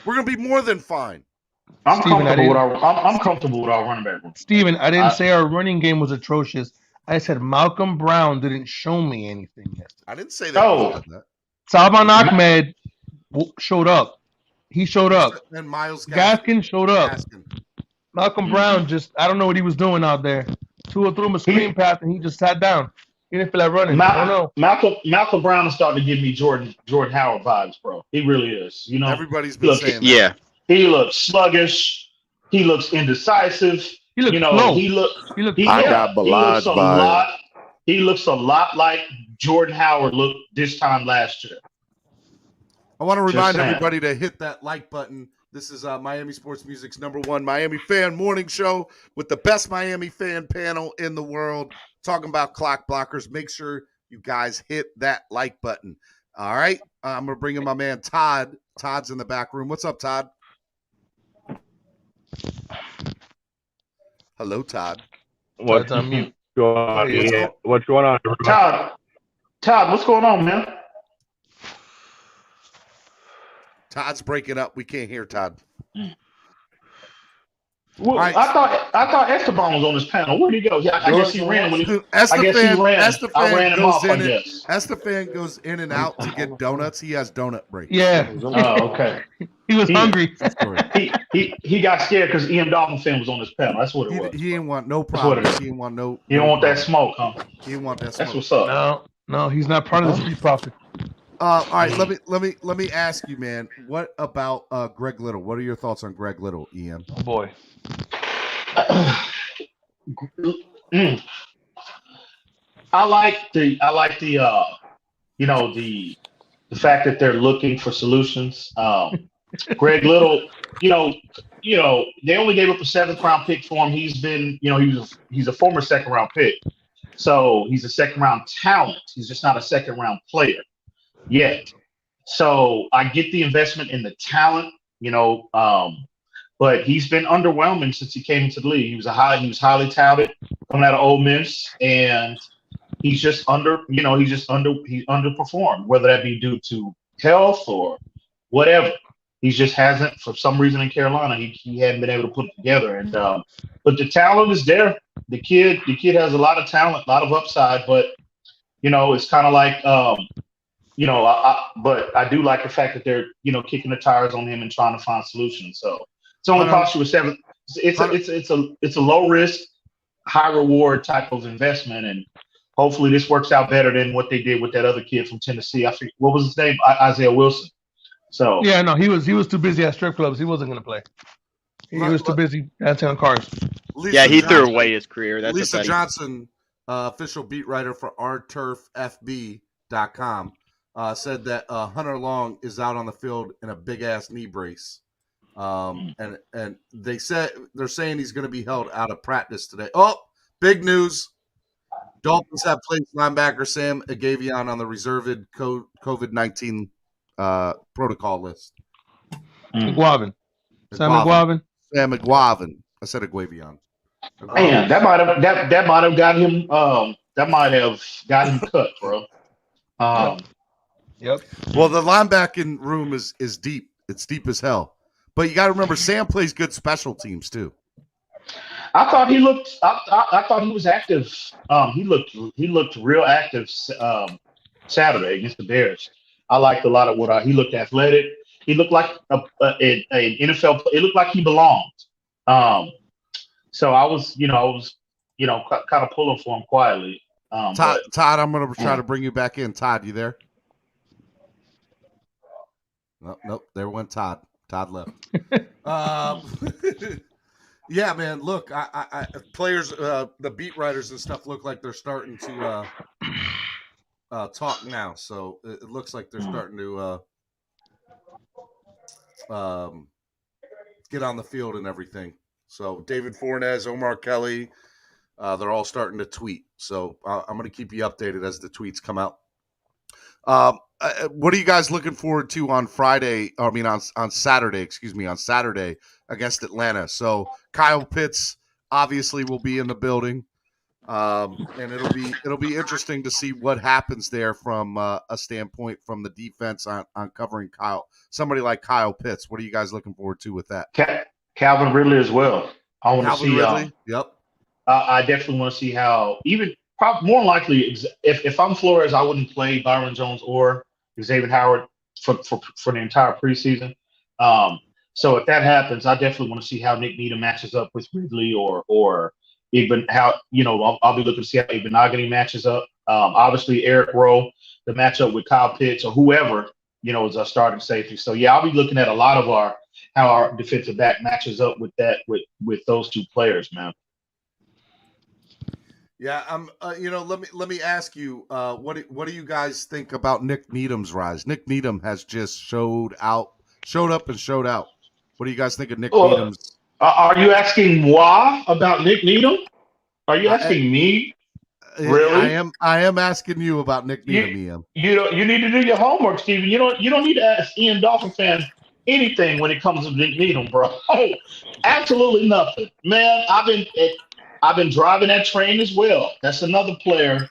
We're going to be more than fine. I'm comfortable with our running back room. Steven, I didn't say our running game was atrocious. I said Malcolm Brown didn't show me anything yet. I didn't say that. Salman Ahmed showed up. He showed up. And Myles Gaskin showed up. Malcolm Brown I don't know what he was doing out there. Tua threw him a screen pass and he just sat down. He didn't feel like running. I don't know. Malcolm Brown is starting to give me Jordan Howard vibes, bro. He really is. Everybody's been saying that. Yeah. He looks sluggish. He looks indecisive. He looks slow. I got Balaj vibes. He looks a lot like Jordan Howard looked this time last year. I want to remind everybody to hit that like button. This is Miami Sports Music's #1 Miami fan morning show with the best Miami fan panel in the world, talking about clock blockers. Make sure you guys hit that like button. All right. I'm going to bring in my man, Todd. Todd's in the back room. What's up, Todd? Hello, Todd. What's on mute? What's going on? Todd, what's going on, man? Todd's breaking up. We can't hear Todd. Well, right. I thought Esteban was on this panel. Where'd he go? I guess he ran when he ran. I ran him off, I guess. Estefan goes in and out to get donuts. He has donut breaks. Yeah. Oh, okay. He was hungry. He got scared because Ian Dolphin was on this panel. That's what it was. He didn't want no problems. He didn't want no. He didn't want that smoke, huh? He didn't want that smoke. That's what's up. No, he's not part of the Street Profit. All right, let me ask you, man. What about Greg Little? What are your thoughts on Greg Little, Ian? Oh boy. I like the fact that they're looking for solutions. Greg Little, they only gave up a 7th round pick for him. He's been, he's a former 2nd round pick. So he's a 2nd round talent. He's just not a 2nd round player yet. So I get the investment in the talent, but he's been underwhelming since he came into the league. He was highly touted coming out of Ole Miss, and he's just underperformed, whether that be due to health or whatever. He just hasn't, for some reason in Carolina, he hadn't been able to put it together. And but the talent is there. The kid has a lot of talent, a lot of upside, but it's kind of like but I do like the fact that they're kicking the tires on him and trying to find solutions. So it's only cost you a 7. It's a low risk, high reward type of investment, and hopefully this works out better than what they did with that other kid from Tennessee. I forget what was his name, Isaiah Wilson. So yeah, no, he was too busy at strip clubs. He wasn't going to play. He was too busy dancing on cars. Yeah, he threw away his career. That's Lisa a Johnson, official beat writer for ourturffb.com, said that Hunter Long is out on the field in a big ass knee brace. And they're saying he's going to be held out of practice today. Oh, big news. Dolphins have placed linebacker Sam Agavion on the reserved COVID-19 protocol list. McGuavin. Sam McGuavin. Sam McGuavin. I said Agavion. Man, that might have got him. That might have got him cut, bro. Yep. Well, the linebacking room is deep. It's deep as hell. But you got to remember, Sam plays good special teams too. I thought he looked. I thought he was active. He looked real active Saturday against the Bears. I liked a lot of what he looked athletic. He looked like an NFL. It looked like he belonged. So I was kind of pulling for him quietly. Todd, I'm going to try to bring you back in. Todd, you there? Nope. There went Todd. Todd left. Yeah, man. Look, I players, the beat writers and stuff look like they're starting to talk now. So it looks like they're starting to get on the field and everything. So David Fornez, Omar Kelly, they're all starting to tweet. So I'm going to keep you updated as the tweets come out. What are you guys looking forward to on Friday? On Saturday, on Saturday against Atlanta. So Kyle Pitts obviously will be in the building. And it'll be interesting to see what happens there from a standpoint from the defense on covering somebody like Kyle Pitts. What are you guys looking forward to with that? Calvin Ridley as well. I want to see. Ridley? Yep. I definitely want to see how more likely if I'm Flores, I wouldn't play Byron Jones or Xavier Howard for the entire preseason. So if that happens, I definitely want to see how Nick Needham matches up with Ridley or even how, I'll be looking to see how Ibenogany matches up. Obviously Eric Rowe, the matchup with Kyle Pitts or whoever, is our starting safety. So yeah, I'll be looking at a lot of how our defensive back matches up with those two players, man. Yeah, let me ask you, what do you guys think about Nick Needham's rise? Nick Needham has just showed up and showed out. What do you guys think of Nick Needham's? Are you asking why about Nick Needham? Are you asking me? Really? I am asking you about Nick Needham. You need to do your homework, Steven. You don't need to ask Ian Dolphin fans anything when it comes to Nick Needham, bro. Oh, absolutely nothing, man. I've been driving that train as well. That's another player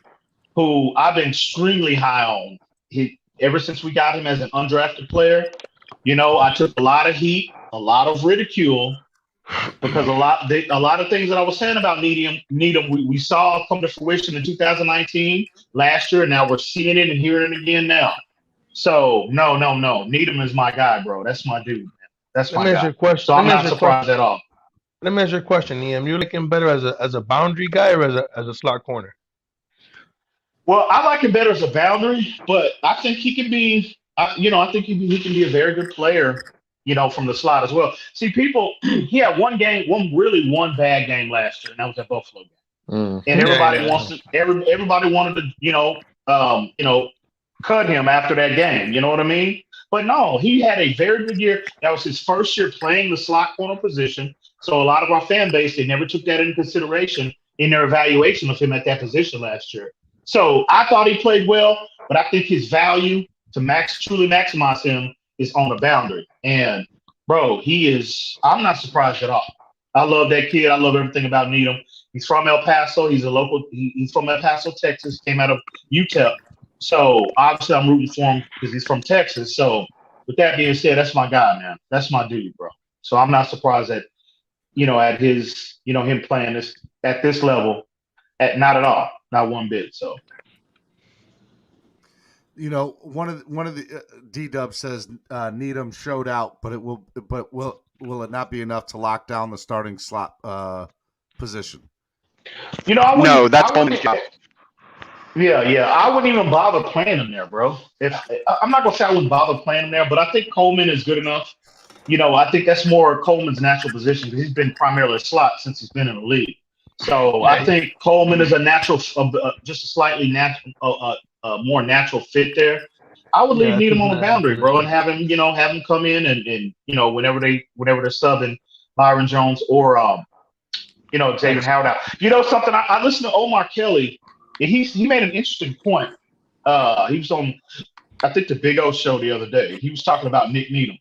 who I've been extremely high on. Ever since we got him as an undrafted player, I took a lot of heat, a lot of ridicule, because a lot of things that I was saying about Needham, we saw come to fruition in 2019, last year, and now we're seeing it and hearing it again now. So no. Needham is my guy, bro. That's my dude, man. That's my guy. So I'm not surprised at all. Let me ask you a question, Ian. You like him better as a boundary guy or as a slot corner? Well, I like him better as a boundary, but I think he can be. I think he can be a very good player. From the slot as well. See, he had one bad game last year, and that was that Buffalo game. And everybody wanted to, cut him after that game. You know what I mean? But no, he had a very good year. That was his first year playing the slot corner position. So a lot of our fan base, they never took that into consideration in their evaluation of him at that position last year. So I thought he played well, but I think his value to truly maximize him is on the boundary. And bro, I'm not surprised at all. I love that kid. I love everything about Needham. He's from El Paso. He's from El Paso, Texas, came out of UTEP. So obviously I'm rooting for him because he's from Texas. So with that being said, that's my guy, man. That's my dude, bro. So I'm not surprised at his, him playing this at this level, not at all, not one bit. So. One of the D-Dub says Needham showed out, but will it not be enough to lock down the starting slot position? No, that's Coleman's job. Yeah. I wouldn't even bother playing him there, bro. I'm not gonna say I wouldn't bother playing him there, but I think Coleman is good enough. I think that's more Coleman's natural position because he's been primarily a slot since he's been in the league. So I think Coleman is a natural, just a slightly natural, more natural fit there. I would leave Needham on the boundary, bro, and have him come in and whenever they're subbing Byron Jones or Xavier Howard out. Something I listened to Omar Kelly, and he made an interesting point. He was on, I think, the Big O show the other day. He was talking about Nick Needham.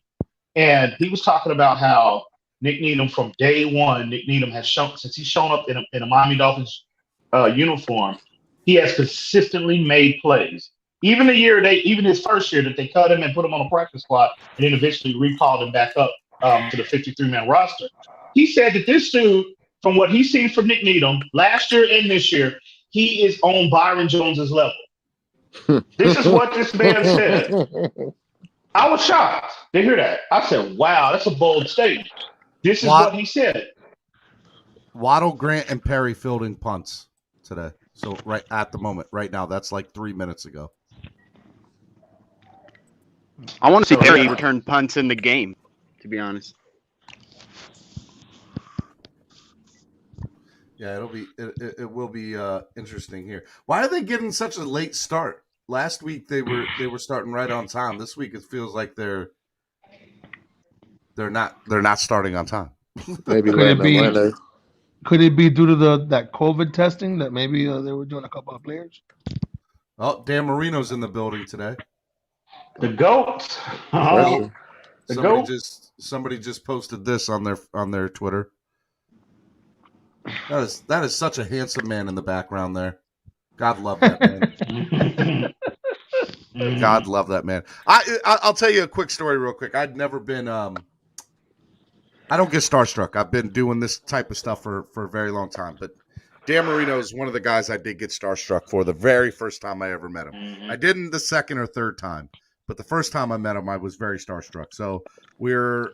And he was talking about how Nick Needham, from day one, Nick Needham has shown, since he's shown up in a Miami Dolphins uniform, he has consistently made plays. Even his first year that they cut him and put him on a practice squad, and then eventually recalled him back up to the 53-man roster. He said that this dude, from what he's seen from Nick Needham last year and this year, he is on Byron Jones's level. This is what this man said. I was shocked to hear that. I said, wow, that's a bold statement. This is what he said. Waddle, Grant, and Perry fielding punts today. So right at the moment, right now, that's like 3 minutes ago. I want to see Perry return punts in the game, to be honest. Yeah, it will be interesting here. Why are they getting such a late start? Last week they were starting right on time. This week it feels like they're not starting on time. Maybe could it be due to that COVID testing that maybe they were doing a couple of players? Oh, Dan Marino's in the building today. The GOAT. Somebody just posted this on their Twitter. That is such a handsome man in the background there. God love that man. God love that man. I'll tell you a quick story real quick. I'd never been I don't get starstruck. I've been doing this type of stuff for a very long time. But Dan Marino is one of the guys I did get starstruck for the very first time I ever met him. Mm-hmm. I didn't the second or third time, but the first time I met him, I was very starstruck. So we're,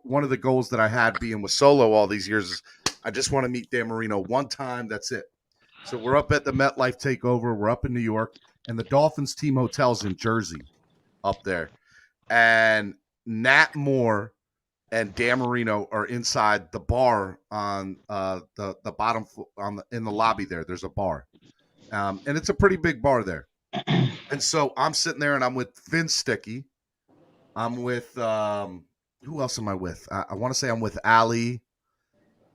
one of the goals that I had being with Solo all these years is I just want to meet Dan Marino one time. That's it. So we're up at the MetLife Takeover. We're up in New York, and the Dolphins team hotel's in Jersey up there. And Nat Moore and Dan Marino are inside the bar on the bottom in the lobby there. There's a bar. And it's a pretty big bar there. And so I'm sitting there, and I'm with Finn Sticky. I'm with who else am I with? I want to say I'm with Ali,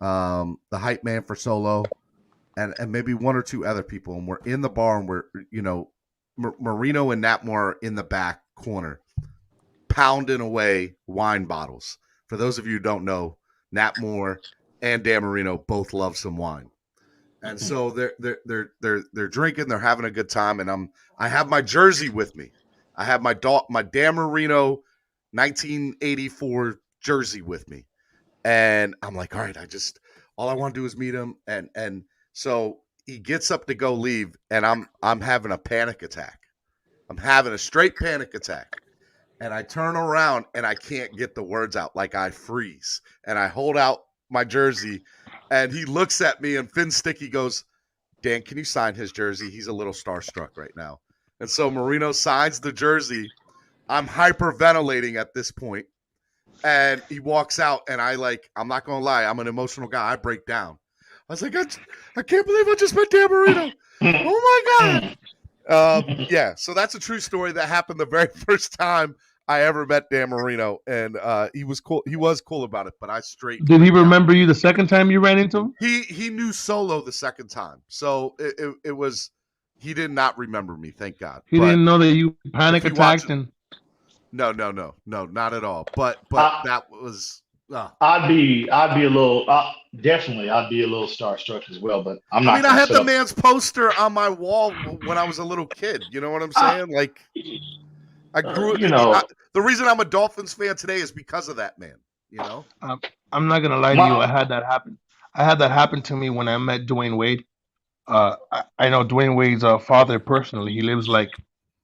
the hype man for Solo, and maybe one or two other people. And we're in the bar, and we're, Marino and Nat Moore are in the back corner, pounding away wine bottles. For those of you who don't know, Nat Moore and Dan Marino both love some wine. And so they're drinking, they're having a good time, and I have my jersey with me. I have my Dan Marino 1984 jersey with me. And I'm like, all right, all I want to do is meet him. And so he gets up to go leave, and I'm having a panic attack. I'm having a straight panic attack. And I turn around, and I can't get the words out. Like, I freeze. And I hold out my jersey, and he looks at me, and Finn Sticky goes, Dan, can you sign his jersey? He's a little starstruck right now. And so Marino signs the jersey. I'm hyperventilating at this point. And he walks out, and I'm not going to lie, I'm an emotional guy. I break down. I was like, I can't believe I just met Dan Marino. Oh, my God. Yeah, so that's a true story that happened the very first time I ever met Dan Marino, and he was cool. He was cool about it, but I straight. Did he remember you the second time you ran into him? He knew Solo the second time, so it was. He did not remember me, thank God. He didn't know that you panic attacked and. No, not at all. But that was. I'd be a little definitely. I'd be a little starstruck as well, but I'm not. I mean, I had the man's poster on my wall when I was a little kid. You know what I'm saying? I grew up. The reason I'm a Dolphins fan today is because of that man. I'm not gonna lie to you. I had that happen. I had that happen to me when I met Dwayne Wade. I know Dwayne Wade's father personally. He lives like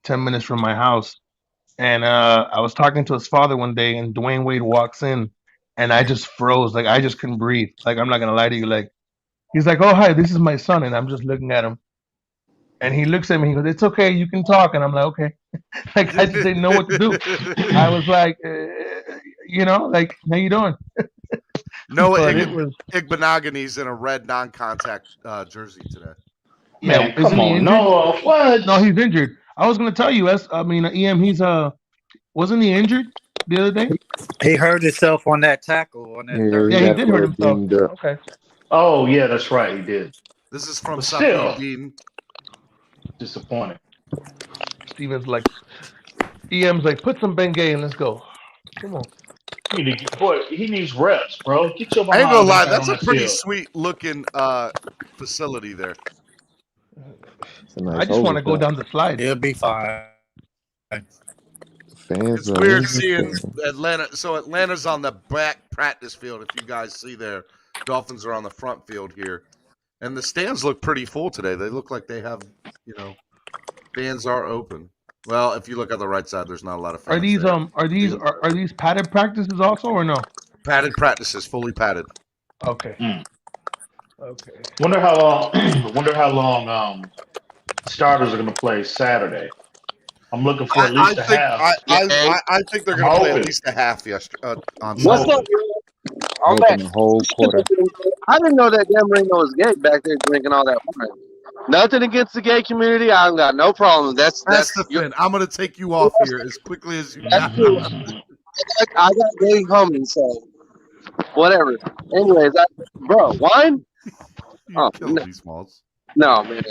10 minutes from my house, and I was talking to his father one day, and Dwayne Wade walks in. And I just froze. Like, I just couldn't breathe. Like, I'm not going to lie to you. Like, he's like, oh, hi, this is my son. And I'm just looking at him. And he looks at me. He goes, "It's okay. You can talk." And I'm like, "Okay." Like I just didn't know what to do. I was like, like, "How you doing?" Noah But it was Igbenogany's in a red non-contact jersey today. Man, isn't come he on, injured? no, what? No, he's injured. I was gonna tell you, EM, he's wasn't he injured the other day? He hurt himself on that tackle on that third. Yeah, he got did hurt himself. dinged up. Okay. Oh yeah, that's right, he did. This is from But Saki still, Dean. disappointing. Steven's like, EM's like, put some Bengay and let's go. Come on. He needs reps, bro. Get your I ain't behind gonna lie, back that's on a that pretty field. sweet looking facility there. It's a nice I just want to go overflow. down the slide. He'll be fine. Fans It's are weird in seeing the Atlanta. So Atlanta's on the back practice field. If you guys see there, Dolphins are on the front field here, and the stands look pretty full today. They look like they have, stands are open. Well, if you look at the right side, there's not a lot of fans. Are these padded practices also or no? Padded practices, fully padded. Okay. Okay. Wonder how long starters are going to play Saturday. I'm looking for at least a half. I think they're going to play at least a half on What's Sunday. up? I'm Hoping back. the whole quarter. I didn't know that damn Marino was gay back there drinking all that wine. Nothing against the gay community. I ain't got no problem. That's the thing. I'm going to take you off here as quickly as you can. I got gay homies, so whatever. Anyways, bro, wine? You killed these balls. No, man.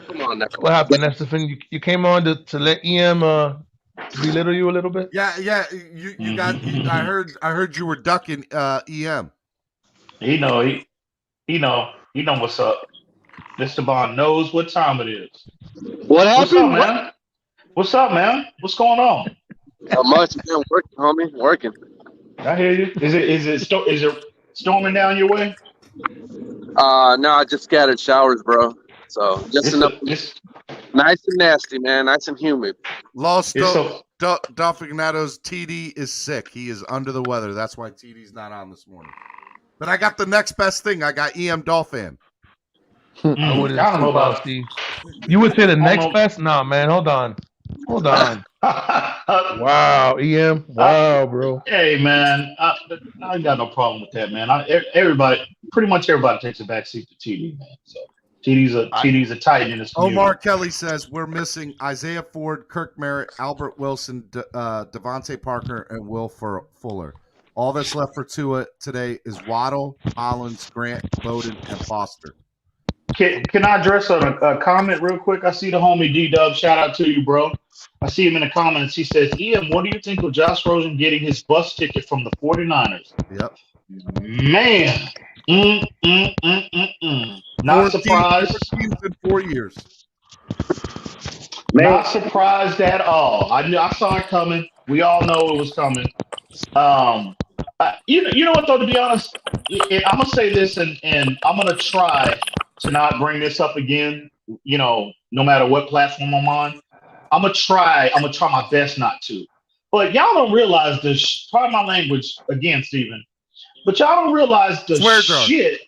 Come on now. What happened, Estefan? You came on to let EM belittle you a little bit? Yeah. You got. I heard you were ducking EM. He know what's up. Mr. Bond knows what time it is. What happened? What's up, man? What's going on? Not much. I'm working, homie. Working. I hear you. Is it storming down your way? No, I just scattered showers, bro. So just enough. Nice and nasty, man. Nice and humid. Dolphinato's TD is sick. He is under the weather. That's why TD's not on this morning. But I got the next best thing. I got EM Dolphin. I wouldn't know about Steve. You would say the next best? Nah, man. Hold on. Wow, EM. Wow, bro. Hey, man. I ain't got no problem with that, man. Pretty much everybody takes a backseat to TD, man. So TD's a tight in this community. Omar Kelly says we're missing Isaiah Ford, Kirk Merritt, Albert Wilson, Devontae Parker, and Will Fuller. All that's left for Tua today is Waddle, Hollins, Grant, Bowden, and Foster. Can I address a comment real quick? I see the homie D-Dub. Shout out to you, bro. I see him in the comments. He says, EM, what do you think of Josh Rosen getting his bus ticket from the 49ers? Yep. Man. Not surprised. In 4 years. Not surprised at all. I saw it coming. We all know it was coming. You know what, though, to be honest, I'm going to say this, and I'm going to try to not bring this up again, no matter what platform I'm on. I'm going to try my best not to. But y'all don't realize this. Pardon my language again, Steven. But y'all don't realize the shit.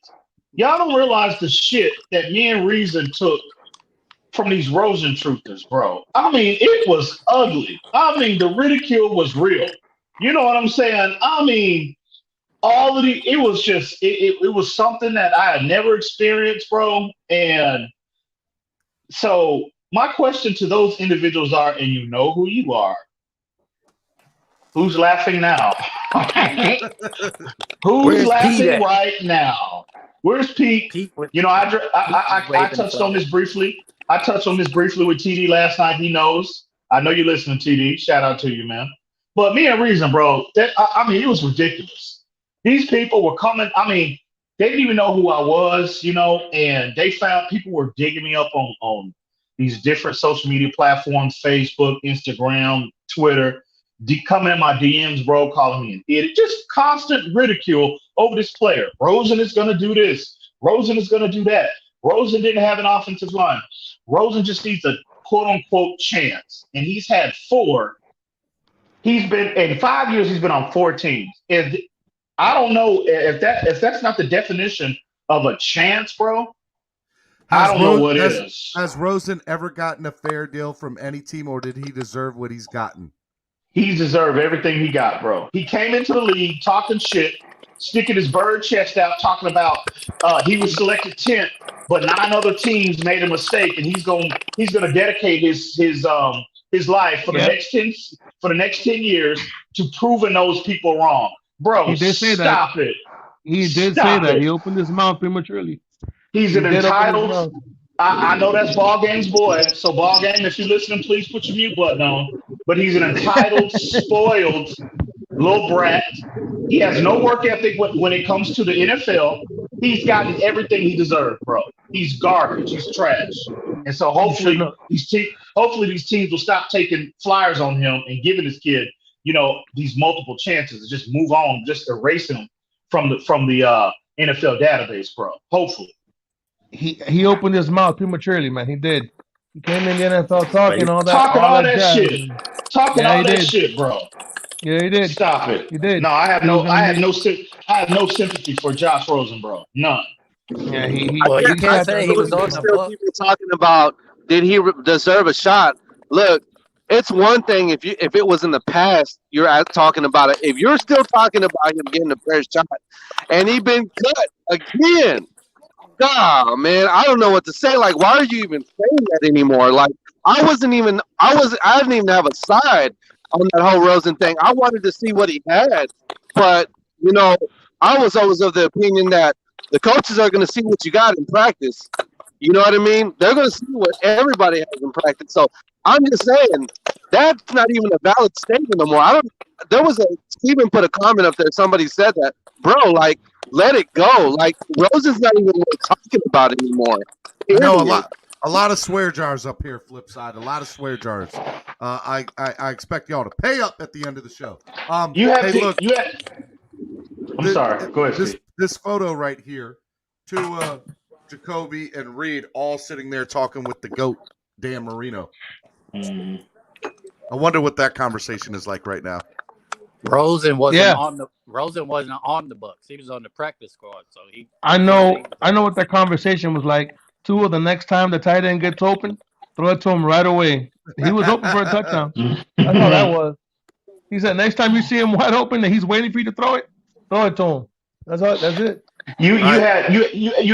Y'all don't realize the shit that me and Reason took from these Rosen truthers, bro. I mean, it was ugly. I mean, the ridicule was real. You know what I'm saying? I mean, it was just, it was something that I had never experienced, bro. And so my question to those individuals are, and you know who you are, who's laughing now? Who's laughing right now? Where's Pete? I touched on this briefly. I touched on this briefly with TD last night. He knows. I know you're listening, TD. Shout out to you, man. But me and Reason, bro, I mean, it was ridiculous. These people were coming. I mean, they didn't even know who I was, and they found people were digging me up on these different social media platforms, Facebook, Instagram, Twitter, coming in my DMs, bro, calling me an idiot. Just constant ridicule over this player. Rosen is going to do this. Rosen is going to do that. Rosen didn't have an offensive line. Rosen just needs a quote-unquote chance. And he's had 4. In 5 years, he's been on 4 teams. And I don't know if that's not the definition of a chance, bro. I don't know what is. Has Rosen ever gotten a fair deal from any team, or did he deserve what he's gotten? He deserved everything he got, bro. He came into the league talking shit, sticking his bird chest out, talking about he was selected 10th, but 9 other teams made a mistake, and he's gonna dedicate his life for the next 10 years to proving those people wrong. Bro, he did say stop that. it. He did say that. He opened his mouth prematurely. He's an entitled. I know that's Ball Game's boy. So Ball Game, if you're listening, please put your mute button on. But he's an entitled, spoiled little brat. He has no work ethic when it comes to the NFL. He's gotten everything he deserved, bro. He's garbage. He's trash. And so hopefully these teams will stop taking flyers on him and giving this kid, these multiple chances to just move on, just erase him from the NFL database, bro. Hopefully. He opened his mouth prematurely, man. He did. He came in the NFL talking all that. Talking all that shit. Talking all that shit, bro. Yeah, he did. Stop it. He did. No, I have no sympathy for Josh Rosen, bro. None. Yeah, you can't say he was on the book. People talking about did he deserve a shot? Look, it's one thing if it was in the past, you're talking about it. If you're still talking about him getting a fair shot, and he been cut again. God, man, I don't know what to say. Like, why are you even saying that anymore? Like, I didn't even have a side on that whole Rosen thing. I wanted to see what he had, but I was always of the opinion that the coaches are going to see what you got in practice. You know what I mean? They're going to see what everybody has in practice. So I'm just saying that's not even a valid statement no more. Steven put a comment up there. Somebody said that, bro. Like, let it go. Like, Rosen's not even talking about it anymore. No, a lot of swear jars up here. Flip side, a lot of swear jars. I expect y'all to pay up at the end of the show. I'm sorry. Go ahead. This photo right here, to Jacoby and Reed all sitting there talking with the GOAT, Dan Marino. I wonder what that conversation is like right now. Rosen wasn't on the Bucks. He was on the practice squad. So I know what that conversation was like. Tua, the next time the tight end gets open, throw it to him right away. He was open for a touchdown. That's all that was. He said next time you see him wide open and he's waiting for you to throw it to him. That's it. You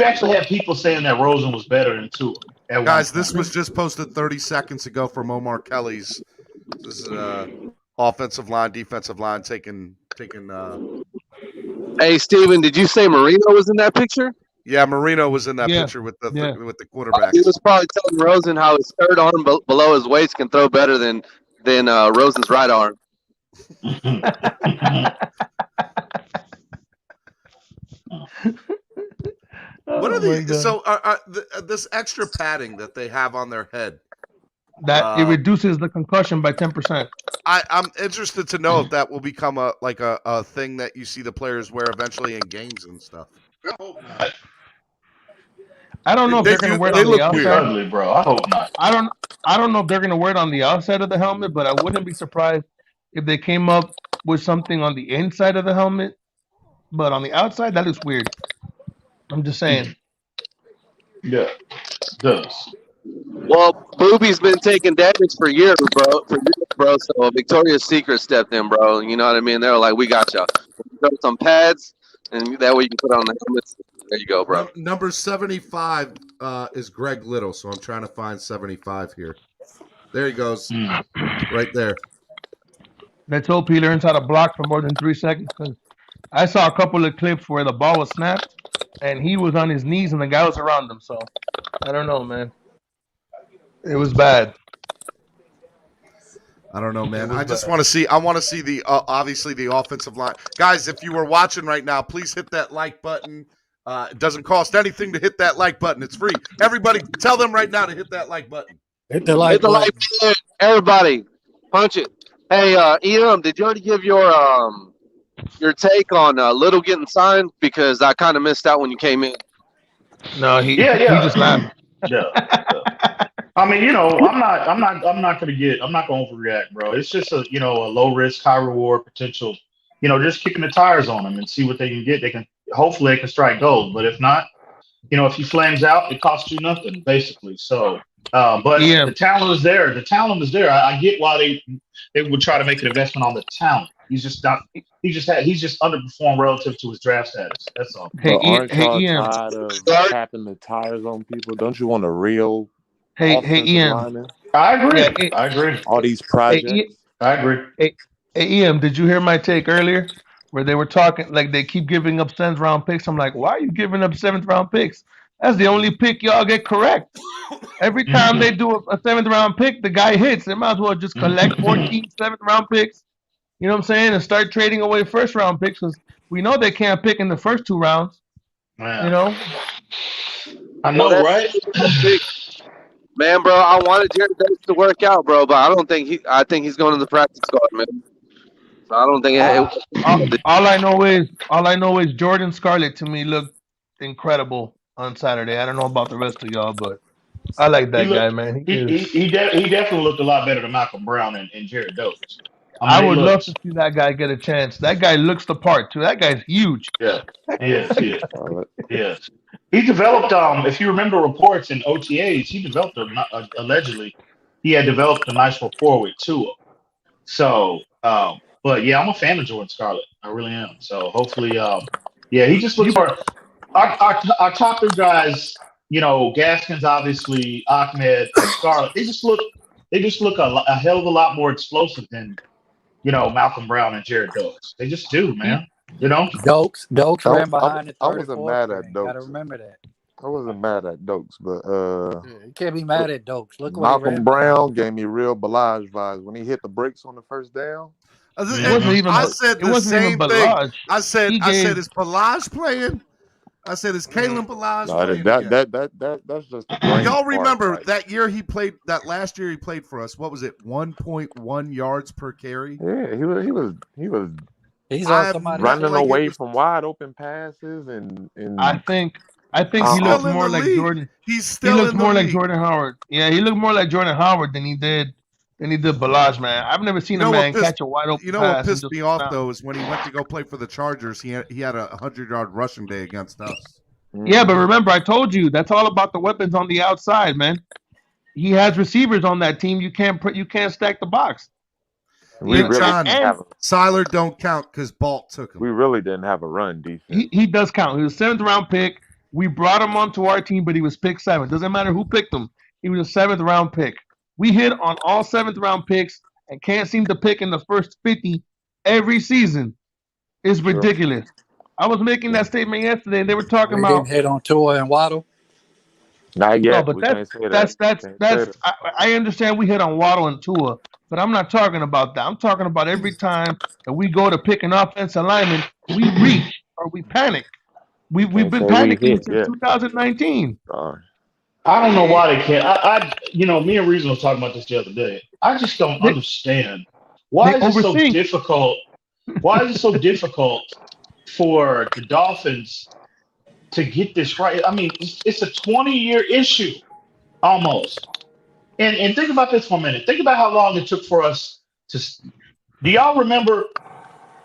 actually had people saying that Rosen was better than Tua. Guys, this was just posted 30 seconds ago from Omar Kelly's. This is offensive line, defensive line taking. Hey, Steven, did you say Marino was in that picture? Yeah, Marino was in that picture with the quarterback. He was probably telling Rosen how his third arm below his waist can throw better than Rosen's right arm. What are these? So, this extra padding that they have on their head. That it reduces the concussion by 10%. I'm interested to know if that will become a thing that you see the players wear eventually in games and stuff. I don't know if they're going to wear it on the outside. Ugly, bro. I hope not. I don't know if they're going to wear it on the outside of the helmet, but I wouldn't be surprised if they came up with something on the inside of the helmet. But on the outside, that looks weird. I'm just saying. Yeah, it does. Well, Booby's been taking damage for years, bro. So Victoria's Secret stepped in, bro. You know what I mean? They were like, "We got y'all. Throw some pads, and that way you can put on the helmets." There you go, bro. Number 75 is Greg Little, so I'm trying to find 75 here. There he goes, right there. Let's hope he learns how to block for more than 3 seconds. Cause I saw a couple of clips where the ball was snapped, and he was on his knees, and the guy was around him. So I don't know, man. It was bad. I don't know, man. I just want to see. I want to see the obviously the offensive line, guys. If you were watching right now, please hit that like button. It doesn't cost anything to hit that like button. It's free. Everybody, tell them right now to hit that like button. Hit the like button. Everybody, punch it. Hey, EM, did you already give your take on Little getting signed? Because I kind of missed out when you came in. No, he just laughed. Yeah. I mean, I'm not going to overreact, bro. It's just a low risk, high reward potential. Just kicking the tires on them and see what they can get. Hopefully they can strike gold, but if not, if he flames out, it costs you nothing, basically. So, but the talent is there. The talent is there. I get why they would try to make an investment on the talent. He's just not. He's just underperformed relative to his draft status. That's all. But aren't y'all tired of tapping the tires on people? Don't you want a real offensive lineman? I agree. I agree. All these projects. I agree. Hey, EM, did you hear my take earlier where they were talking like they keep giving up 7th round picks? I'm like, why are you giving up 7th round picks? That's the only pick y'all get correct. Every time they do a 7th round pick, the guy hits. They might as well just collect 14 7th round picks. You know what I'm saying? And start trading away 1st round picks because we know they can't pick in the first 2 rounds. Man. You know? I know, right? Man, bro, I wanted Jared Davis to work out, bro, but I think he's going to the practice squad, man. So I don't think all I know is Jordan Scarlett to me looked incredible on Saturday. I don't know about the rest of y'all, but I like that guy, man. He definitely looked a lot better than Malcolm Brown and Jared Davis. I would love to see that guy get a chance. That guy looks the part too. That guy's huge. Yeah, he is. He developed. If you remember reports in OTAs, he developed allegedly. He had developed a nice rapport with Tua. So, but yeah, I'm a fan of Jordan Scarlett. I really am. So hopefully, he just looks for our top 3 guys. Gaskins, obviously, Ahmed, Scarlett. They just look a hell of a lot more explosive than Malcolm Brown and Jared Dokes. They just do, man. Dokes ran behind the 34th. I wasn't mad at Dokes. Gotta remember that. I wasn't mad at Dokes, but you can't be mad at Dokes. Look what Malcolm Brown gave me real Balaj vibes when he hit the brakes on the first down. I said the same thing. I said, is Balaj playing? I said, is Kalen Balaj playing? That's just y'all remember that year he played, that last year he played for us. What was it? 1.1 yards per carry. Yeah, he was he's running away from wide open passes and I think he looks more like Jordan. He looks more like Jordan Howard. Yeah, he looked more like Jordan Howard than he did Balaj, man. I've never seen a man catch a wide open pass. You know what pissed me off though is when he went to go play for the Chargers, he had a 100-yard rushing day against us. Yeah, but remember I told you that's all about the weapons on the outside, man. He has receivers on that team. You can't stack the box. Siler don't count because Balt took him. We really didn't have a run defense. He does count. He was a 7th round pick. We brought him onto our team, but he was picked 7th. Doesn't matter who picked him. He was a 7th round pick. We hit on all 7th round picks and can't seem to pick in the first 50 every season. It's ridiculous. I was making that statement yesterday, and they were talking about didn't hit on Tua and Waddle. Not yet. No, but that's I understand we hit on Waddle and Tua, but I'm not talking about that. I'm talking about every time that we go to pick an offensive lineman, we reach or we panic. We've been panicking since 2019. I don't know why they can't. Me and Reason was talking about this the other day. I just don't understand why is it so difficult. Why is it so difficult for the Dolphins to get this right? I mean, it's a 20-year issue almost. And think about this for a minute. Think about how long it took for us to. Do y'all remember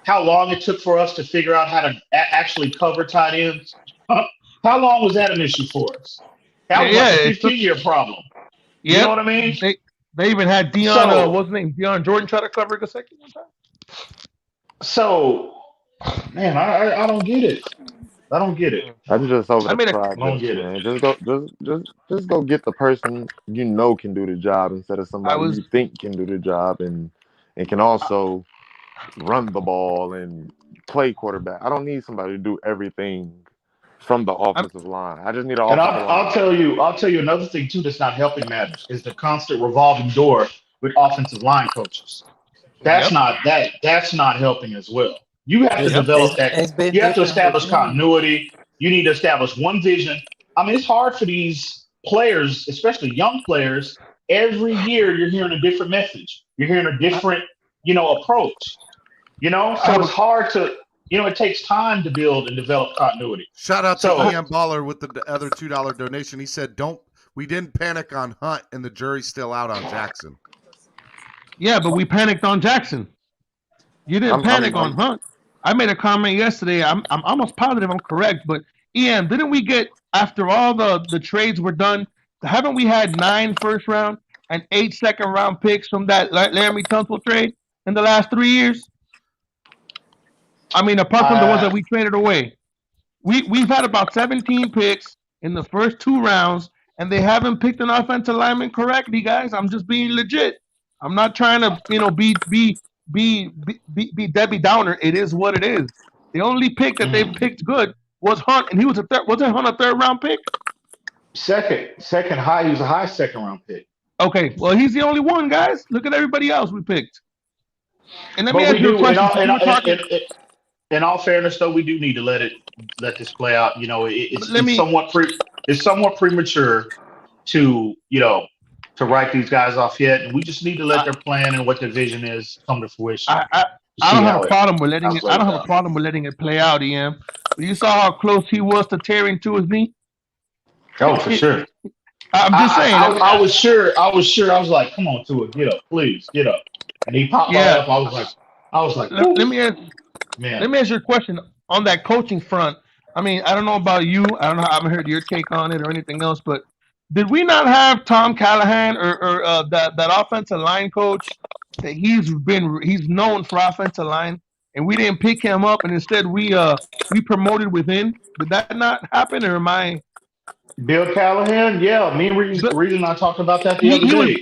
how long it took for us to figure out how to actually cover tight ends? How long was that an issue for us? That was like a 15-year problem. You know what I mean? They even had Deion, what's his name? Deion Jordan try to cover a second time. So, man, I don't get it. I don't get it. I'm just over the project, man. Just go get the person you know can do the job instead of somebody you think can do the job and can also run the ball and play quarterback. I don't need somebody to do everything from the offensive line. I just need an offensive line. I'll tell you another thing too that's not helping matters is the constant revolving door with offensive line coaches. That's not helping as well. You have to develop that. You have to establish continuity. You need to establish one vision. I mean, it's hard for these players, especially young players. Every year you're hearing a different message. You're hearing a different, approach. So it's hard to, it takes time to build and develop continuity. Shout out to Ian Baller with the other $2 donation. He said, we didn't panic on Hunt and the jury's still out on Jackson. Yeah, but we panicked on Jackson. You didn't panic on Hunt. I made a comment yesterday. I'm almost positive I'm correct, but Ian, didn't we get, after all the trades were done, haven't we had 9 first round and 8 second round picks from that Laramie Tunsil trade in the last 3 years? I mean, apart from the ones that we traded away. We've had about 17 picks in the first 2 rounds, and they haven't picked an offensive lineman correctly, guys. I'm just being legit. I'm not trying to, be Debbie Downer. It is what it is. The only pick that they picked good was Hunt, and he was wasn't Hunt a 3rd round pick? Second high. He was a high 2nd round pick. Okay, well, he's the only one, guys. Look at everybody else we picked. And let me But ask you a question. In all fairness, though, we do need to let this play out. It's somewhat premature to write these guys off yet, and we just need to let their plan and what their vision is come to fruition. I don't have a problem with letting it. I don't have a problem with letting it play out, Ian. But you saw how close he was to tearing to his knee. Oh, for sure. I'm just saying. I was sure. I was like, "Come on, Tua, get up, please, get up." And he popped up. I was like, Let me ask you a question on that coaching front. I mean, I don't know about you. I haven't heard your take on it or anything else. But did we not have Tom Callahan or that offensive line coach that he's known for offensive line, and we didn't pick him up, and instead we promoted within? Did that not happen, or am I? Bill Callahan, yeah. Me and reason I talked about that the other day.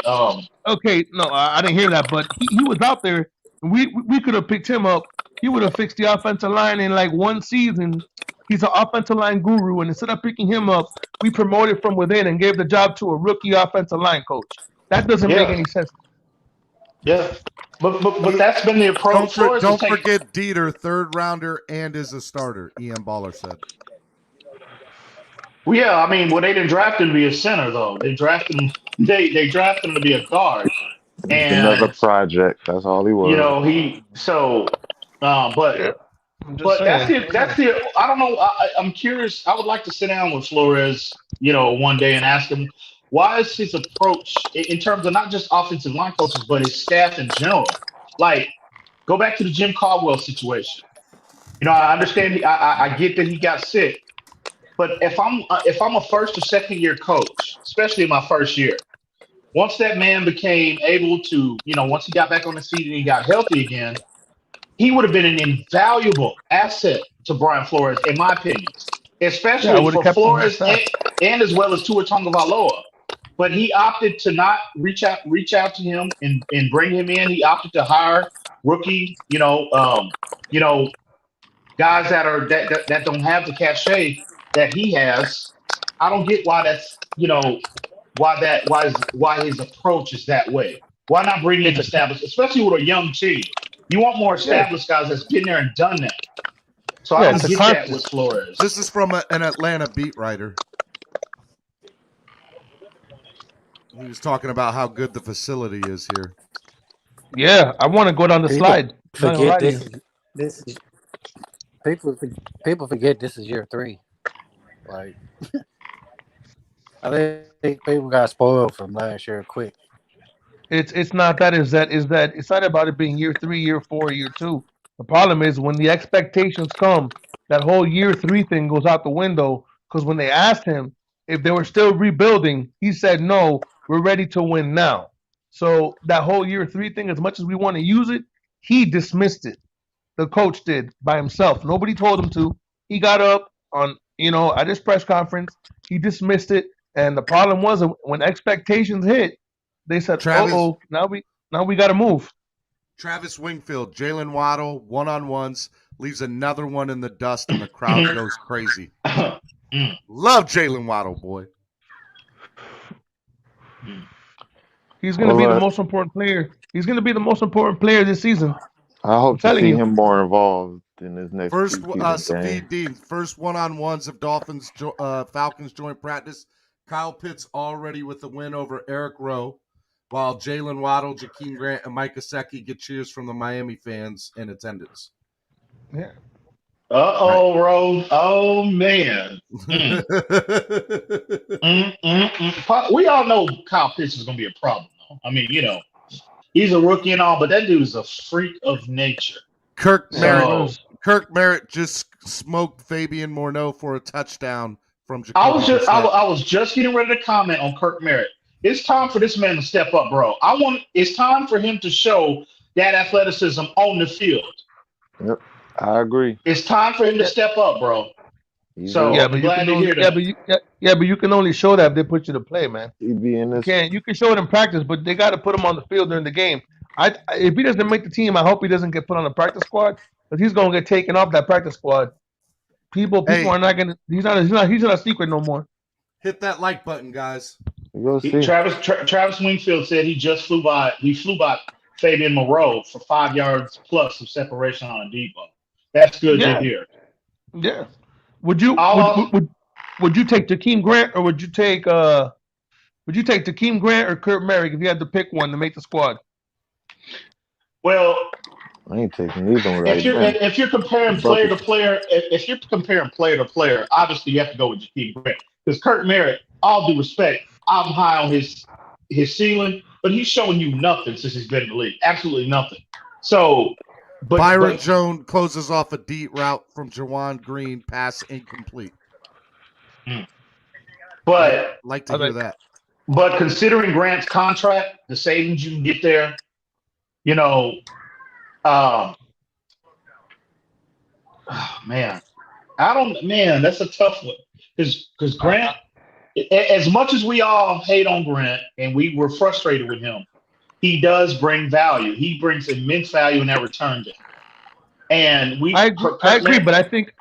Okay, no, I didn't hear that, but he was out there. And we could have picked him up. He would have fixed the offensive line in like 1 season. He's an offensive line guru, and instead of picking him up, we promoted from within and gave the job to a rookie offensive line coach. That doesn't make any sense. Yeah, but that's been the approach. Don't forget Dieter, 3rd rounder, and is a starter. Ian Baller said. Well, yeah, I mean, they didn't draft him to be a center, though. They drafted him. They drafted him to be a guard. And another project. That's all he was. But that's the. I don't know. I'm curious. I would like to sit down with Flores, one day and ask him why is his approach in terms of not just offensive line coaches, but his staff in general. Like, go back to the Jim Caldwell situation. I understand. I get that he got sick. But if I'm a 1st or 2nd year coach, especially in my 1st year, once that man became able to, once he got back on his feet and he got healthy again, he would have been an invaluable asset to Brian Flores, in my opinion, especially for Flores and as well as Tua Tagovailoa. But he opted to not reach out to him and bring him in. He opted to hire rookie, guys that don't have the cachet that he has. I don't get why that's why his approach is that way. Why not bring in established, especially with a young team? You want more established guys that's been there and done that. So I don't get that with Flores. This is from an Atlanta beat writer. He was talking about how good the facility is here. Yeah, I want to go down the slide. Forget this is people forget this is year 3. Like, I think people got spoiled from last year quick. It's not that. Is that it's not about it being year 3, year 4, year 2. The problem is when the expectations come, that whole year 3 thing goes out the window. Because when they asked him if they were still rebuilding, he said no, we're ready to win now. So that whole year 3 thing, as much as we want to use it, he dismissed it. The coach did by himself. Nobody told him to. He got up on at this press conference. He dismissed it, and the problem was when expectations hit, they said, "Uh-oh, now we got to move." Travis Wingfield, Jalen Waddle, one-on-ones, leaves another one in the dust, and the crowd goes crazy. Love Jalen Waddle, boy. He's going to be the most important player. He's going to be the most important player this season. I hope to see him more involved in his next Safid Dean, first one-on-ones of Dolphins Falcons joint practice. Kyle Pitts already with the win over Eric Rowe, while Jalen Waddle, Jakeem Grant, and Mike Gesicki get cheers from the Miami fans in attendance. Yeah. Uh-oh, Rose. Oh, man. We all know Kyle Pitts is going to be a problem, though. I mean, he's a rookie and all, but that dude is a freak of nature. Kirk Merritt just smoked Fabian Morneau for a touchdown from Jacoby I was just Brissett. I was just getting ready to comment on Kirk Merritt. It's time for this man to step up, bro. It's time for him to show that athleticism on the field. Yep, I agree. It's time for him to step up, bro. So yeah, but I'm glad to hear yeah, that. but you can only show that if they put you to play, man. He'd be in this. You can show it in practice, but they got to put him on the field during the game. If he doesn't make the team, I hope he doesn't get put on the practice squad, because he's gonna get taken off that practice squad. People are not gonna. He's not a secret no more. Hit that like button, guys. We'll see. Travis Wingfield said he flew by Fabian Moreau for 5 yards plus of separation on a deep ball. That's good to hear. Yeah. Would you take Jakeem Grant, or would you take Jakeem Grant or Kurt Merrick if you had to pick one to make the squad? Well, I ain't taking either right now. If you're comparing player to player, obviously you have to go with Jakeem Grant, because Kurt Merritt, all due respect, I'm high on his ceiling, but he's showing you nothing since he's been in the league. Absolutely nothing. So, Byron Jones closes off a deep route from Jawan Green, pass incomplete. But like to hear that. But considering Grant's contract, the savings you can get there, that's a tough one, because Grant, as much as we all hate on Grant and we were frustrated with him, he does bring value. He brings immense value in that return game. And I agree, but I think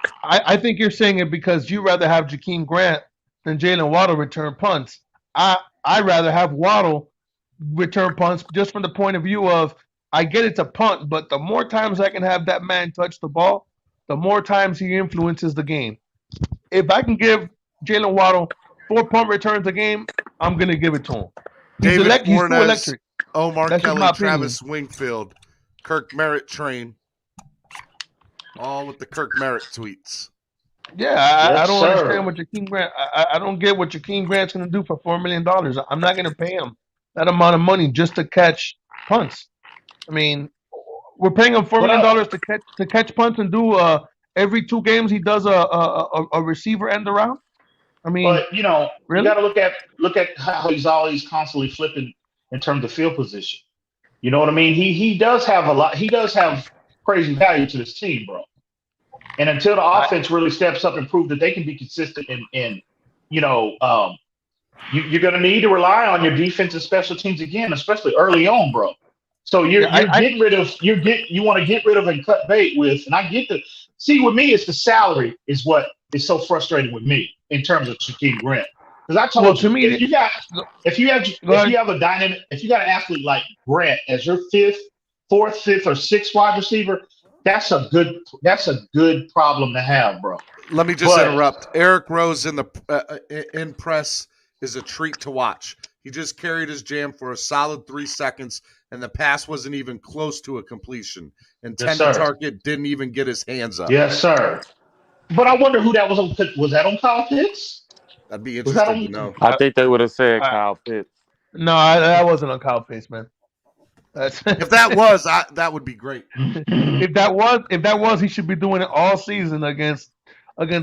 you're saying it because you rather have Jakeem Grant than Jalen Waddle return punts. I rather have Waddle return punts, just from the point of view of, I get it's a punt, but the more times I can have that man touch the ball, the more times he influences the game. If I can give Jalen Waddle 4 punt returns a game, I'm going to give it to him. He's too electric. Omar That's Kelly, my Travis Wingfield, Kirk Merritt train. All with the Kirk Merritt tweets. Yeah, I don't understand what Jakeem Grant. I don't get what Jakeem Grant's going to do for $4 million. I'm not going to pay him that amount of money just to catch punts. I mean, we're paying him $4 million to catch punts and do every 2 games he does a receiver end around. I mean, but really? You got to look at how he's always constantly flipping in terms of field position. You know what I mean? He does have a lot. He does have crazy value to this team, bro. And until the offense really steps up and prove that they can be consistent, you're going to need to rely on your defense and special teams again, especially early on, bro. So you want to get rid of and cut bait with, and I get with me, it's the salary is what is so frustrating with me in terms of Jakeem Grant. Because I told you, if you have an athlete like Grant as your 4th, 5th, or 6th wide receiver, that's a good problem to have, bro. Let me just interrupt. Eric Rose in press is a treat to watch. He just carried his jam for a solid 3 seconds, and the pass wasn't even close to a completion. Intended target didn't even get his hands up. Yes, sir. But I wonder who that was on. Was that on Kyle Pitts? That'd be interesting to know. I think they would have said Kyle Pitts. No, that wasn't on Kyle Pitts, man. If that was, that would be great. If that was, he should be doing it all season against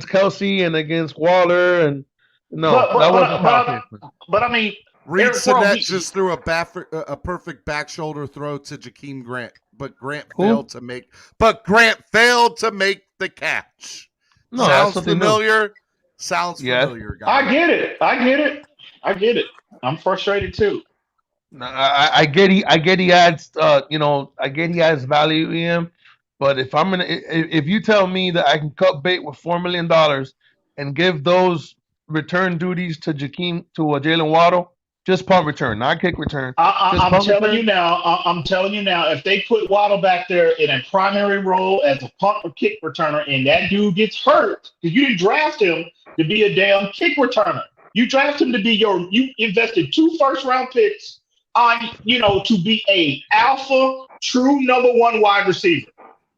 Kelsey and against Waller, and that wasn't Kyle Pitts. But I mean, Reed Sinnett just threw a perfect back shoulder throw to Jakeem Grant, but Grant failed to make the catch. No, sounds familiar. New. Sounds familiar, guys. I get it. I'm frustrated too. No, I get he adds I get he adds value in him, but if you tell me that I can cut bait with $4 million and give those return duties to Jalen Waddle, just punt return, not kick return. I'm telling you now, if they put Waddle back there in a primary role as a punt or kick returner, and that dude gets hurt, because you didn't draft him to be a damn kick returner. You draft him to be you invested 2 first-round picks to be a alpha, true number 1 wide receiver.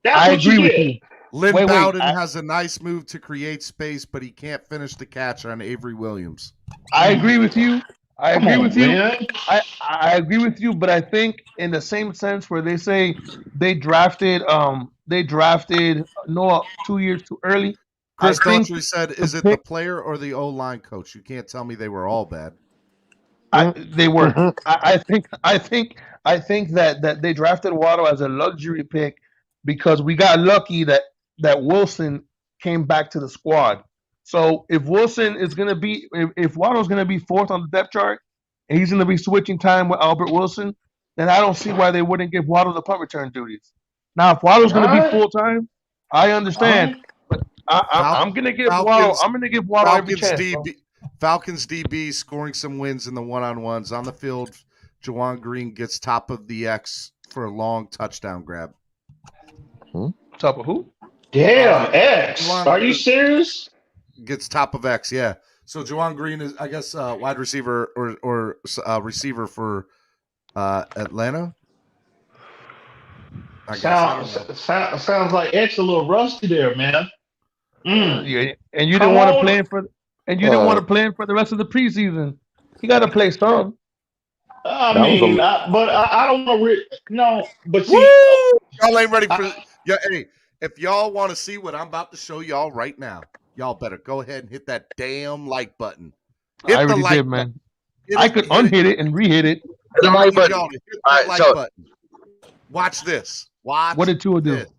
That's what you did. Lynn Bowden has a nice move to create space, but he can't finish the catch on Avery Williams. I agree with you, I Come agree on, with you. man. I agree with you, but I think in the same sense where they say they drafted Noah 2 years too early. Chris I think Daughtry said, the "Is it the pick player or the O-line coach?" You can't tell me they were all bad. they were. I think that they drafted Waddle as a luxury pick because we got lucky that Wilson came back to the squad. So if Wilson is gonna be if Waddle's gonna be fourth on the depth chart and he's gonna be switching time with Albert Wilson, then I don't see why they wouldn't give Waddle the punt return duties. Now if Waddle's All gonna be right. full time, I All understand, right. but Fal- I'm gonna give Waddle Falcons, every Falcons chance, bro. DB, Falcons DB scoring some wins in the one-on-ones on the field. Jawan Green gets top of the X for a long touchdown grab. Top of who? Damn, X. Jawan Are you serious? gets top of X, yeah. So Jawan Green is, I guess, wide receiver or receiver for Atlanta. I guess. Sounds like X a little rusty there, man. Yeah, and you Come didn't want to on. play him for the rest of the preseason. He got to play some. I That was mean, a I don't know. No, but Woo! see, Y'all ain't ready for yeah. Hey, if y'all want to see what I'm about to show y'all right now, y'all better go ahead and hit that damn like button. Hit I the already like did, button. man. I could unhit it and re-hit it. I need y'all to hit that like button. Watch this. Watch. What did Tua do? this.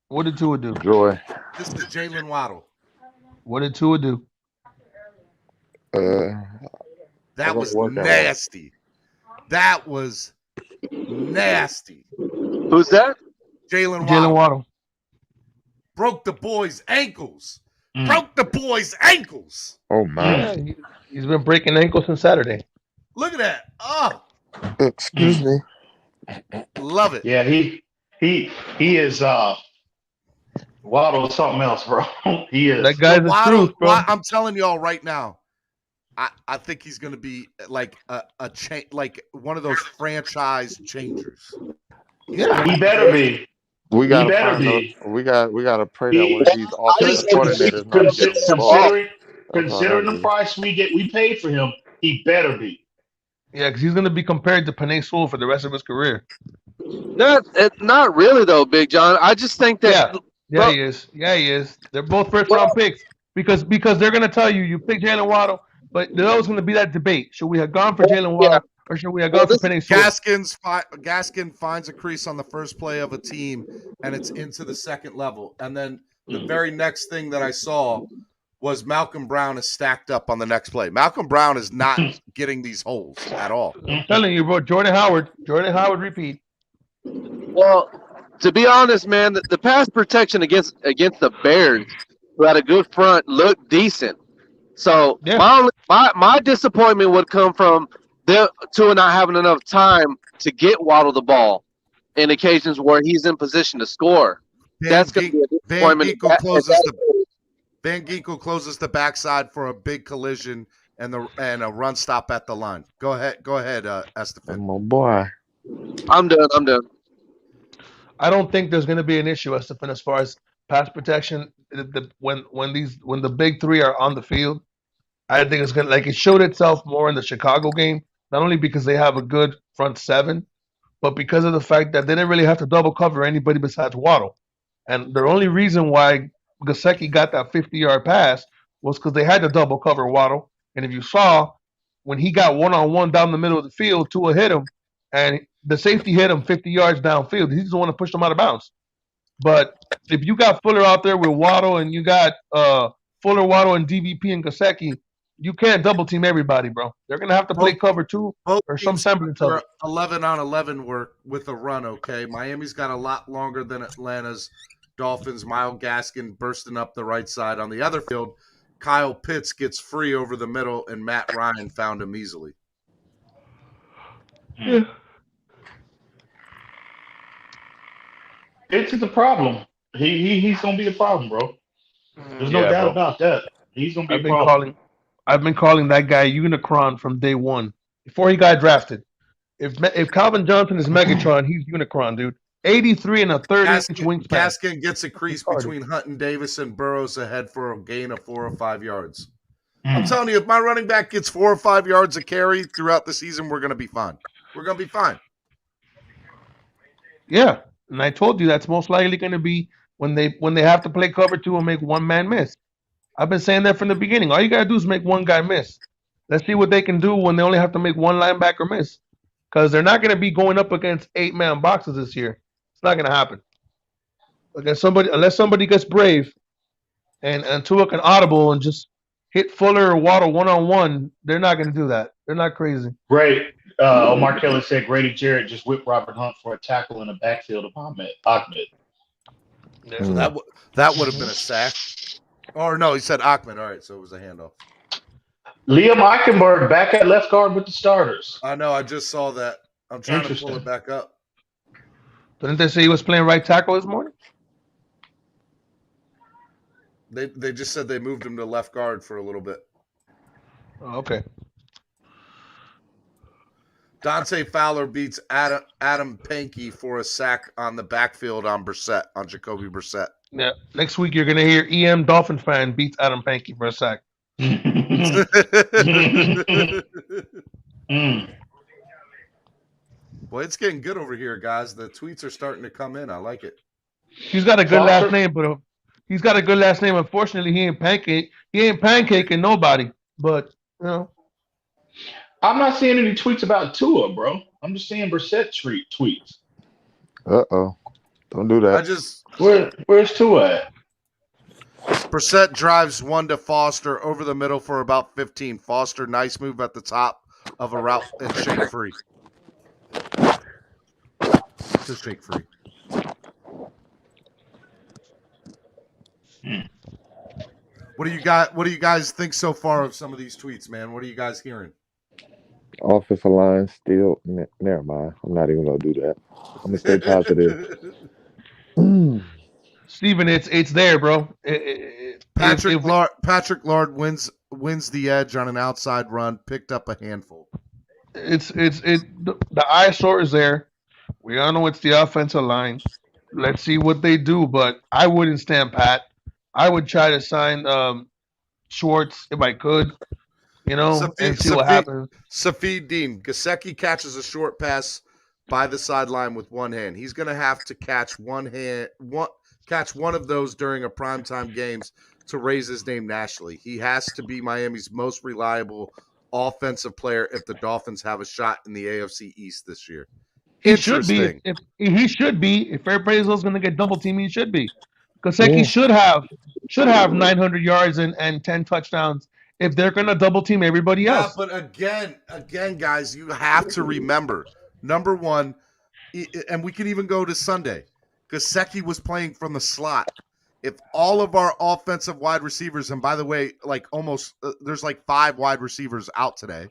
What did Tua do? joy. This is Jalen Waddle. What did Tua do? That was nasty. That was nasty. Who's that? Jalen Jalen Waddle. Waddle. Broke the boy's ankles. Broke the boy's ankles. Oh my! Yeah, he's been breaking ankles since Saturday. Look at that. Oh, Excuse me. love it. yeah, he is Waddle is something else, bro. He is. That guy's the truth, bro. I'm telling y'all right now. I think he's going to be like a change, like one of those franchise changers. Yeah, he better be. We got to better find be. we got to pray that one of these offensive coordinators not getting involved. Considering the price we paid for him, he better be. Yeah, because he's going to be compared to Penei Sewell for the rest of his career. Not really though, Big John. I just think that. Yeah, he is. Yeah, he is. They're both first round picks because they're going to tell you pick Jalen Waddle, but there's always going to be that debate: should we have gone for Jalen Waddle or should we have gone for Penei Sewell? Gaskin finds a crease on the first play of a team, and it's into the second level. And then the very next thing that I saw was Malcolm Brown is stacked up on the next play. Malcolm Brown is not getting these holes at all. I'm telling you, bro. Jordan Howard repeat. Well, to be honest, man, the pass protection against the Bears, who had a good front, looked decent. So my disappointment would come from Tua not having enough time to get Waddle the ball in occasions where he's in position to score. That's going to be a disappointment. Van Ginkel closes the backside for a big collision and a run stop at the line. Go ahead, Estefan. My boy. I'm done. I don't think there's going to be an issue, Estefan, as far as pass protection. When the big three are on the field, I think it's going to it showed itself more in the Chicago game. Not only because they have a good front seven, but because of the fact that they didn't really have to double cover anybody besides Waddle. And the only reason why Gesicki got that 50-yard pass was because they had to double cover Waddle. And if you saw, when he got one-on-one down the middle of the field, Tua hit him, and the safety hit him 50 yards downfield. He's the one to push him out of bounds. But if you got Fuller out there with Waddle and you got Fuller, Waddle, and DVP and Gesicki, you can't double team everybody, bro. They're going to have to play cover two or some semblance of it. 11-on-11 work with a run, okay? Miami's got a lot longer than Atlanta's. Dolphins, Myles Gaskin bursting up the right side. On the other field, Kyle Pitts gets free over the middle, and Matt Ryan found him easily. Yeah. It's the problem. He's gonna be the problem, bro. There's no doubt about that. He's gonna be a problem. I've been calling that guy Unicron from day one before he got drafted. If Calvin Johnson is Megatron, he's Unicron, dude. 83 and a third-inch wingspan. Gaskin gets a crease between Hunt and Davis and Burrows ahead for a gain of 4 or 5 yards. I'm telling you, if my running back gets 4 or 5 yards a carry throughout the season, we're going to be fine. We're going to be fine. Yeah, and I told you that's most likely going to be when they have to play cover 2 and make one man miss. I've been saying that from the beginning. All you got to do is make one guy miss. Let's see what they can do when they only have to make one linebacker miss, because they're not going to be going up against 8-man boxes this year. It's not going to happen. Unless somebody gets brave and Tua can audible and just hit Fuller or Waddle one-on-one, they're not going to do that. They're not crazy. Great. Omar Kelly said Grady Jarrett just whipped Robert Hunt for a tackle in the backfield of Ahmed. So that would have been a sack. Or no, he said Ahmed. All right, so it was a handoff. Liam Eichenberg back at left guard with the starters. I know. I just saw that. I'm trying to pull it back up. Didn't they say he was playing right tackle this morning? They just said they moved him to left guard for a little bit. Oh, okay. Dante Fowler beats Adam Pankey for a sack on the backfield on Jacoby Brissett. Yeah. Next week you're gonna hear EM Dolphin fan beats Adam Pankey for a sack. Well, it's getting good over here, guys. The tweets are starting to come in. I like it. He's got a good last name, but he's got a good last name. Unfortunately, he ain't pancaking nobody. But you know, I'm not seeing any tweets about Tua, bro. I'm just seeing Brissett tweets. Don't do that. Where's Tua at? Brissett drives one to Foster over the middle for about 15. Foster, nice move at the top of a route and shake free. Just shake free. What do you guys think so far of some of these tweets, man? What are you guys hearing? Offensive line still. Never mind. I'm not even gonna do that. I'm gonna stay positive. Steven, it's there, bro. Patrick Lard wins the edge on an outside run, picked up a handful. The eyesore is there. We all know it's the offensive line. Let's see what they do, but I wouldn't stand pat. I would try to sign Schwartz if I could, and see what happens. Safid Dean, Gesicki catches a short pass by the sideline with one hand. He's going to have to catch one of those during a primetime games to raise his name nationally. He has to be Miami's most reliable offensive player if the Dolphins have a shot in the AFC East this year. He should be. If everybody else is going to get double teamed, he should be. Gesicki should have 900 yards and 10 touchdowns if they're going to double team everybody else. Yeah, but again, guys, you have to remember, number one, and we can even go to Sunday, Gesicki was playing from the slot. If all of our offensive wide receivers, and by the way, there's 5 wide receivers out today,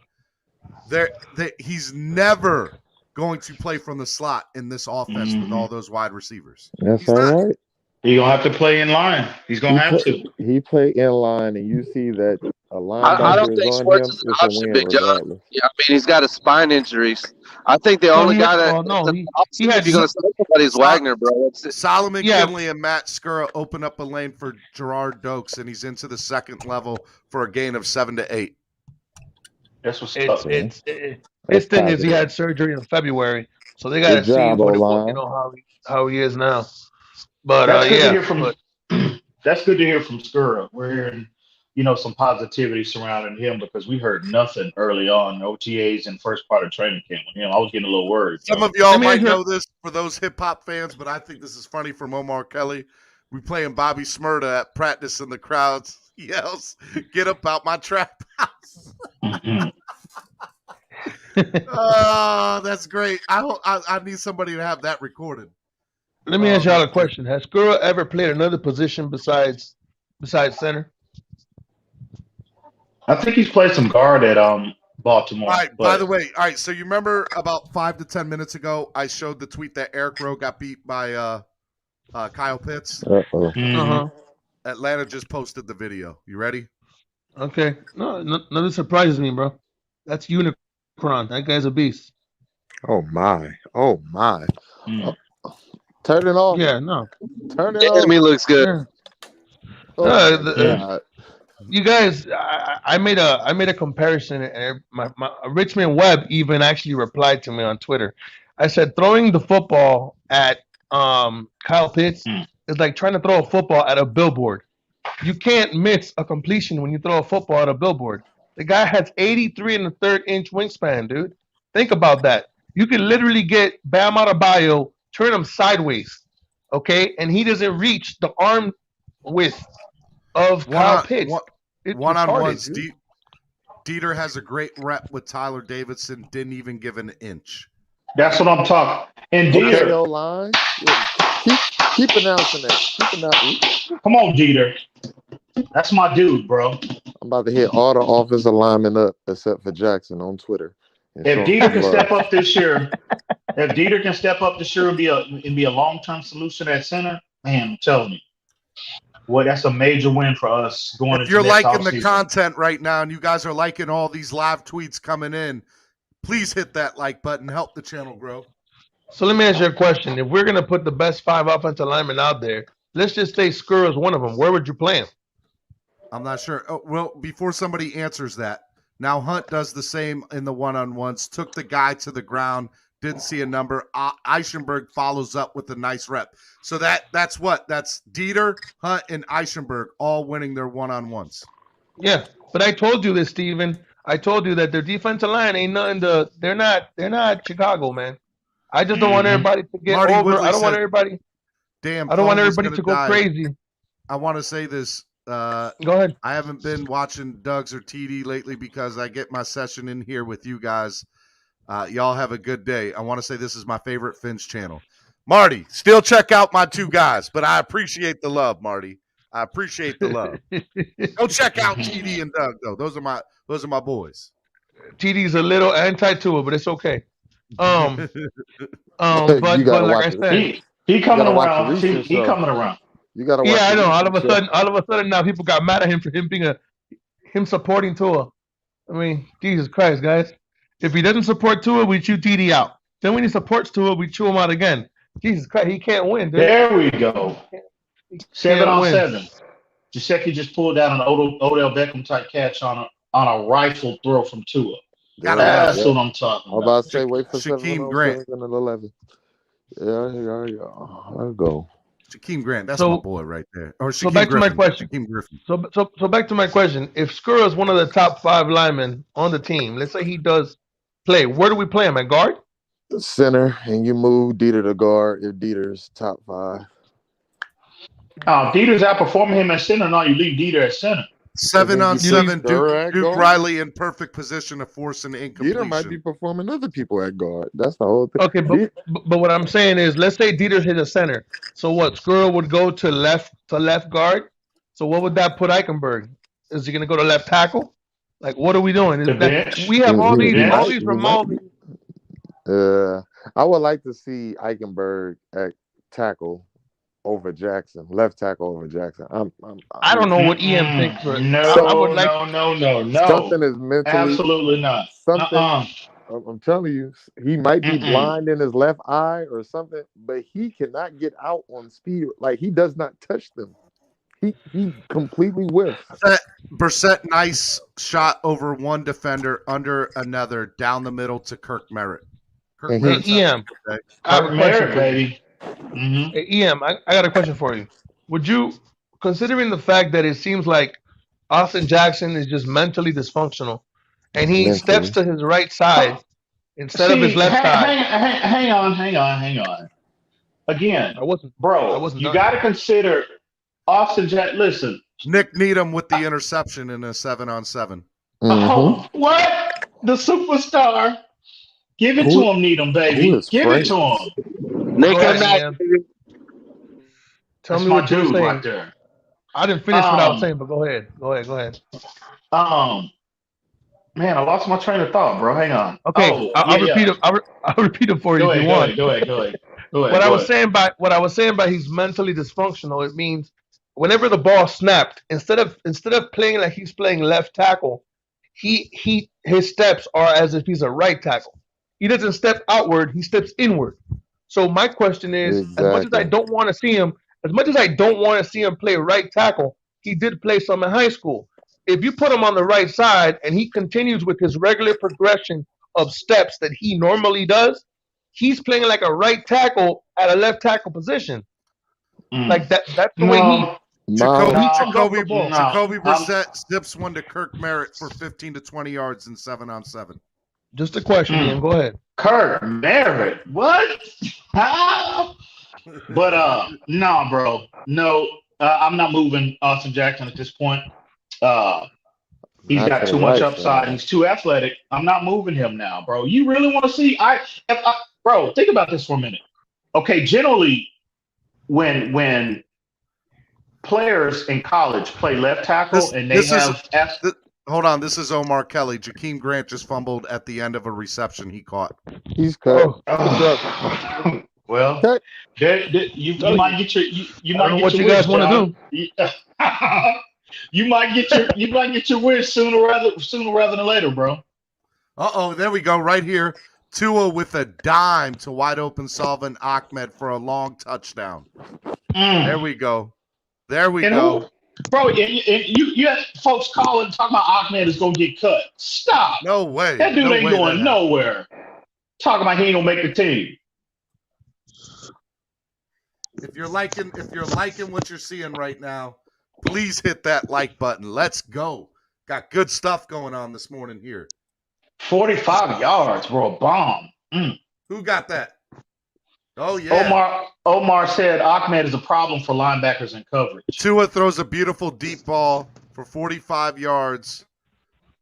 he's never going to play from the slot in this offense with all those wide receivers. That's all right. He's going to have to play in line. He's going to have to. He played in line, and you see that a linebacker I don't think Schwartz is an option, Big John. Yeah, he's got a spine injuries. I think the only guy that he had you're going to say somebody's Wagner, bro. Solomon Kinley and Matt Skura open up a lane for Gerard Dokes, and he's into the second level for a gain of 7 to 8. That's what's up. His thing is he had surgery in February, so they got to see how he is now. But that's good to hear from Skura. We're hearing, some positivity surrounding him because we heard nothing early on, OTAs and first part of training camp with him. I was getting a little worried. Some of y'all might know this for those hip hop fans, but I think this is funny from Omar Kelly. We playing Bobby Smurda at practice, and the crowd yells, "Get up out my trap house!" Oh, that's great. I need somebody to have that recorded. Let me ask y'all a question. Has Skura ever played another position besides center? I think he's played some guard at Baltimore. All right, by the way, so you remember about 5 to 10 minutes ago, I showed the tweet that Eric Rowe got beat by Kyle Pitts? Atlanta just posted the video. You ready? Okay. No, nothing surprises me, bro. That's Unicron. That guy's a beast. Oh, my. Turn it off. Yeah, no. Turn it off. Enemy looks good. Oh, You guys, I made a comparison, and my Richmond Webb even actually replied to me on Twitter. I said throwing the football at Kyle Pitts is like trying to throw a football at a billboard. You can't miss a completion when you throw a football at a billboard. The guy has 83 and a third inch wingspan, dude. Think about that. You can literally get Bam Adebayo, turn him sideways, okay, and he doesn't reach the arm width of Kyle Pitts. It's One-on-ones. retarded, dude. Dieter has a great rep with Tyler Davidson. Didn't even give an inch. That's what I'm talking. And Okay, Dieter, O-line. Yeah, keep announcing that. come on, Dieter. That's my dude, bro. I'm about to hit all the offensive linemen up except for Jackson on Twitter. If Dieter can step up this year, and be a long-term solution at center, man, I'm telling you. Well, that's a major win for us going If you're into next liking the offseason. content right now and you guys are liking all these live tweets coming in, please hit that like button. Help the channel grow. So let me ask you a question. If we're going to put the best 5 offensive linemen out there, let's just say Skura is one of them. Where would you play him? I'm not sure. Oh, well, before somebody answers that, now Hunt does the same in the one-on-ones, took the guy to the ground, didn't see a number. Eichenberg follows up with a nice rep. So that's what? That's Dieter, Hunt, and Eichenberg all winning their one-on-ones. Yeah, but I told you this, Steven. I told you that their defensive line ain't nothing to. They're not Chicago, man. I just don't want everybody to get Marty over. Woodley I don't want said, everybody. Damn, I don't want Cone was everybody gonna to go die. crazy. I want to say this. Go ahead. I haven't been watching Doug's or TD lately because I get my session in here with you guys. Y'all have a good day. I want to say this is my favorite Finch channel. Marty, still check out my two guys, but I appreciate the love, Marty. I appreciate the love. Go check out TD and Doug, though. Those are my boys. TD's a little anti-Tua, but it's okay. But You gotta like watch I it. said, he coming gotta watch the around. recent He show. coming around. You gotta watch. yeah, I the know. All of recent a sudden now people got mad at him for him being him supporting Tua. I mean, Jesus Christ, guys. If he doesn't support Tua, we chew TD out. Then when he supports Tua, we chew him out again. Jesus Christ, he can't win, dude. There we go. He 7 can't on win. 7. Giuseppe just pulled down an Odell Beckham type catch on a rifle throw from Tua. That's what I'm talking I'm about. about to say wait for Shaquem Grant. 7 and 11. Yeah. I'll go. Shaquem Grant, that's So- my boy right there. Or Shaquem So back to my Griffin. question. Shaquem Griffin. So back to my question. If Skura is one of the top 5 linemen on the team, let's say he does play, where do we play him? At guard? Center, and you move Dieter to guard if Dieter's top 5. Dieter's outperforming him at center. No, you leave Dieter at center. 7 on you 7, leave Skurra at Duke guard? Riley in perfect position to force an incompletion. Dieter might be performing other people at guard. That's the whole thing. Okay, but what I'm saying is, let's say Dieter's hit a center. So what? Skura would go to left guard. So what would that put Eichenberg? Is he going to go to left tackle? Like, what are we doing? The bench. We have all these He remote. I would like to see Eichenberg at tackle over Jackson, left tackle over Jackson. I don't know what EM thinks. But No, I would like. no. Something is mentally. Absolutely not. Something. I'm telling you, he might be blind in his left eye or something, but he cannot get out on speed. Like, he does not touch them. He completely whiffs. Brissett, nice shot over one defender, under another, down the middle to Kirk Merritt. Hey, EM. I have a question, baby. Hey, EM, I got a question for you. Would you, considering the fact that it seems like Austin Jackson is just mentally dysfunctional, and he steps to his right side instead of his left side? Hang on. Again, you got to consider Austin Jackson. Listen, Nick Needham with the interception in a 7 on 7. Oh, what? The superstar. Give it to him, Needham, baby. Give it to him. Nick, Tell me what you're saying. Right there. I didn't finish what I was saying, but go ahead. Go ahead. Man, I lost my train of thought, bro. Hang on. Okay, I'll repeat it. I'll repeat it for you if you want. Go ahead. What I was saying by he's mentally dysfunctional, it means whenever the ball snapped, instead of playing like he's playing left tackle, his steps are as if he's a right tackle. He doesn't step outward; he steps inward. So my question is, as much as I don't want to see him play right tackle, he did play some in high school. if you put him on the right side and he continues with his regular progression of steps that he normally does, he's playing like a right tackle at a left tackle position. Like that's the way he. Jacoby Brissett zips one to Kirk Merritt for 15 to 20 yards in 7-on-7. Just a question, Ian. Go ahead. Kirk Merritt, what? How? But no, bro, no. I'm not moving Austin Jackson at this point. He's got too much upside. He's too athletic. I'm not moving him now, bro. You really want to see? Bro, think about this for a minute. Okay, generally, when players in college play left tackle hold on, this is Omar Kelly. Jakeem Grant just fumbled at the end of a reception he caught. He's cut. Well, you might get your you might get what your you guys want to do. You might get your wish sooner rather than later, bro. There we go, right here. Tua with a dime to wide open Salvin Ahmed for a long touchdown. There we go. There we go. Bro, and you had folks calling talking about Ahmed is gonna get cut. Stop. No way. That dude ain't going nowhere. Talking about he ain't gonna make the team. If you're liking what you're seeing right now, please hit that like button. Let's go. Got good stuff going on this morning here. 45 yards, bro. Bomb. Who got that? Oh, yeah. Omar said Ahmed is a problem for linebackers in coverage. Tua throws a beautiful deep ball for 45 yards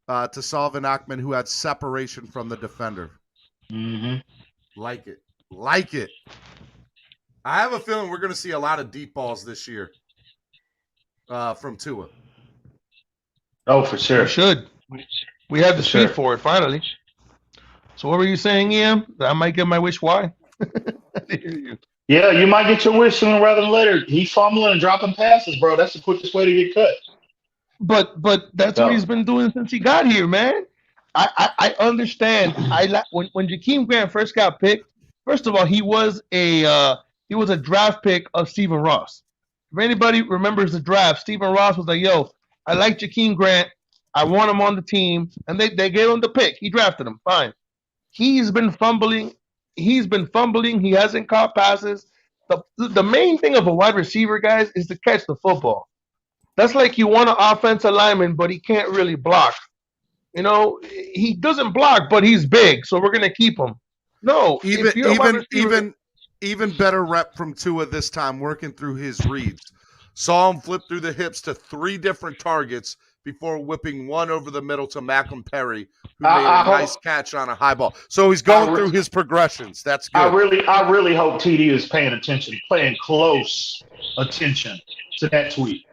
to Salvin Ahmed, who had separation from the defender. Mm-hmm. Like it. I have a feeling we're going to see a lot of deep balls this year from Tua. Oh, for sure. We should. We have the speed for it, finally. So what were you saying, Ian? That I might get my wish? Why? Yeah, you might get your wish sooner rather than later. He's fumbling and dropping passes, bro. That's the quickest way to get cut. But that's what he's been doing since he got here, man. I understand. When Jakeem Grant first got picked, first of all, he was a draft pick of Stephen Ross. If anybody remembers the draft, Stephen Ross was like, "Yo, I like Jakeem Grant. I want him on the team," and they gave him the pick. He drafted him. Fine. He's been fumbling. He hasn't caught passes. The main thing of a wide receiver, guys, is to catch the football. That's like you want an offensive lineman, but he can't really block. You know, he doesn't block, but he's big, so we're gonna keep him. No, even better rep from Tua this time, working through his reads. Saw him flip through the hips to 3 different targets before whipping one over the middle to Malcolm Perry, who made a nice catch on a high ball. So he's going through his progressions. That's good. I really hope TD is paying attention, paying close attention to that tweet.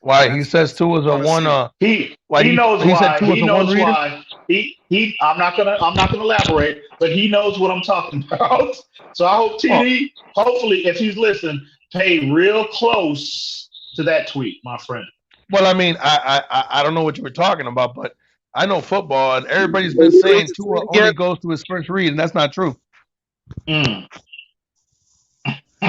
Why? He says Tua is a one. He knows why. He knows why. I'm not gonna elaborate, but he knows what I'm talking about. So I hope TD, hopefully, if he's listening, pay real close to that tweet, my friend. Well, I mean, I don't know what you were talking about, but I know football, and everybody's been saying Tua only goes to his first read, and that's not true. Mm.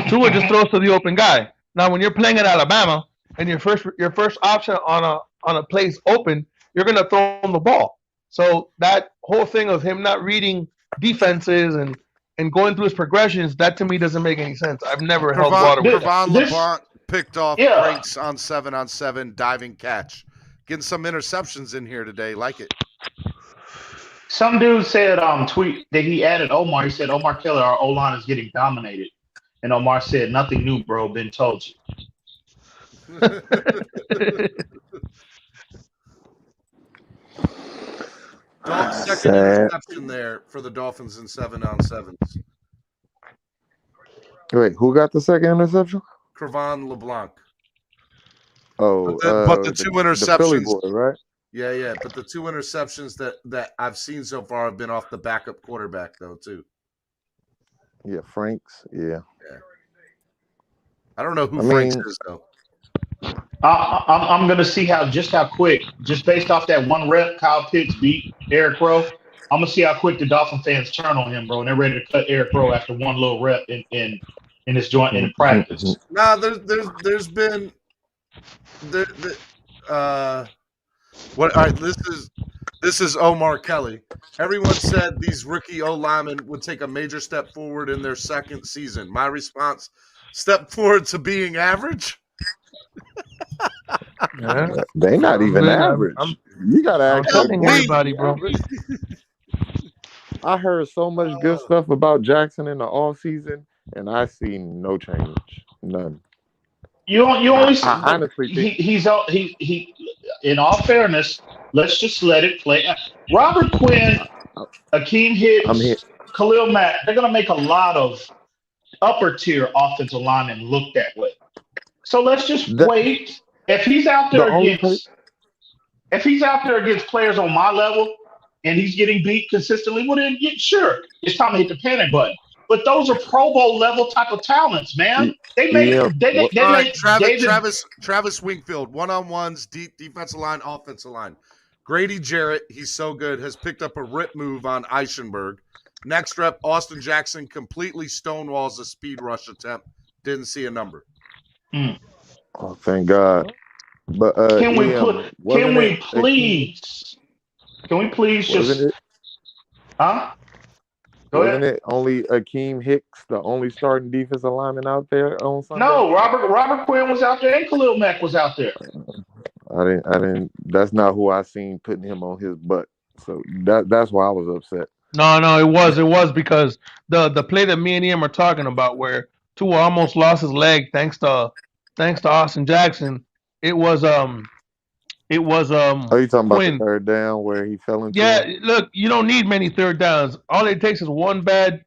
Tua just throws to the open guy. Now, when you're playing at Alabama and your first option on a place open, you're gonna throw him the ball. So that whole thing of him not reading defenses and going through his progressions, that to me doesn't make any sense. I've never held water with Trevon LeBlanc picked off Franks on 7-on-7 diving catch. Getting some interceptions in here today. Like it. Some dude said tweet that he added Omar. He said, Omar Kelly, our O-line is getting dominated. And Omar said, nothing new, bro. Been told you. Second interception there for the Dolphins in 7-on-7s. Wait, who got the second interception? Trevon LeBlanc. Oh, but the 2 interceptions, the Philly boy, right? Yeah. But the 2 interceptions that I've seen so far have been off the backup quarterback, though, too. Yeah, Franks. Yeah. I don't know who Franks is, though. I'm gonna see how quick, just based off that one rep, Kyle Pitts beat Eric Rowe. I'm gonna see how quick the Dolphin fans turn on him, bro, and they're ready to cut Eric Rowe after one little rep in his joint in practice. Nah, there's been What? All right, this is Omar Kelly. Everyone said these rookie O linemen would take a major step forward in their second season. My response: step forward to being average. They not even average. You gotta I'm ask telling everybody, bro. I heard so much good stuff about Jackson in the off season, and I see no change, none. You only I honestly think he. In all fairness, let's just let it play. Robert Quinn, Akeem I'm here. Hicks, Khalil Mack, they're going to make a lot of upper tier offensive linemen look that way. So let's just wait. If he's out there against players on my level and he's getting beat consistently, well then sure, it's time to hit the panic button. But those are Pro Bowl level type of talents, man. They make Travis Wingfield, one-on-ones, defensive line, offensive line. Grady Jarrett, he's so good, has picked up a rip move on Eichenberg. Next rep, Austin Jackson completely stonewalls a speed rush attempt. Didn't see a number. Oh, thank God. But can we please just Wasn't it only Akeem Hicks, the only starting defensive lineman out there on Sunday? No, Robert Quinn was out there and Khalil Mack was out there. I didn't. That's not who I seen putting him on his butt. So that's why I was upset. No, it was because the play that me and him are talking about where Tua almost lost his leg thanks to Austin Jackson. It was Are you talking Quinn. about the third down where he fell into? Yeah, look, you don't need many third downs. All it takes is one bad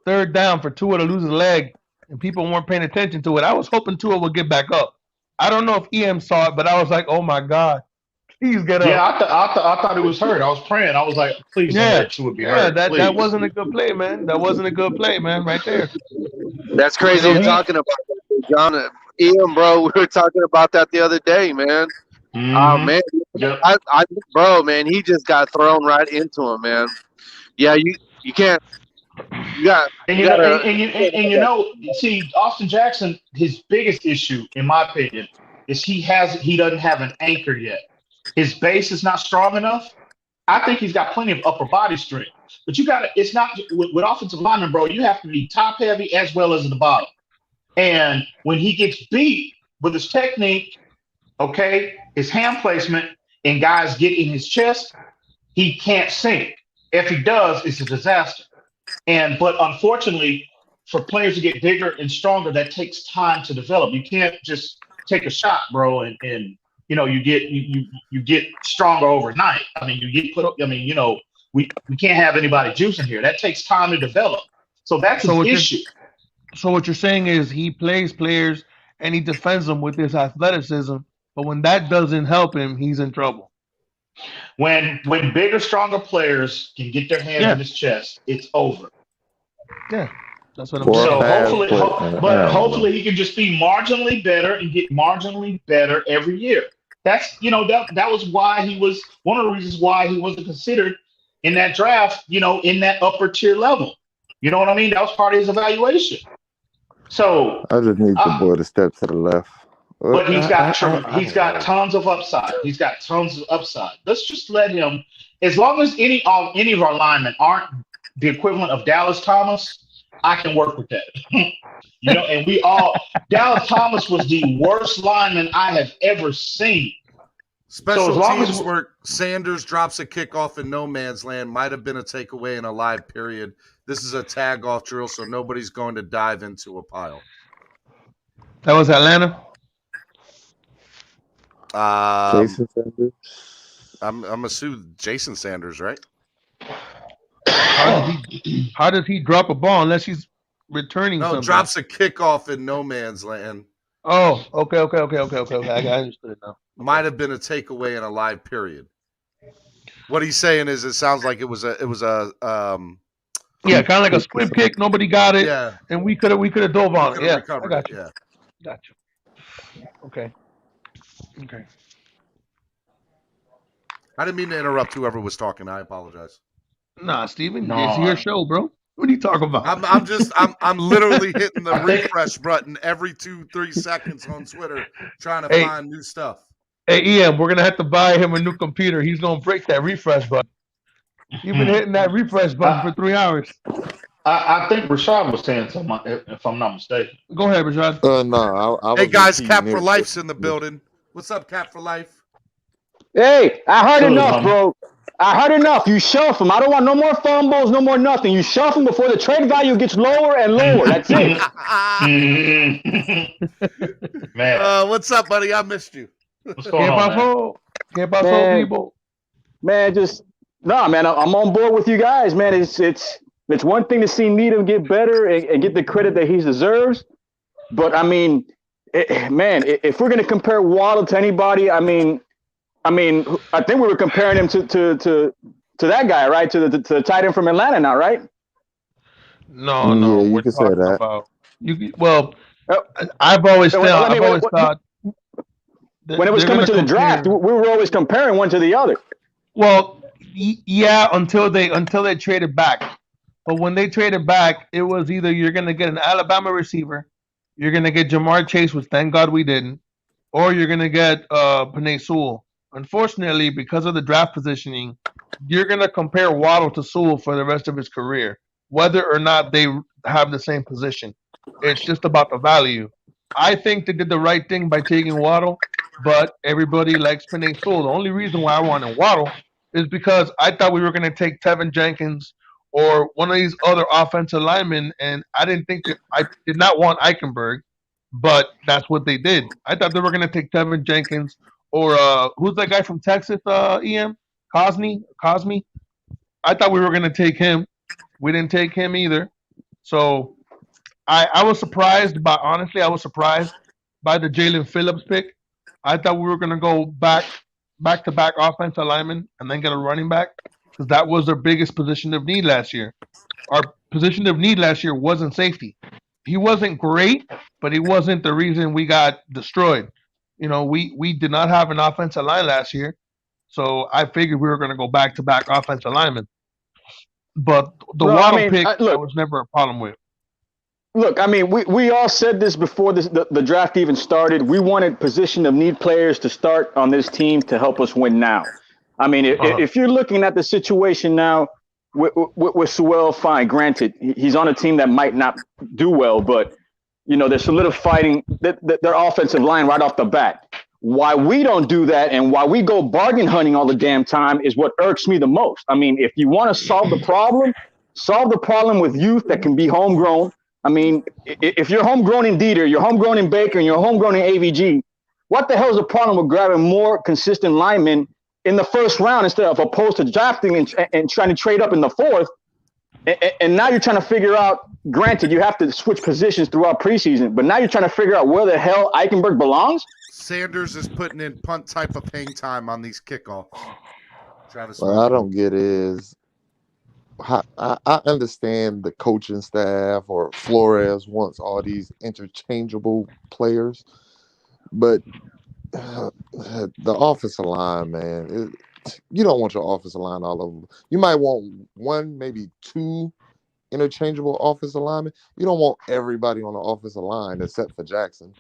third down for Tua to lose his leg, and people weren't paying attention to it. I was hoping Tua would get back up. I don't know if EM saw it, but I was like, "Oh my God, please get up!" Yeah, I thought it was hurt. I was praying. I was like, "Please don't let Tua be hurt." That wasn't a good play, man. That wasn't a good play, man. Right there. That's crazy. You're talking about that, John. EM, bro. We were talking about that the other day, man. Mm-hmm. Oh man, bro, man, he just got thrown right into him, man. Yeah, you can't. See, Austin Jackson, his biggest issue, in my opinion, is he doesn't have an anchor yet. His base is not strong enough. I think he's got plenty of upper body strength, but it's not with offensive linemen, bro. You have to be top heavy as well as in the bottom. And when he gets beat with his technique, okay, his hand placement, and guys get in his chest, he can't sink. If he does, it's a disaster. But unfortunately, for players to get bigger and stronger, that takes time to develop. You can't just take a shot, bro, and you get stronger overnight. I mean, we can't have anybody juicing here. That takes time to develop. So that's his issue. So what you're saying is he plays players and he defends them with his athleticism, but when that doesn't help him, he's in trouble. When bigger, stronger players can get their hands in his chest, it's over. Yeah, that's what I'm saying. So hopefully he can just be marginally better and get marginally better every year. That's that was why he was one of the reasons why he wasn't considered in that draft. In that upper tier level. You know what I mean? That was part of his evaluation. So I just need the boy to step to the left. But he's got tons of upside. He's got tons of upside. Let's just let him. As long as any of our linemen aren't the equivalent of Dallas Thomas, I can work with that. And Dallas Thomas was the worst lineman I have ever seen. Special teams where Sanders drops a kickoff in no man's land might have been a takeaway in a live period. This is a tag off drill, so nobody's going to dive into a pile. That was Atlanta. Jason Sanders. I'm assuming Jason Sanders, right? How does he drop a ball unless he's returning something? No, drops a kickoff in no man's land. Oh, okay. I understood it now. Might have been a takeaway in a live period. What he's saying is, it sounds like it was a kind of like a squib kick. Nobody got it. Yeah, and we could have dove on it. Yeah, I got you. Got you. Okay. I didn't mean to interrupt whoever was talking. I apologize. Nah, Steven, it's your show, bro. What are you talking about? I'm literally hitting the refresh button every 2-3 seconds on Twitter trying to find new stuff. Hey, Ian, we're gonna have to buy him a new computer. He's gonna break that refresh button. You've been hitting that refresh button for 3 hours. I think Rashad was saying something, if I'm not mistaken. Go ahead, Rashad. No, I Hey was guys, repeating Cap for it. Life's in the building. What's up, Cap for Life? Hey, I heard Good, enough, homie. bro. I heard enough. You shelf him. I don't want no more fumbles, no more nothing. You shelf him before the trade value gets lower and lower. That's it. Man, What's up, buddy? I missed you. what's going on, man? ¿Qué pasó, Man, Bebo? man, just no, man. I'm on board with you guys, man. It's one thing to see Needham get better and get the credit that he deserves, but I mean, man, if we're gonna compare Waddle to anybody, I mean, I think we were comparing him to that guy, right? To the tight end from Atlanta now, right? No, Yeah, you we're can say talking that. about you. Well, I've always thought when it was coming to the draft, we were always comparing one to the other. Well, yeah, until they traded back. But when they traded back, it was either you're gonna get an Alabama receiver, you're gonna get Jamar Chase, which thank God we didn't, or you're gonna get Penei Sewell. Unfortunately, because of the draft positioning, you're gonna compare Waddle to Sewell for the rest of his career, whether or not they have the same position. It's just about the value. I think they did the right thing by taking Waddle, but everybody likes Penei Sewell. The only reason why I wanted Waddle is because I thought we were going to take Tevin Jenkins or one of these other offensive linemen, and I did not want Eichenberg, but that's what they did. I thought they were going to take Tevin Jenkins or who's that guy from Texas, EM? Cosme? I thought we were going to take him. We didn't take him either. So I was surprised by the Jalen Phillips pick. I thought we were going to go back to back offensive lineman and then get a running back because that was our biggest position of need last year. Our position of need last year wasn't safety. He wasn't great, but he wasn't the reason we got destroyed. You know, we did not have an offensive line last year, so I figured we were going to go back to back offensive lineman. But the Waddle pick, I was never a problem with. Look, I mean, we all said this before the draft even started. We wanted position of need players to start on this team to help us win now. I mean, if you're looking at the situation now with Sewell, fine, granted, he's on a team that might not do well, but, you know, they're solidifying their offensive line right off the bat. Why we don't do that and why we go bargain hunting all the damn time is what irks me the most. I mean, if you want to solve the problem with youth that can be homegrown. I mean, if you're homegrown in Dieter, you're homegrown in Baker, and you're homegrown in AVG, what the hell is the problem with grabbing more consistent linemen in the first round instead of opposed to drafting and trying to trade up in the fourth? And now you're trying to figure out, granted, you have to switch positions throughout preseason, but now you're trying to figure out where the hell Eichenberg belongs? Sanders is putting in punt type of paying time on these kickoffs. Travis. What I don't get is I understand the coaching staff or Flores wants all these interchangeable players, but the offensive line, man, you don't want your offensive line all over. You might want one, maybe two interchangeable offensive linemen. You don't want everybody on the offensive line except for Jackson.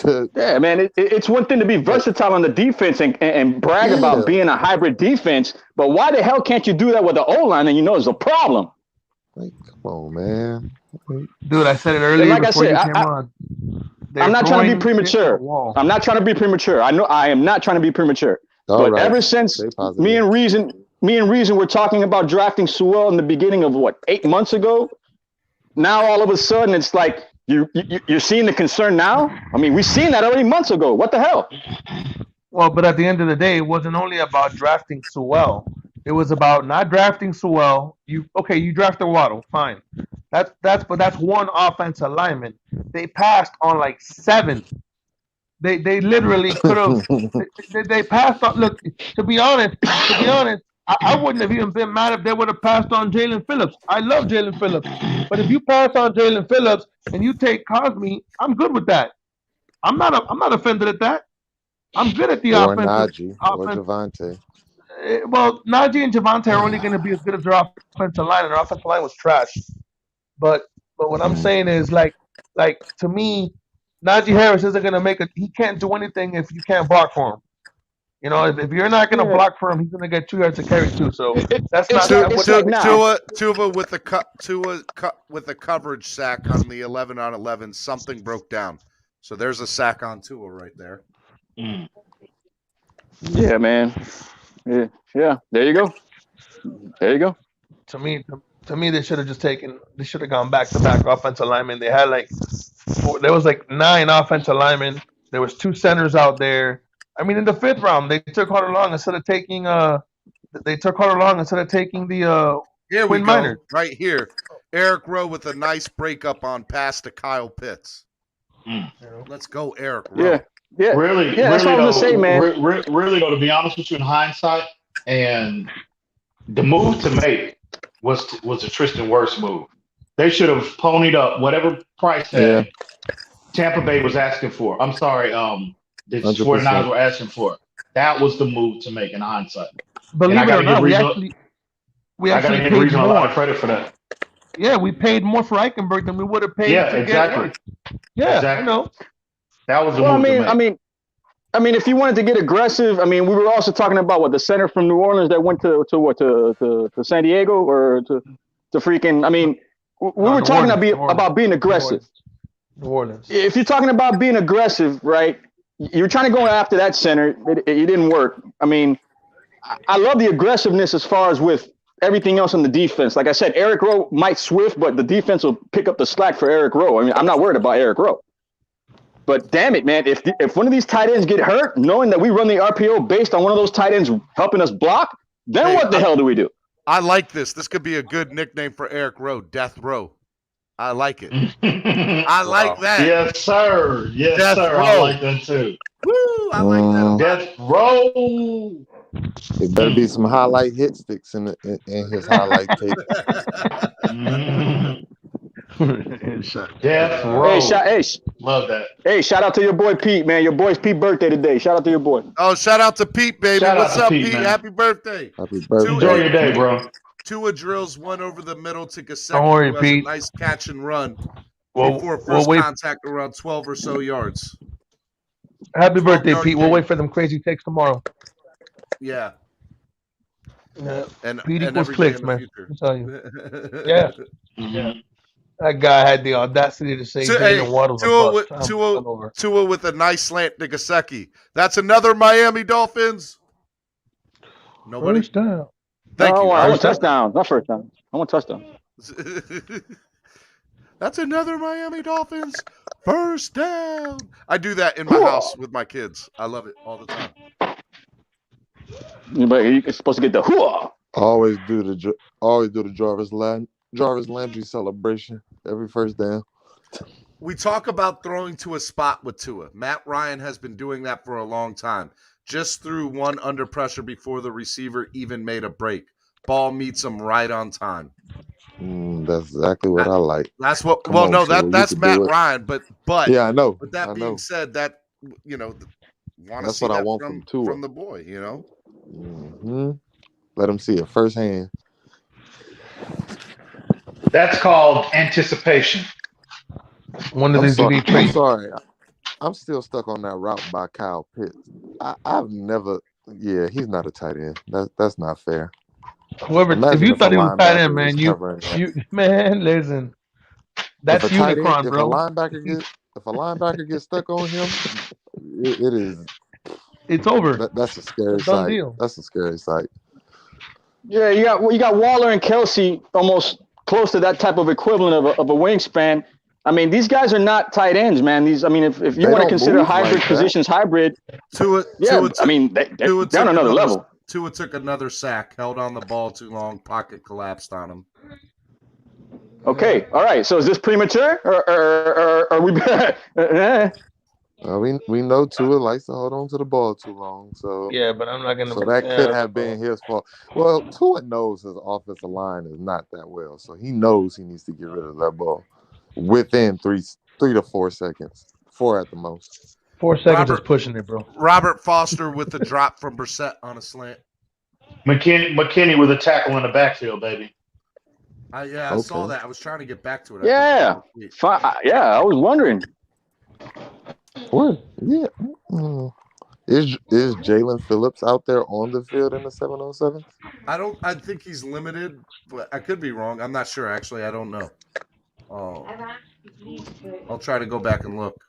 Yeah, man, it's one thing to be versatile on the defense and brag about being a hybrid defense, but why the hell can't you do that with the O-line and you know it's a problem? Like, come on, man. Dude, I said it earlier like before I said, you came on. I'm not trying to be premature. I'm not trying to be premature. I know I am not trying to be premature. But ever since me and Reason were talking about drafting Sewell in the beginning of 8 months ago, now all of a sudden it's like you're seeing the concern now? I mean, we've seen that already months ago. What the hell? Well, but at the end of the day, it wasn't only about drafting Sewell. It was about not drafting Sewell. You drafted Waddle, fine. That's one offensive lineman. They passed on like 7. They literally could have. they passed on. Look, to be honest, I wouldn't have even been mad if they would have passed on Jalen Phillips. I love Jalen Phillips, but if you pass on Jalen Phillips and you take Cosme, I'm good with that. I'm not offended at that. I'm good at the or offensive. Najee or Javante. Well, Najee and Javante are only going to be as good as their offensive line, and their offensive line was trash. But what I'm saying is, like to me, Najee Harris isn't going to he can't do anything if you can't block for him. You know, if you're not going to block for him, he's going to get 2 yards to carry too. So that's it's not like now. Tua with the coverage sack on the 11-on-11. Something broke down, so there's a sack on Tua right there. Yeah, man. Yeah. There you go. To me, they should have just they should have gone back to back offensive linemen. They had there was 9 offensive linemen. There was 2 centers out there. I mean, in the 5th round, they took Carter Long instead of taking the Here we Quinn go, Minor. right here. Eric Rowe with a nice breakup on pass to Kyle Pitts. Let's go, Eric Rowe. Yeah. Really, that's what I was gonna say, man. Really, though, to be honest with you, in hindsight, and the move to make was a Tristan Wirfs move. They should have ponied up whatever price tag Tampa Bay was asking for. I'm sorry, the 49ers were asking for. That was the move to make in hindsight. Believe it or not, we actually paid more. A lot of credit for that. Yeah, we paid more for Eichenberg than we would have paid to get Wirfs. Yeah, exactly. I know. That was the move to make. I mean, if you wanted to get aggressive, I mean, we were also talking about the center from New Orleans that went to San Diego or to freaking. I mean, we were talking about being aggressive. New Orleans. If you're talking about being aggressive, right? You're trying to go after that center. It didn't work. I mean, I love the aggressiveness as far as with everything else on the defense. Like I said, Eric Rowe might swift, but the defense will pick up the slack for Eric Rowe. I mean, I'm not worried about Eric Rowe. But damn it, man, if one of these tight ends get hurt, knowing that we run the RPO based on one of those tight ends helping us block, then what the hell do we do? I like this. This could be a good nickname for Eric Rowe, Death Row. I like it. I like that. Yes, sir. Yes, Death sir. Row. I like that too. Woo! I like that. Death Row. It better be some highlight hit sticks in his highlight tape. Death Row. Love that. Hey, shout out to your boy Pete, man. Your boy's Pete birthday today. Shout out to your boy. Oh, shout out to Pete, baby. What's up, Pete? Man. Happy birthday. Happy birthday. Enjoy your day, bro. Tua drills one over the middle to Gesicki. Don't worry, Pete. A nice catch and run Well, before first contact around 12 or so yards. Happy birthday, Pete. We'll wait for them crazy takes tomorrow. Yeah. And Pete and equals every day clicks, in the man. future. I'll tell you. Yeah. That guy had the audacity to say Jalen Waddle's a bust. Tua with a nice slant to Gesicki. That's another Miami Dolphins. Nobody. First down. Thank you. I want touchdown. Not first down. I want touchdown. That's another Miami Dolphins first down. I do that in my house with my kids. I love it all the time. You're supposed to get the hooah. Always do the Jarvis Landry celebration every first down. We talk about throwing to a spot with Tua. Matt Ryan has been doing that for a long time. Just threw one under pressure before the receiver even made a break. Ball meets him right on time. That's exactly what I like. That's what. That's Matt Ryan. But yeah, I know. With that being said, that that's what I want from Tua, from the boy. Let him see it firsthand. That's called anticipation. I'm sorry. I'm still stuck on that route by Kyle Pitts. I've never. Yeah, he's not a tight end. That's not fair. If you thought he was tight end, man, listen. That's Unicron, bro. If a linebacker gets stuck on him, it is. It's over. That's a scary sight. Deal. That's a scary sight. Yeah, you got Waller and Kelsey almost close to that type of equivalent of a wingspan. I mean, these guys are not tight ends, man. If you want to consider hybrid positions hybrid, they're on another level. Tua took another sack, held on the ball too long, pocket collapsed on him. Okay, all right. So is this premature, or are we? We know Tua likes to hold on to the ball too long, so yeah. But I'm not gonna. So that could have been his fault. Well, Tua knows his offensive line is not that well, so he knows he needs to get rid of that ball within 3 to 4 seconds, 4 at the most. 4 seconds is pushing it, bro. Robert Foster with the drop from Brissett on a slant. McKinney with a tackle in the backfield, baby. I saw that. I was trying to get back to it. Yeah, I was wondering. What? Yeah. Is Jalen Phillips out there on the field in the 707? I think he's limited, but I could be wrong. I'm not sure actually. I don't know. I'll try to go back and look.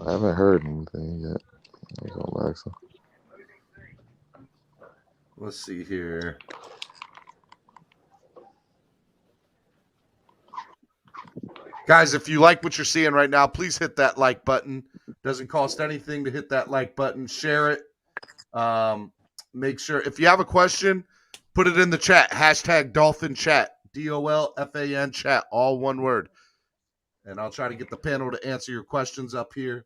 I haven't heard anything yet. I was on Alexa. Let's see here. Guys, if you like what you're seeing right now, please hit that like button. Doesn't cost anything to hit that like button. Share it. Make sure if you have a question, put it in the chat. Hashtag Dolphin Chat. DOLFAN Chat. All one word. And I'll try to get the panel to answer your questions up here.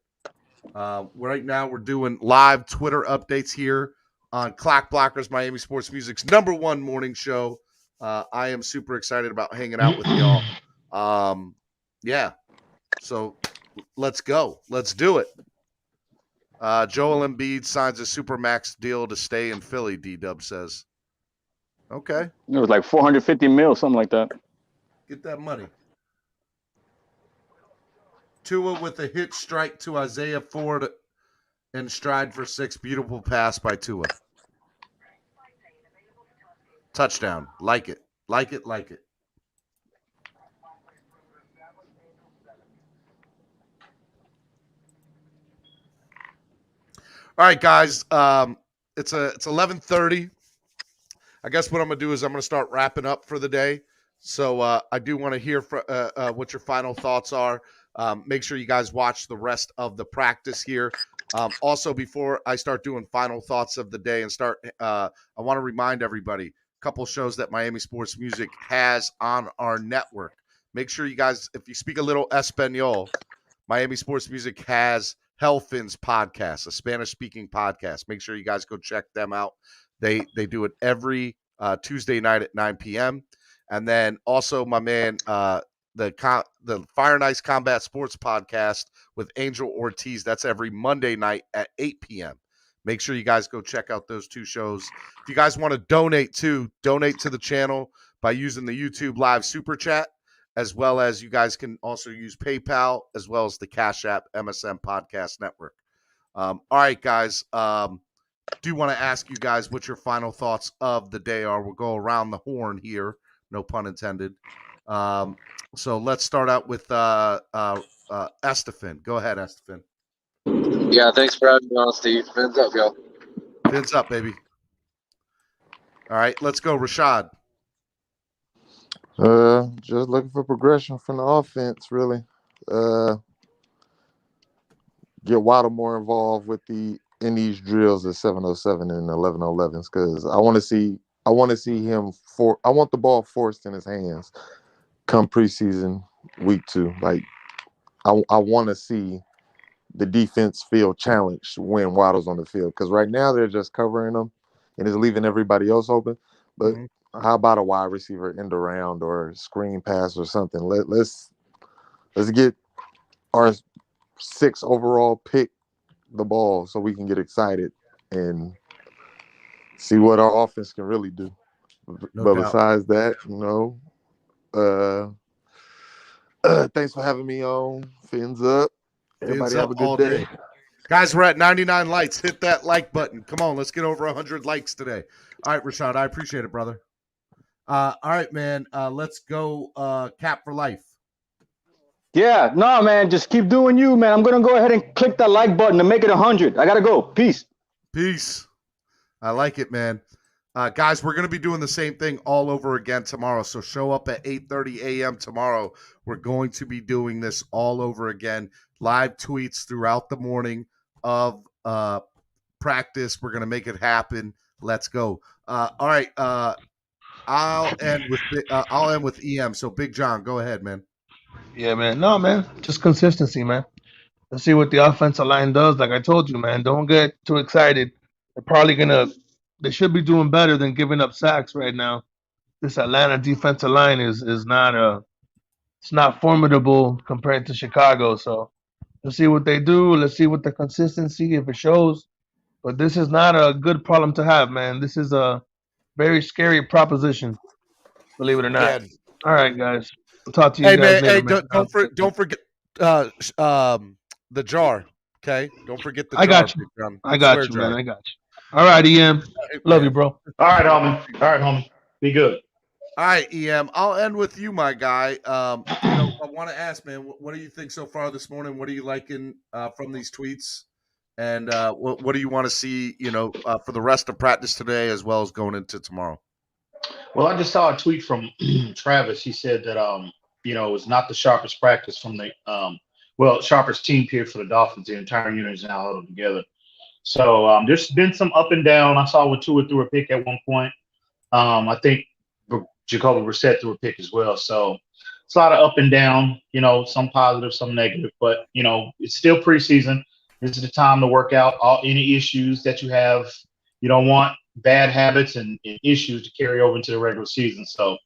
Right now, we're doing live Twitter updates here on Clock Blockers, Miami Sports Music's #1 morning show. I am super excited about hanging out with y'all. Yeah. So let's go. Let's do it. Joel Embiid signs a Supermax deal to stay in Philly, D-Dub says. Okay. It was like $450 million, something like that. Get that money. Tua with a hit strike to Isaiah Ford and stride for 6. Beautiful pass by Tua. Touchdown. Like it. Like it. Like it. All right, guys. It's 11:30. I guess what I'm gonna do is I'm gonna start wrapping up for the day. So I do want to hear what your final thoughts are. Make sure you guys watch the rest of the practice here. Also, before I start doing final thoughts of the day and I want to remind everybody a couple shows that Miami Sports Music has on our network. Make sure you guys, if you speak a little Espanol, Miami Sports Music has Hellfins podcast, a Spanish-speaking podcast. Make sure you guys go check them out. They do it every Tuesday night at 9 p.m. And then also my man, the Fire and Ice Combat Sports podcast with Angel Ortiz. That's every Monday night at 8 p.m. Make sure you guys go check out those two shows. If you guys want to donate to the channel by using the YouTube Live Super Chat, as well as you guys can also use PayPal, as well as the Cash App MSM Podcast Network. All right, guys. Do want to ask you guys what your final thoughts of the day are. We'll go around the horn here. No pun intended. So let's start out with Estefan. Go ahead, Estefan. Yeah, thanks for having me on, Steve. Fins up, yo. Fins up, baby. All right, let's go, Rashad. Just looking for progression from the offense, really. Get Waddle more involved in these drills at 707 and 1111s because I want to see him I want the ball forced in his hands come preseason week 2. Like I want to see the defense feel challenged when Waddle's on the field because right now they're just covering him and it's leaving everybody else open. But how about a wide receiver end around or screen pass or something? Let's get our 6th overall pick the ball so we can get excited and see what our offense can really do. But besides that, thanks for having me on. Fins up. Everybody have a good day. Guys, we're at 99 likes. Hit that like button. Come on, let's get over 100 likes today. All right, Rashad, I appreciate it, brother. All right, man. Let's go Cap for life. Yeah, no, man. Just keep doing you, man. I'm going to go ahead and click that like button to make it 100. I got to go. Peace. Peace. I like it, man. Guys, we're going to be doing the same thing all over again tomorrow. So show up at 8:30 a.m. tomorrow. We're going to be doing this all over again. Live tweets throughout the morning of practice. We're going to make it happen. Let's go. All right. I'll end with EM. So Big John, go ahead, man. Yeah, man. No, man. Just consistency, man. Let's see what the offensive line does. Like I told you, man, don't get too excited. They should be doing better than giving up sacks right now. This Atlanta defensive line is not formidable compared to Chicago. So let's see what they do. Let's see what the consistency, if it shows. But this is not a good problem to have, man. This is a very scary proposition, believe it or not. Yeah. All right, guys. I'll talk to you guys later, man. Don't forget the jar. Okay, don't forget the I jar. got you. Big John. I got Swear you, jar. man. I got you. All right, EM. Love you, bro. All right, homie. All right, homie. Be good. All right, EM. I'll end with you, my guy. I want to ask, man, what do you think so far this morning? What are you liking from these tweets? And what do you want to see, for the rest of practice today as well as going into tomorrow? Well, I just saw a tweet from Travis. He said that it was not the sharpest practice from the sharpest team period for the Dolphins. The entire unit is now huddled together. So there's been some up and down. I saw with Tua threw a pick at one point. I think Jacoby Brissett threw a pick as well. So it's a lot of up and down, some positive, some negative. But, it's still preseason. This is the time to work out any issues that you have. You don't want bad habits and issues to carry over into the regular season. So,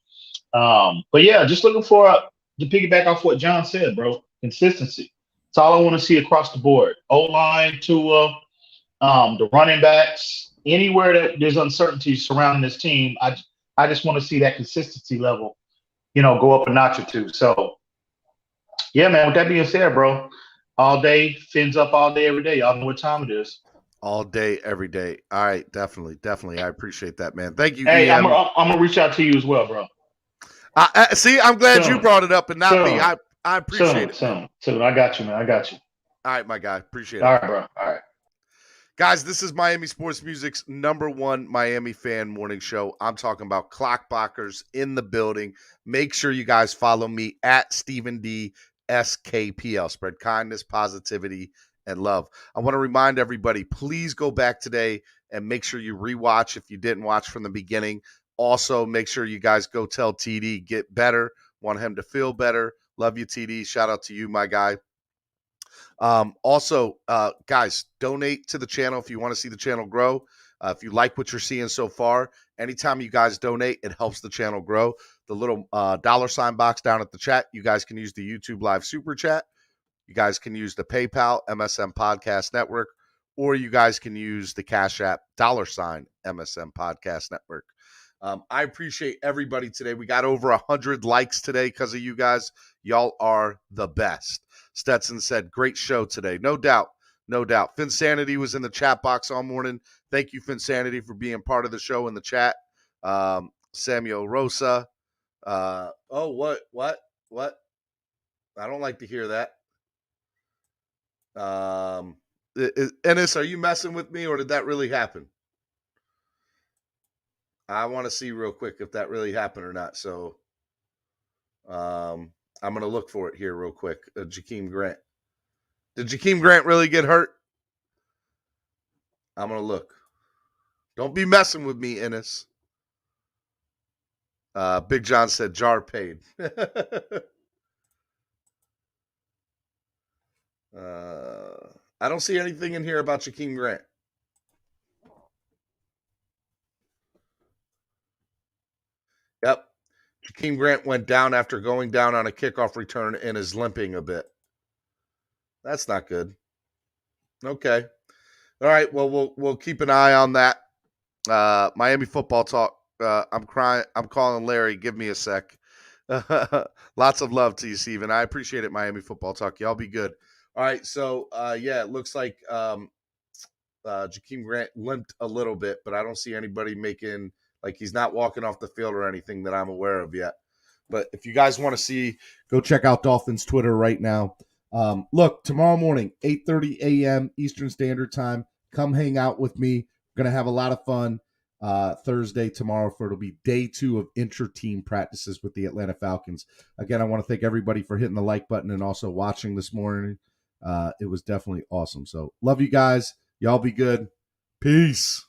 but yeah, just looking for to piggyback off what John said, bro. Consistency. That's all I want to see across the board. O-line, Tua, the running backs, anywhere that there's uncertainty surrounding this team, I just want to see that consistency level, go up a notch or two. So, yeah, man, with that being said, bro, all day, fins up all day, every day. Y'all know what time it is. All day, every day. All right, definitely. I appreciate that, man. Thank you, Hey, EM. I'm going to reach out to you as well, bro. See, I'm glad you brought it up and not me. I appreciate it. Soon. I got you, man. I got you. All right, my guy. Appreciate it. All right, bro. All right. Guys, this is Miami Sports Music's #1 Miami fan morning show. I'm talking about Clockblockers in the building. Make sure you guys follow me at Stephen D. SKPL. Spread kindness, positivity, and love. I want to remind everybody, please go back today and make sure you rewatch if you didn't watch from the beginning. Also, make sure you guys go tell TD, get better. Want him to feel better. Love you, TD. Shout out to you, my guy. Also, guys, donate to the channel if you want to see the channel grow. If you like what you're seeing so far, anytime you guys donate, it helps the channel grow. The little $ box down at the chat, you guys can use the YouTube Live Super Chat. You guys can use the PayPal, MSM Podcast Network, or you guys can use the Cash App, $MSM Podcast Network. I appreciate everybody today. We got over 100 likes today because of you guys. Y'all are the best. Stetson said, great show today. No doubt. Finsanity was in the chat box all morning. Thank you, Finsanity, for being part of the show in the chat. Samuel Rosa. What? I don't like to hear that. Ennis, are you messing with me or did that really happen? I want to see real quick if that really happened or not. So I'm going to look for it here real quick. Jakeem Grant. Did Jakeem Grant really get hurt? I'm going to look. Don't be messing with me, Ennis. Big John said jar paid. I don't see anything in here about Jakeem Grant. Yep. Jakeem Grant went down after going down on a kickoff return and is limping a bit. That's not good. Okay. All right. Well, we'll keep an eye on that. Miami football talk. I'm crying. I'm calling Larry. Give me a sec. Lots of love to you, Steven. I appreciate it, Miami football talk. Y'all be good. All right. So, it looks like Jakeem Grant limped a little bit, but I don't see anybody making, like, he's not walking off the field or anything that I'm aware of yet. But if you guys want to see, go check out Dolphins Twitter right now. Look, tomorrow morning, 8:30 a.m. Eastern Standard Time. Come hang out with me. We're going to have a lot of fun Thursday, tomorrow, for it'll be day 2 of intra-team practices with the Atlanta Falcons. Again, I want to thank everybody for hitting the like button and also watching this morning. It was definitely awesome. So love you guys. Y'all be good. Peace.